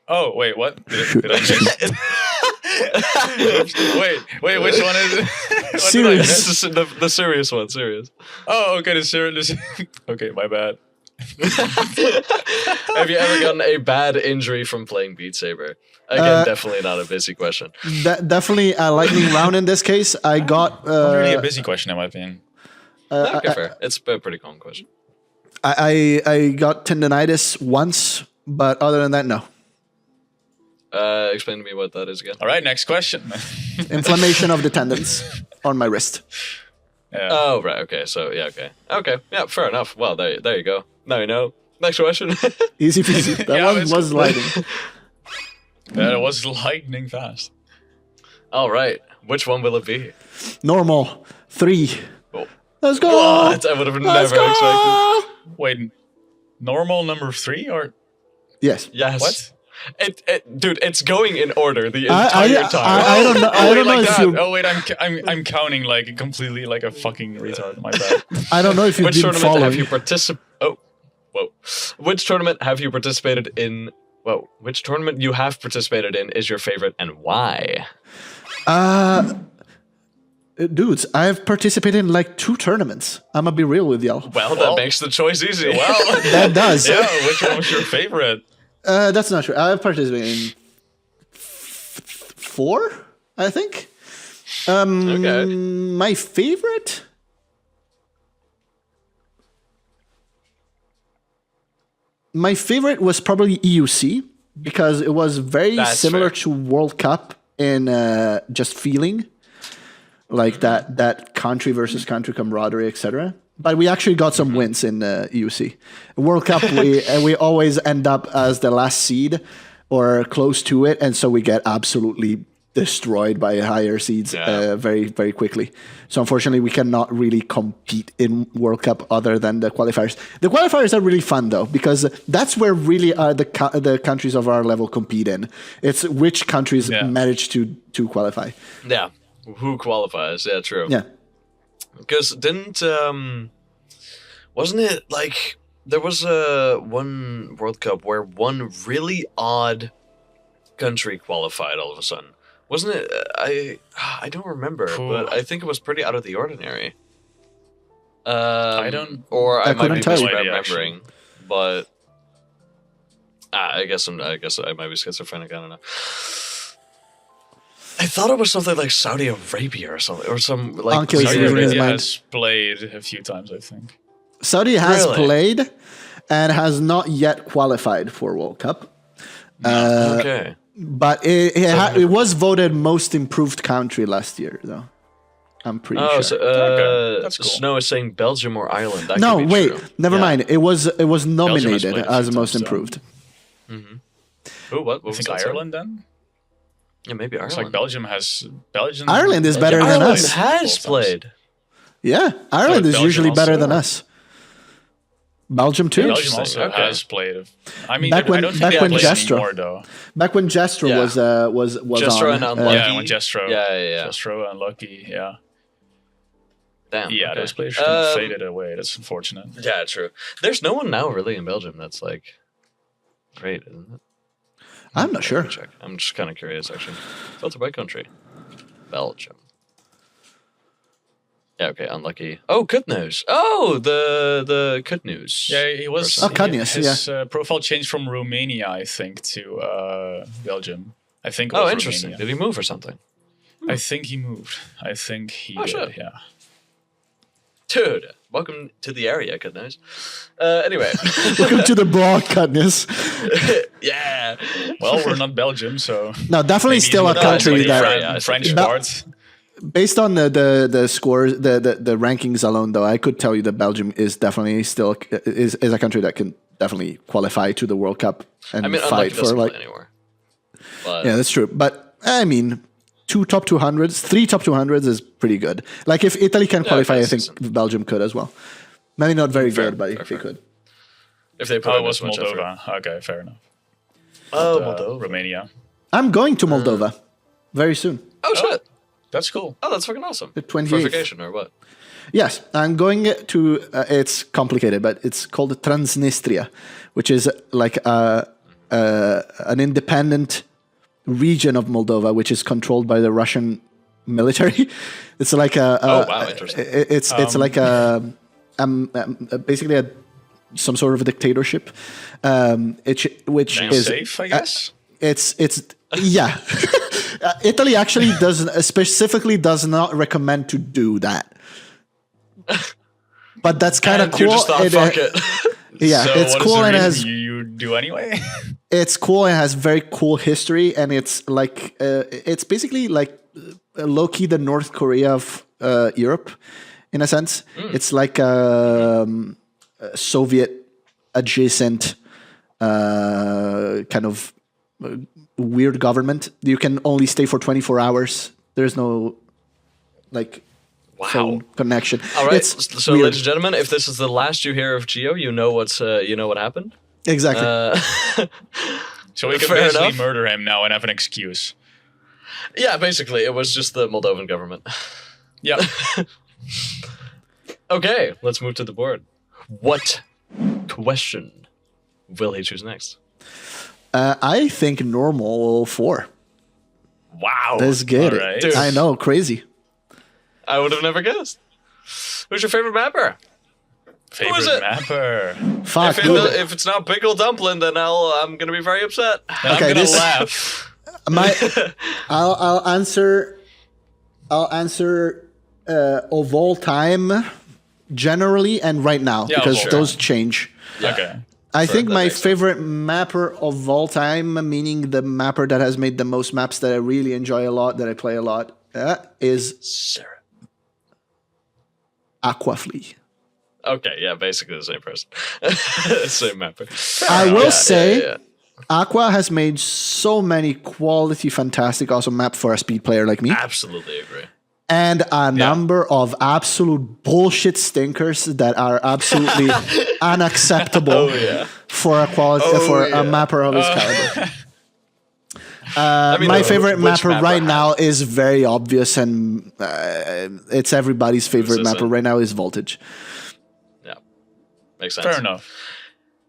Oh, wait, what? Did I miss? wait, which one is it? Serious. The serious one, serious. Oh, okay, the serious. Okay, my bad. Have you ever gotten a bad injury from playing Beat Saber? Again, definitely not a busy question. Definitely a lightning round in this case. I got... not really a busy question in my opinion. Okay, fair. It's a pretty common question. I got tendonitis once, but other than that, no. Explain to me what that is again. All right, next question. Inflammation of the tendons on my wrist. Yeah. Oh, right. Okay. So, yeah, okay. Okay. Yeah, fair enough. Well, there you go. Now you know. Next question. Easy peasy. That one was lightning. Yeah, it was lightning fast. All right. Which one will it be? Normal. 3. Oh. Let's go. What? I would have never expected. Wait, normal number 3 or? Yes. Yes. What? Dude, it's going in order the entire time. I don't know. I don't know if you. Oh wait, I'm counting like completely like a fucking retard. My bad. I don't know if you Which did tournament follow. have you participated? Oh, whoa. Which tournament have you participated in? Whoa. Which tournament you have participated in is your favorite and why? Dudes, I've participated in like 2 tournaments. I'm gonna be real with y'all. Well, that makes the choice easy. Well, That does. yeah. Which one was your favorite? That's not true. I've participated in 4, I think. Okay. My favorite. My favorite was probably EUC because it was very That's similar fair. to World Cup in just feeling, like that country versus country camaraderie, etc. But we actually got some wins in EUC. World Cup, we always end up as the last seed or close to it, and so we get absolutely destroyed by higher seeds very, very quickly. So unfortunately, we cannot really compete in World Cup other than the qualifiers. The qualifiers are really fun though, because that's where really the countries of our level compete in. It's which countries manage to qualify. Yeah. Who qualifies? Yeah, true. Yeah. Because wasn't it like there was one World Cup where one really odd country qualified all of a sudden? Wasn't it? I don't remember, but I think it was pretty out of the ordinary. I don't. Or I might couldn't be tell you. misremembering, but I guess I might be schizophrenic. I don't know. I thought it was something like Saudi Arabia or something, or some like Uncle is Saudi losing his Arabia mind. has played a few times, I think. Saudi has Really? played and has not yet qualified for World Cup. Okay. But it was voted most improved country last year, though. I'm pretty Oh, sure. so, Okay, that's cool. Snow is saying Belgium or Ireland. That No, could be wait, true. never Yeah. mind. It was nominated played a as few most times, improved. Ooh, what I was think that, sorry? Ireland then. Yeah, maybe Ireland. It's like Belgium has Belgium. Ireland is better than Ireland us. has played. Yeah, Ireland is Belgium usually better also? than us. Belgium too. Belgium also Okay. has played. I mean, Back when- I don't think back they when play Jestro- anymore though. Back when Jestro Yeah. was Jestro on. and Unlucky. Yeah, when Jestro. Yeah. Jestro and Lucky. Yeah. Damn. Yeah, okay. those players kind of faded away. That's unfortunate. Yeah, true. There's no one now really in Belgium that's like great, isn't it? I'm not sure. Check. I'm just kind of curious, actually. Filter by country. Belgium. Yeah, okay, unlucky. Oh, good news. Oh, the good news. Yeah, he was. Oh, Kanyas, his profile changed from Romania, I think, to Belgium. I think. It Oh, was interesting. Romania. Did he move or something? I think he moved. I think he Oh, did. shit. Yeah. Dude, welcome to the area, good news. Anyway. Welcome to the broadcastness. Yeah. Well, we're not Belgium, so. No, definitely maybe still he's a not country the that. Yeah, French Bel- part. Based on the scores, the rankings alone, though, I could tell you that Belgium is definitely still is a country that can definitely qualify to the World Cup and I mean, fight unlucky for doesn't like. play anymore. But Yeah, that's true. But I mean, 2 top 200s, 3 top 200s is pretty good. Like if Italy can qualify, I that's think decent. Belgium could as well. Maybe not very Fair, good, but fair, they fair. could. if they put Oh, in it was this much effort. Moldova. Okay, fair enough. Oh, Moldova. Romania. I'm going to Moldova very soon. Oh, shit. That's cool. Oh, that's fucking awesome. The 28th. For vacation or what? Yes, I'm going to. It's complicated, but it's called Transnistria, which is like an independent region of Moldova, which is controlled by the Russian military. It's like Oh, wow, interesting. It's like basically some sort of a dictatorship, which Damn. is Safe, I guess. it's yeah. Italy actually specifically does not recommend to do that. But that's kind of And cool. you just thought, It, fuck it. yeah, So it's what is cool the and it reason has you do anyway. it's cool and has very cool history, and it's like it's basically like low key the North Korea of Europe, in a sense. It's like a Soviet adjacent kind of weird government. You can only stay for 24 hours. There's no like phone connection. All right. It's So, weird. ladies and gentlemen, if this is the last you hear of Gio, you know what happened. Exactly. So we can Fair basically enough. murder him now and have an excuse. Yeah, basically, it was just the Moldovan government. Yeah. Okay, let's move to the board. What question will he choose next? I think normal 4. Wow, That's good. All right. Dude. I know, crazy. I would have never guessed. Who's your favorite mapper? Who is it? Mapper. Fuck, If, dude. if it's not Pickle Dumpling, then I'm gonna be very upset. Then Okay, I'm gonna this- laugh. I'll answer of all time generally and right now Yeah, because of all those time. change. Okay. I think that my makes sense. favorite mapper of all time, meaning the mapper that has made the most maps that I really enjoy a lot, that I play a lot, is Sarah. Aquaflea. Okay, yeah, basically the same person. Same mapper. I will Yeah, say yeah. Aqua has made so many quality, fantastic, awesome maps for a speed player like me. Absolutely agree. And a number of absolute bullshit stinkers that are absolutely unacceptable for a quality for a mapper of his caliber. mean, My which favorite mapper mapper right has- now is very obvious, and it's everybody's favorite this mapper then? right now is Voltage. Yeah, makes sense. Fair enough.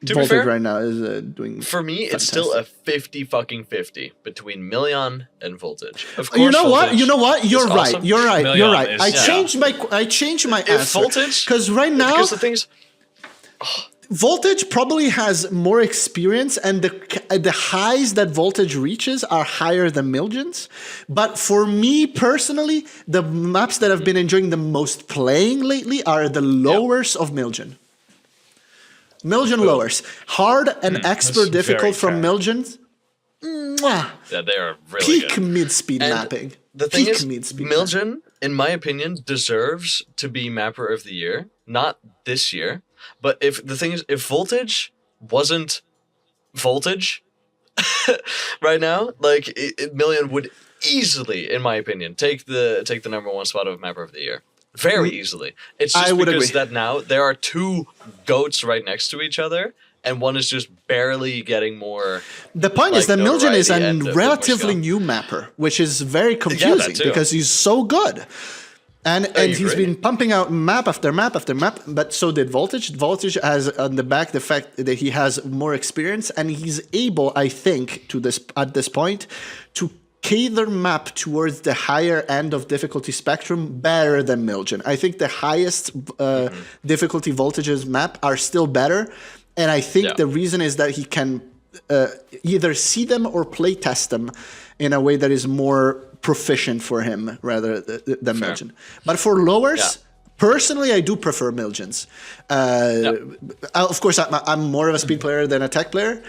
To be Voltage fair, right now is doing. for me, it's still a 50-50 between Million and Voltage. Of course, You know what? Voltage You know what? You're is right. awesome. You're right. You're Million right. is- I yeah. changed my If answer Voltage, because right now because the thing is, Voltage probably has more experience, and the highs that Voltage reaches are higher than Milgen's. But for me personally, the maps that I've been enjoying the most playing lately are the lowers of Milgen. Milgen lowers. Hard and expert that's difficult very from fair. Milgen's. Mwah. yeah, they are really Peak good. mid-speed And mapping. The thing Peak is, mid-speed Milgen, in my opinion, deserves to be Mapper of the Year. Not this year, but if the thing is, if Voltage wasn't Voltage right now, like Million would easily, in my opinion, take the #1 spot of Mapper of the Year. Very easily. It's just I would because agree. that now there are two goats right next to each other, and one is just barely getting more. The point is like, that Milgen is a notoriety and a bit more relatively skill. new mapper, which is very confusing too. because he's so good. And he's agree. been pumping out map after map after map, but so did Voltage. Voltage has on the back the fact that he has more experience, and he's able, I think, at this point, to cater map towards the higher end of difficulty spectrum better than Milgen. I think the highest difficulty Voltage's map are still better, and I think Yeah. the reason is that he can either see them or play test them in a way that is more proficient for him rather than Fair. Milgen. But for lowers, Yeah. personally, I do prefer Milgen's. Of course, I'm more of a speed player than a tech player.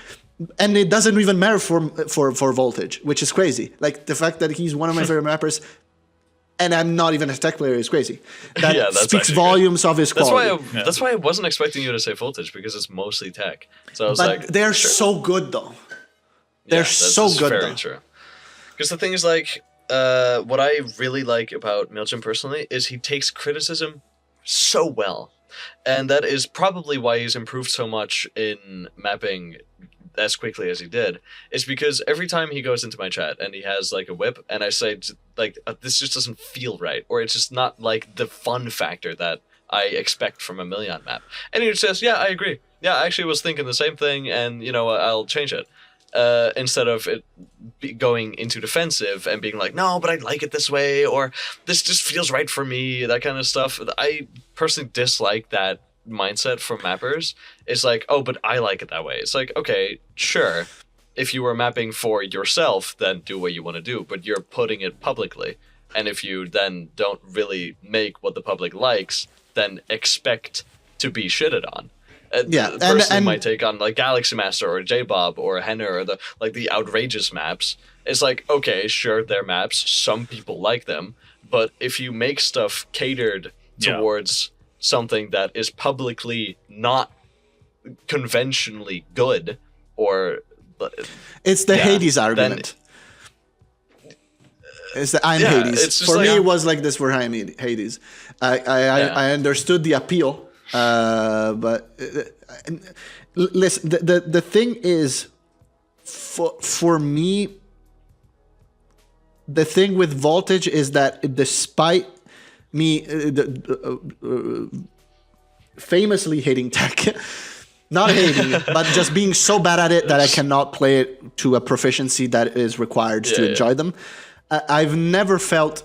And it doesn't even matter for Voltage, which is crazy. Like the fact that he's one of my favorite mappers, and I'm not even a tech player is crazy. That Yeah, that's speaks actually good. volumes of his That's quality. why. That's why I wasn't expecting you to say Voltage because it's mostly tech. So I was But like, they're sure. so good, though. They're that's so good, Very though. true. Because the thing is, like, what I really like about Milgen personally is he takes criticism so well, and that is probably why he's improved so much in mapping as quickly as he did. Is because every time he goes into my chat and he has like a whip, and I say like this just doesn't feel right, or it's just not like the fun factor that I expect from a Million map, and he just says, "Yeah, I agree. Yeah, I actually was thinking the same thing, and I'll change it." Instead of it going into defensive and being like, no, but I like it this way, or this just feels right for me, that kind of stuff. I personally dislike that mindset from mappers. It's like, oh, but I like it that way. It's like, okay, sure. If you were mapping for yourself, then do what you want to do, but you're putting it publicly. And if you then don't really make what the public likes, then expect to be shitted on. Yeah, Personally, and my take on like Galaxy Master or J-Bob or Henner or the outrageous maps is like, okay, sure, they're maps. Some people like them, but if you make stuff catered Yeah. towards something that is publicly not conventionally good, or It's the Yeah, Hades then- argument. It's the I'm Yeah, Hades. it's just For like, me, it was like this for Hades. I understood the appeal, but listen, the thing is, for me, the thing with Voltage is that despite me famously hating tech, not hating it, but just being so bad at it that I cannot play it to a proficiency that is required to Yeah, enjoy them. I've never felt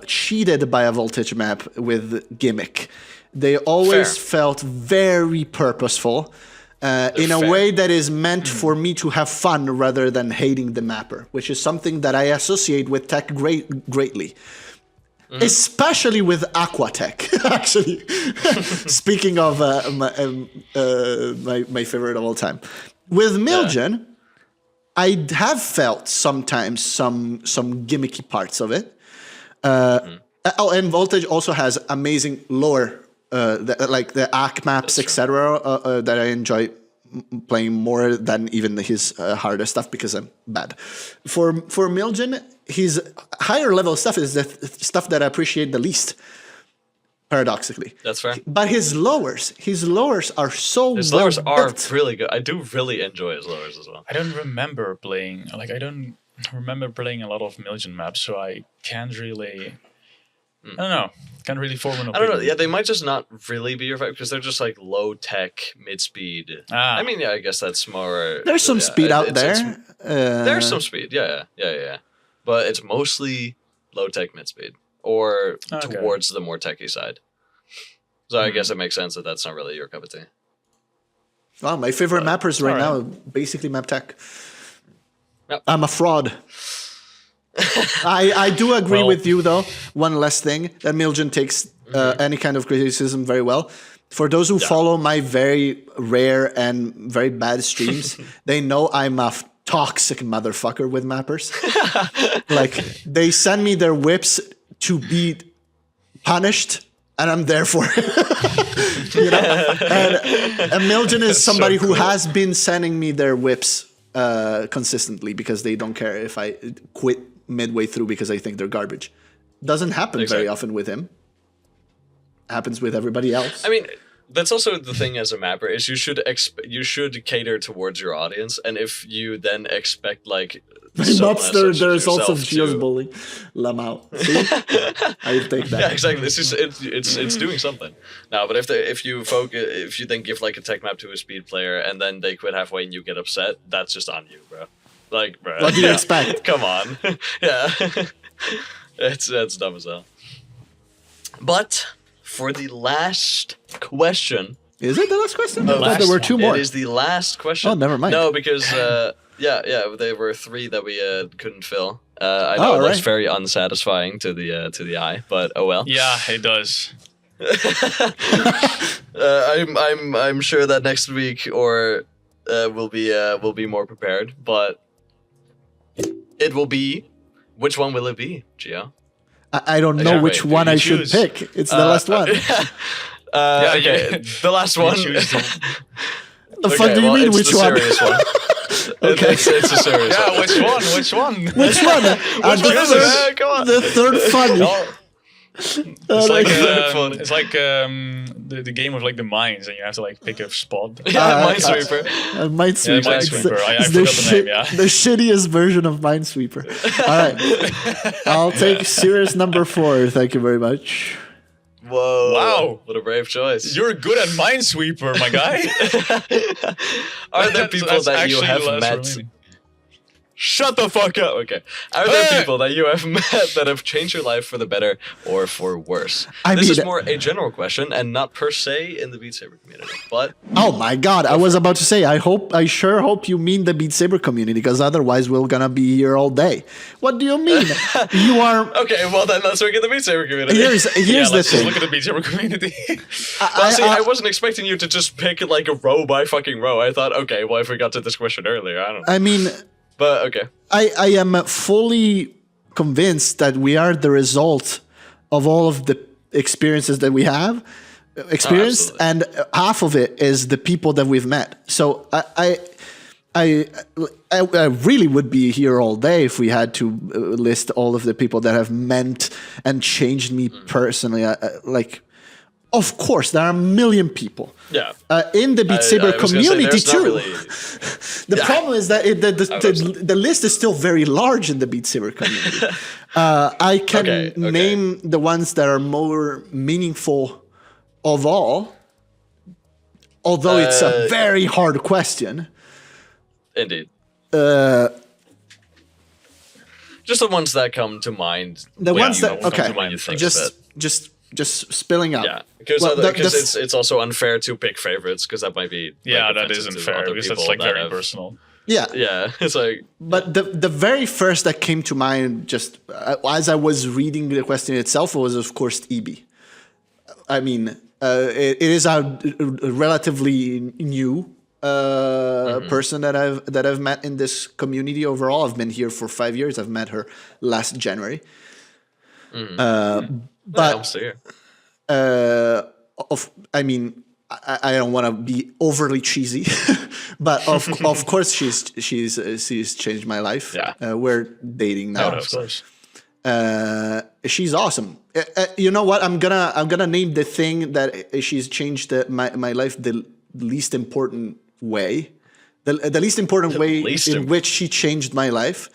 cheated by a voltage map with gimmick. They always felt very purposeful in a way that is meant for me to have fun rather than hating the mapper, which is something that I associate with tech greatly. Especially with Aquatech, actually. Speaking of my favorite of all time. With Milgen, I have felt sometimes some gimmicky parts of it. Oh, and Voltage also has amazing lore, like the ACK maps, etc., that I enjoy playing more than even his harder stuff because I'm bad. For Milgen, his higher level stuff is the stuff that I appreciate the least, paradoxically. That's fair. But his lowers are so His well lowers are built. really good. I do really enjoy his lowers as well. I don't remember playing a lot of Milgen maps, so I can't really. I don't know. Can't really form an opinion. I don't know. Yeah, they might just not really be your favorite because they're just like low tech, mid speed. I mean, yeah, I guess that's more. There's some speed out there. There's some speed. Yeah. But it's mostly low tech, mid speed, or towards the more techie side. So I guess it makes sense that that's not really your cup of tea. Well, my favorite mappers right now, basically map tech. Yep. I'm a fraud. I do agree with you, though. One last thing, that Milgen takes any kind of criticism very well. For those who follow my very rare and very bad streams, they know I'm a toxic motherfucker with mappers. Like, they send me their whips to be punished, and I'm there for it. You know? And Milgen is somebody who has been sending me their whips consistently because they don't care if I quit midway through because I think they're garbage. Doesn't happen very often with him. Happens with everybody else. I mean, that's also the thing as a mapper is you should cater towards your audience, and if you then expect like there's also Geo's bullying. Lamau. See? I take that. Yeah, exactly. It's doing something. No, but if you then give like a tech map to a speed player and then they quit halfway and you get upset, that's just on you, bro. Like, bro. What do you expect? Come on. Yeah. It's dumb as hell. But for the last question. Is it the last question? I thought there were two more. It is the last question. Oh, never mind. No, because there were three that we couldn't fill. I know it looks very unsatisfying to the eye, but oh well. Yeah, it does. I'm sure that next week we'll be more prepared, but it will be. Which one will it be, Gio? I don't know which one I should pick. It's the last one. Okay, the last one. The fuck do you mean, which one? Serious one. Okay, it's a serious one. Yeah, which one? Which one? Which one? Come on. The third funny. It's like the game of like the mines, and you have to like pick a spot. Minesweeper. Minesweeper. Yeah, Minesweeper. I forgot the name. Yeah, the shittiest version of Minesweeper. All right, I'll take serious number 4. Thank you very much. Whoa! Wow! What a brave choice. You're good at Minesweeper, my guy. Are there people that you have met? Remaining. Shut the fuck up. Okay. Are there people that you have met that have changed your life for the better or for worse? This is more a general question and not per se in the Beat Saber community. But oh my god, I was about to say I sure hope you mean the Beat Saber community, because otherwise we're gonna be here all day. What do you mean? You are okay, well then let's look at the Beat Saber community. Here's the thing. Look at the Beat Saber community. I wasn't expecting you to just pick like a row by fucking row. I thought, okay, well if we got to this question earlier, I don't know. I mean, but okay. I am fully convinced that we are the result of all of the experiences that we have experienced, and half of it is the people that we've met. So I really would be here all day if we had to list all of the people that have meant and changed me personally. Of course, there are a million people. Yeah. In the Beat Saber community too. Really... The problem is that the list is still very large in the Beat Saber community. I can name the ones that are more meaningful of all, although it's a very hard question. Indeed. Just the ones that come to mind. The when ones you that come okay, to mind, you think of it. just spilling out. Yeah, because Well, it's also unfair to pick favorites because that might be Yeah, like, that offensive isn't to fair other because that's people like that very have- personal. yeah. Yeah, it's like But the very first that came to mind, just as I was reading the question itself, was of course EB. I mean, it is a relatively new person that I've met in this community overall. I've been here for 5 years. I've met her last January. But here. I mean, I don't want to be overly cheesy, but of course she's changed my life. Yeah. We're dating now. Of course. She's awesome. You know what? I'm gonna name the thing that she's changed my life the least important way. The least important way in which she changed my life.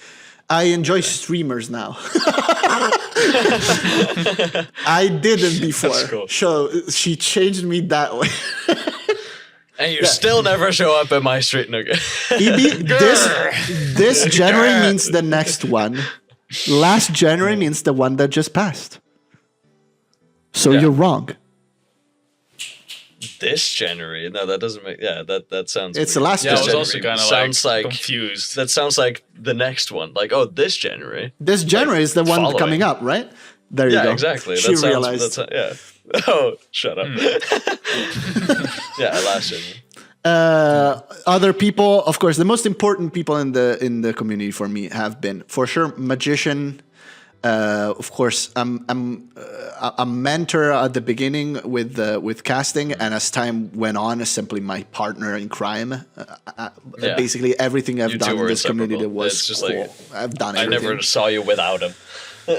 I enjoy streamers now. I didn't before. That's cool. So she changed me that way. And you still never show up at my street. No. EB, this January means the next one. Last January means the one that just passed. So Yeah. you're wrong. This January? No, that doesn't make. Yeah, that sounds. It's weird. the last Yeah, I was January. also kind of Sounds like confused. That sounds like the next one. Like, oh, this January. This January is the one following. coming up, right? There you Yeah, go. exactly. She That sounds. realized. Yeah. Oh, shut up. Yeah, last January. Other people, of course, the most important people in the community for me have been, for sure, Magician. Of course, I'm a mentor at the beginning with casting, and as time went on, simply my partner in crime. Yeah. Basically, everything I've You done two in were this community inseparable. was It's just cool. like, I've done I everything. never saw you without him.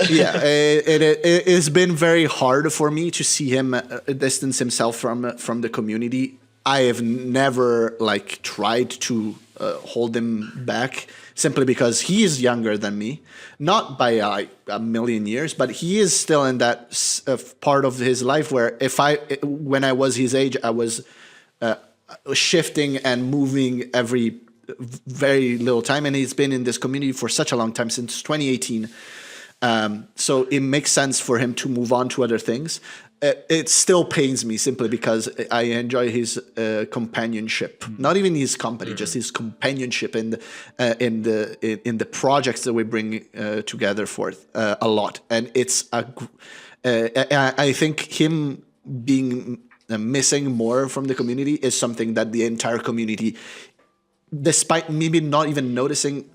Yeah, it's been very hard for me to see him distance himself from the community. I have never tried to hold him back simply because he is younger than me, not by a million years, but he is still in that part of his life where when I was his age, I was shifting and moving every very little time, and he's been in this community for such a long time, since 2018. So it makes sense for him to move on to other things. It still pains me simply because I enjoy his companionship, not even his company, just his companionship in the projects that we bring together forth a lot. And it's I think him being missing more from the community is something that the entire community, despite maybe not even noticing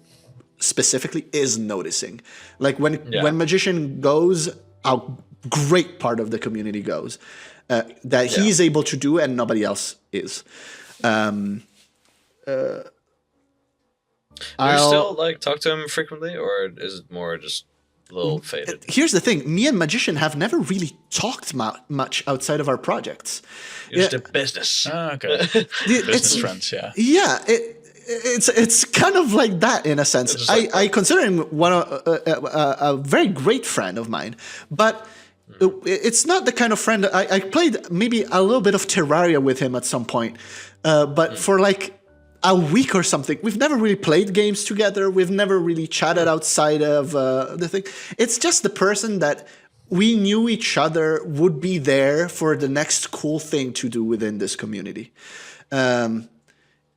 specifically, is noticing. Like when Magician goes, a great part of the community goes that he's able to do and nobody else is. Do you still talk to him frequently, or is it more just a little faded? Here's the thing: me and Magician have never really talked much outside of our projects. It's the business. Okay. Business friends, yeah. Yeah, it's kind of like that in a sense. I consider him a very great friend of mine, but it's not the kind of friend I played maybe a little bit of Terraria with him at some point, but for a week or something. We've never really played games together. We've never really chatted outside of the thing. It's just the person that we knew each other would be there for the next cool thing to do within this community.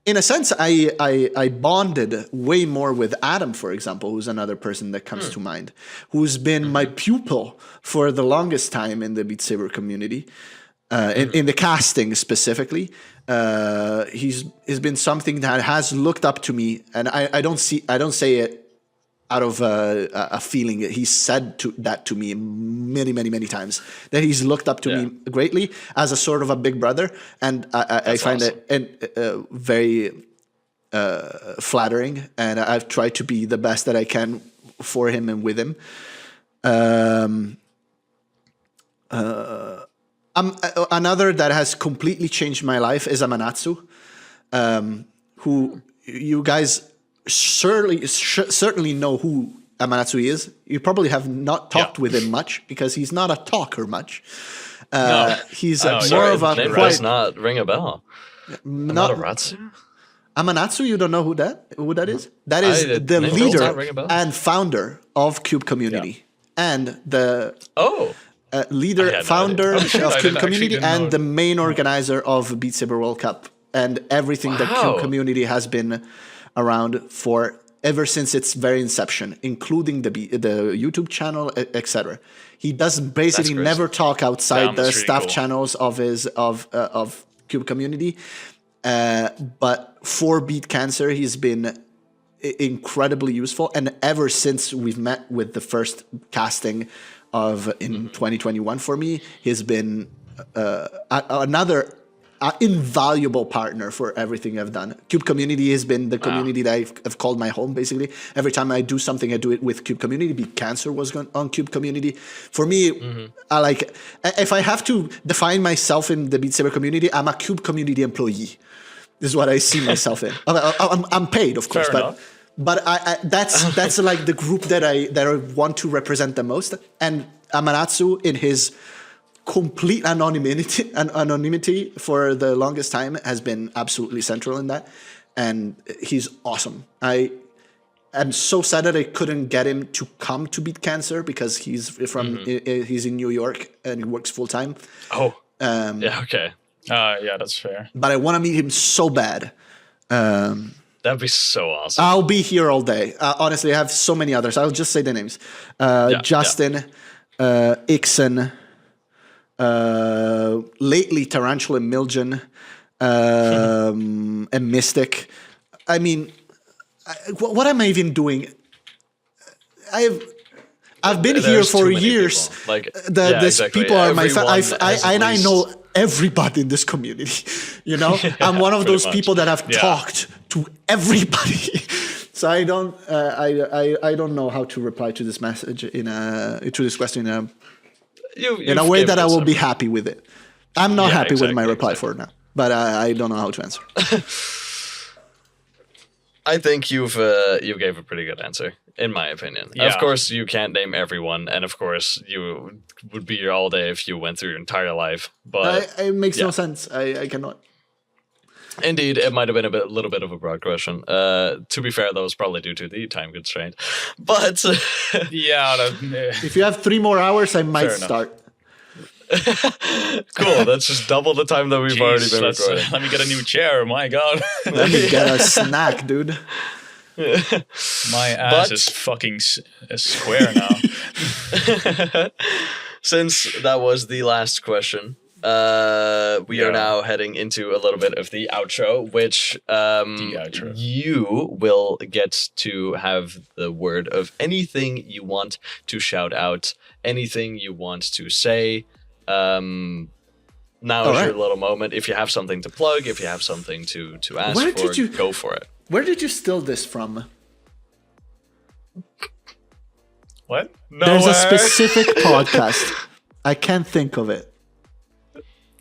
In a sense, I bonded way more with Adam, for example, who's another person that comes to mind, who's been my pupil for the longest time in the Beat Saber community, in the casting specifically. He's been something that has looked up to me, and I don't say it out of a feeling. He's said that to me many times, that he's looked up to me greatly as a sort of a big brother, and I find it very flattering, and I've tried to be the best that I can for him and with him. Another that has completely changed my life is Amanatsu, who you guys certainly know who Amanatsu is. You probably have not talked with him much because he's not a talker much. He's more of a name does not ring a bell. Not Amaterasu? Amanatsu. You don't know who that is? That is the name does not ring a leader bell. and founder of Cube Community and the Oh, leader, no founder idea. Oh, shit, of I Cube actually Community, didn't know. and the main organizer of Beat Saber World Cup, and everything that Wow. Cube Community has been around for ever since its very inception, including the YouTube channel, etc. He does basically great. never talk outside Damn, the that's really staff cool. channels of his of Cube Community. But for BeatCancer, he's been incredibly useful, and ever since we've met with the first casting of in 2021 for me, he's been another invaluable partner for everything I've done. Cube Community has been the community that I've called my home, basically. Every time I do something, I do it with Cube Community. BeatCancer was on Cube Community. For me, I like, if I have to define myself in the Beat Saber community, I'm a Cube Community employee. This is what I see myself in. I'm paid, of course, Fair but enough. but that's like the group that I want to represent the most. And Amanatsu, in his complete anonymity for the longest time, has been absolutely central in that, and he's awesome. I am so sad that I couldn't get him to come to BeatCancer because he's he's in New York and he works full time. oh, yeah. Okay, Yeah, that's fair. But I want to meet him so bad. that'd be so awesome. I'll be here all day. Honestly, I have so many others. I'll just say the names: Justin, Ixon, lately Tarantula Miljan, and Mystic. I mean, what am I even doing? I've been here There's for too many years. people. Like, These exactly. people are my Everyone fans. has at And I least- know everybody in this community. You know, I'm one of those much. people that have Yeah. talked to everybody. So I don't know how to reply to this message to this question in a way that I will be happy with it. I'm not Yeah, happy with my exactly, reply for now, but I don't know how to answer. I think you gave a pretty good answer, in my opinion. Yeah. Of course, you can't name everyone, and of course, you would be here all day if you went through your entire life. But It makes no yeah. sense. I cannot. indeed, it might have been a little bit of a broad question. To be fair, that was probably due to the time constraint. But Yeah, If you have 3 more hours, I might Fair enough. start. cool, that's just double the time that we've already been recording. let me get a new chair. My God, Let me get a snack, dude. my ass But- is fucking square now. Since that was the last question, we are now heading into a little bit of the outro, which outro. you will get to have the word of anything you want to shout out, anything you want to say. Now is right. your little moment. If you have something to plug, if you have something to ask Where for, did you- go for it. Where did you steal this from? What? There's a Nowhere. specific podcast. I can't think of it.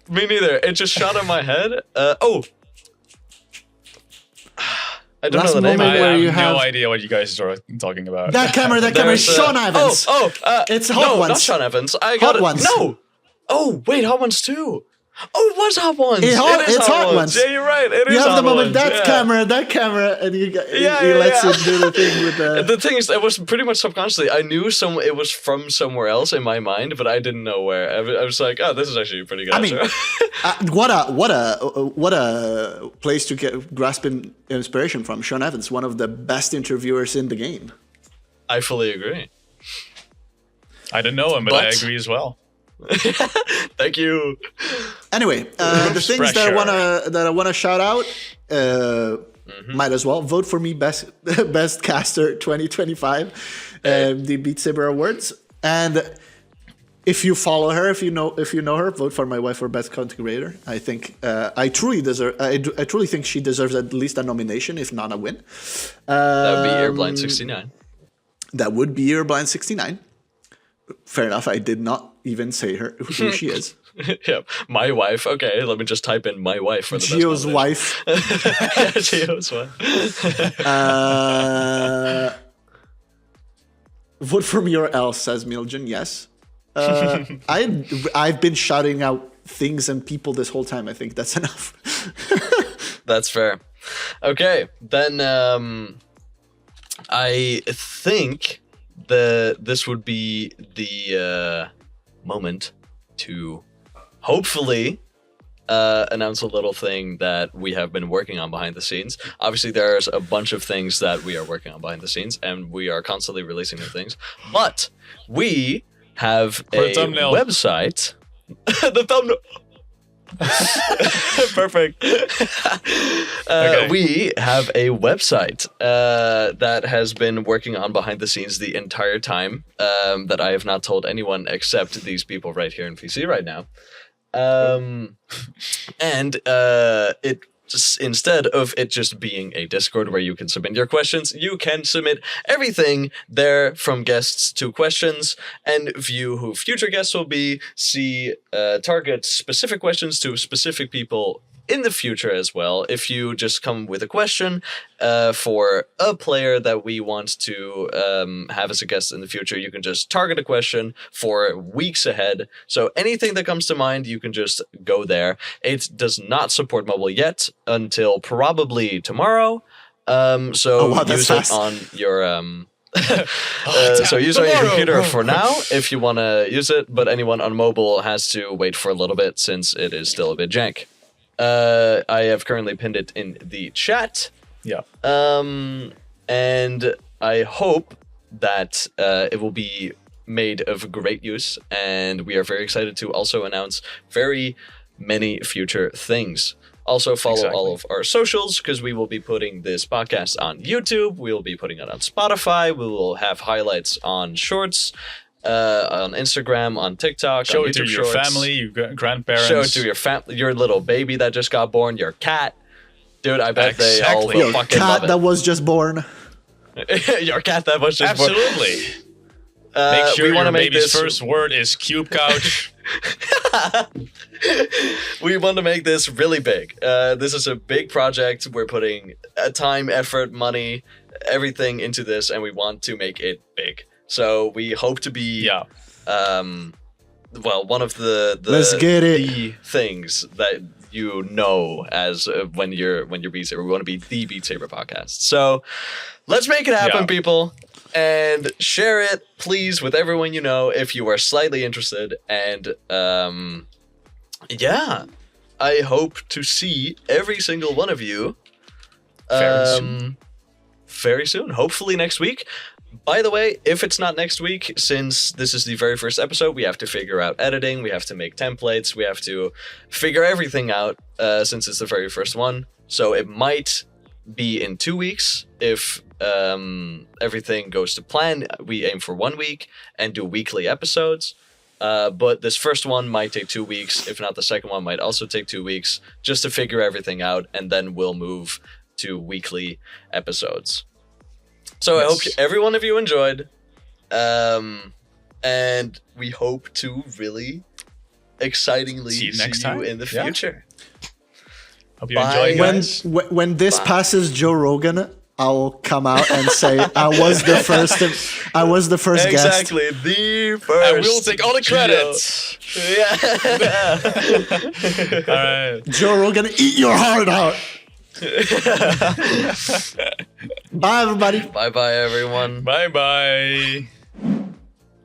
Me neither. It just shot in my head. I don't Last know the name. moment I where have you no have- idea what you guys are talking about. That camera, There's, Sean Evans. It's Hot no, Ones. not Sean Evans. I Hot got it. Ones. No. Oh, wait, Hot Ones too. Oh, it was Hot Ones. It's Hot Ones. Yeah, you're right. It You is have the Hot moment, Ones. that camera, and he Yeah, lets yeah. it do the thing with the... The thing is, it was pretty much subconsciously. I knew it was from somewhere else in my mind, but I didn't know where. I was like, oh, this is actually a pretty good I mean, answer. what a place to grasp inspiration from. Sean Evans, one of the best interviewers in the game. I fully agree. I don't know him, but I But- agree as well. Thank you. Anyway, the things that I wanna shout out, might as well vote for me best caster 2025, the Beat Saber Awards. And if you follow her, if you know her, vote for my wife for best content creator. I think I truly think she deserves at least a nomination, if not a win. That would be Airblind 69. That would be Airblind 69. Fair enough. I did not even say who she is. Yep. My wife. Okay, let me just type in my wife for the best Gio's nomination. wife. Gio's wife. Vote for me or else, says Miljan. Yes. I've been shouting out things and people this whole time. I think that's enough. That's fair. Okay, then I think this would be the moment to hopefully announce a little thing that we have been working on behind the scenes. Obviously, there's a bunch of things that we are working on behind the scenes, and we are constantly releasing new things. But we have a website. The thumbnail. Perfect. Okay. We have a website that has been working on behind the scenes the entire time that I have not told anyone except these people right here in VC right now. And it instead of it just being a Discord where you can submit your questions, you can submit everything there, from guests to questions, and view who future guests will be, see target specific questions to specific people in the future as well. If you just come with a question for a player that we want to have as a guest in the future, you can just target a question for weeks ahead. So anything that comes to mind, you can just go there. It does not support mobile yet until probably tomorrow. So use it on your so use it on your computer for now if you want to use it, but anyone on mobile has to wait for a little bit since it is still a bit jank. I have currently pinned it in the chat. Yeah. And I hope that it will be made of great use, and we are very excited to also announce very many future things. Also follow all of our socials, because we will be putting this podcast on YouTube. We will be putting it on Spotify. We will have highlights on Shorts, on Instagram, on TikTok. Show on it to YouTube your Shorts. family, your grandparents. Show it to your family, your little baby that just got born, your cat. Dude, I bet they all Exactly. will Your fucking cat love that was just born. it. Your cat that was just born. Absolutely. Make sure we want your to make baby's this first word is cube couch. We want to make this really big. This is a big project. We're putting time, effort, money, everything into this, and we want to make it big. So we hope to be, well, one of the Let's get it. the things that you know as when you're Beat Saber. We want to be the Beat Saber podcast. So let's make it happen, people. And share it, please, with everyone you know if you are slightly interested. And yeah, I hope to see every single one of you very soon. Hopefully next week. By the way, if it's not next week, since this is the very first episode, we have to figure out editing, we have to make templates, we have to figure everything out since it's the very first one. So it might be in 2 weeks if everything goes to plan. We aim for 1 week and do weekly episodes. But this first one might take 2 weeks. If not, the second one might also take 2 weeks just to figure everything out. And then we'll move to weekly episodes. So I hope every one of you enjoyed. And we hope to really excitingly see you in the future. Hope you enjoy, guys. When this passes Joe Rogan, I'll come out and say I was the first. I was the first guest. Exactly, the first. And we'll take all the credits. Yeah. All right. Joe Rogan, eat your heart out. Bye, everybody. Bye, everyone. Bye-bye.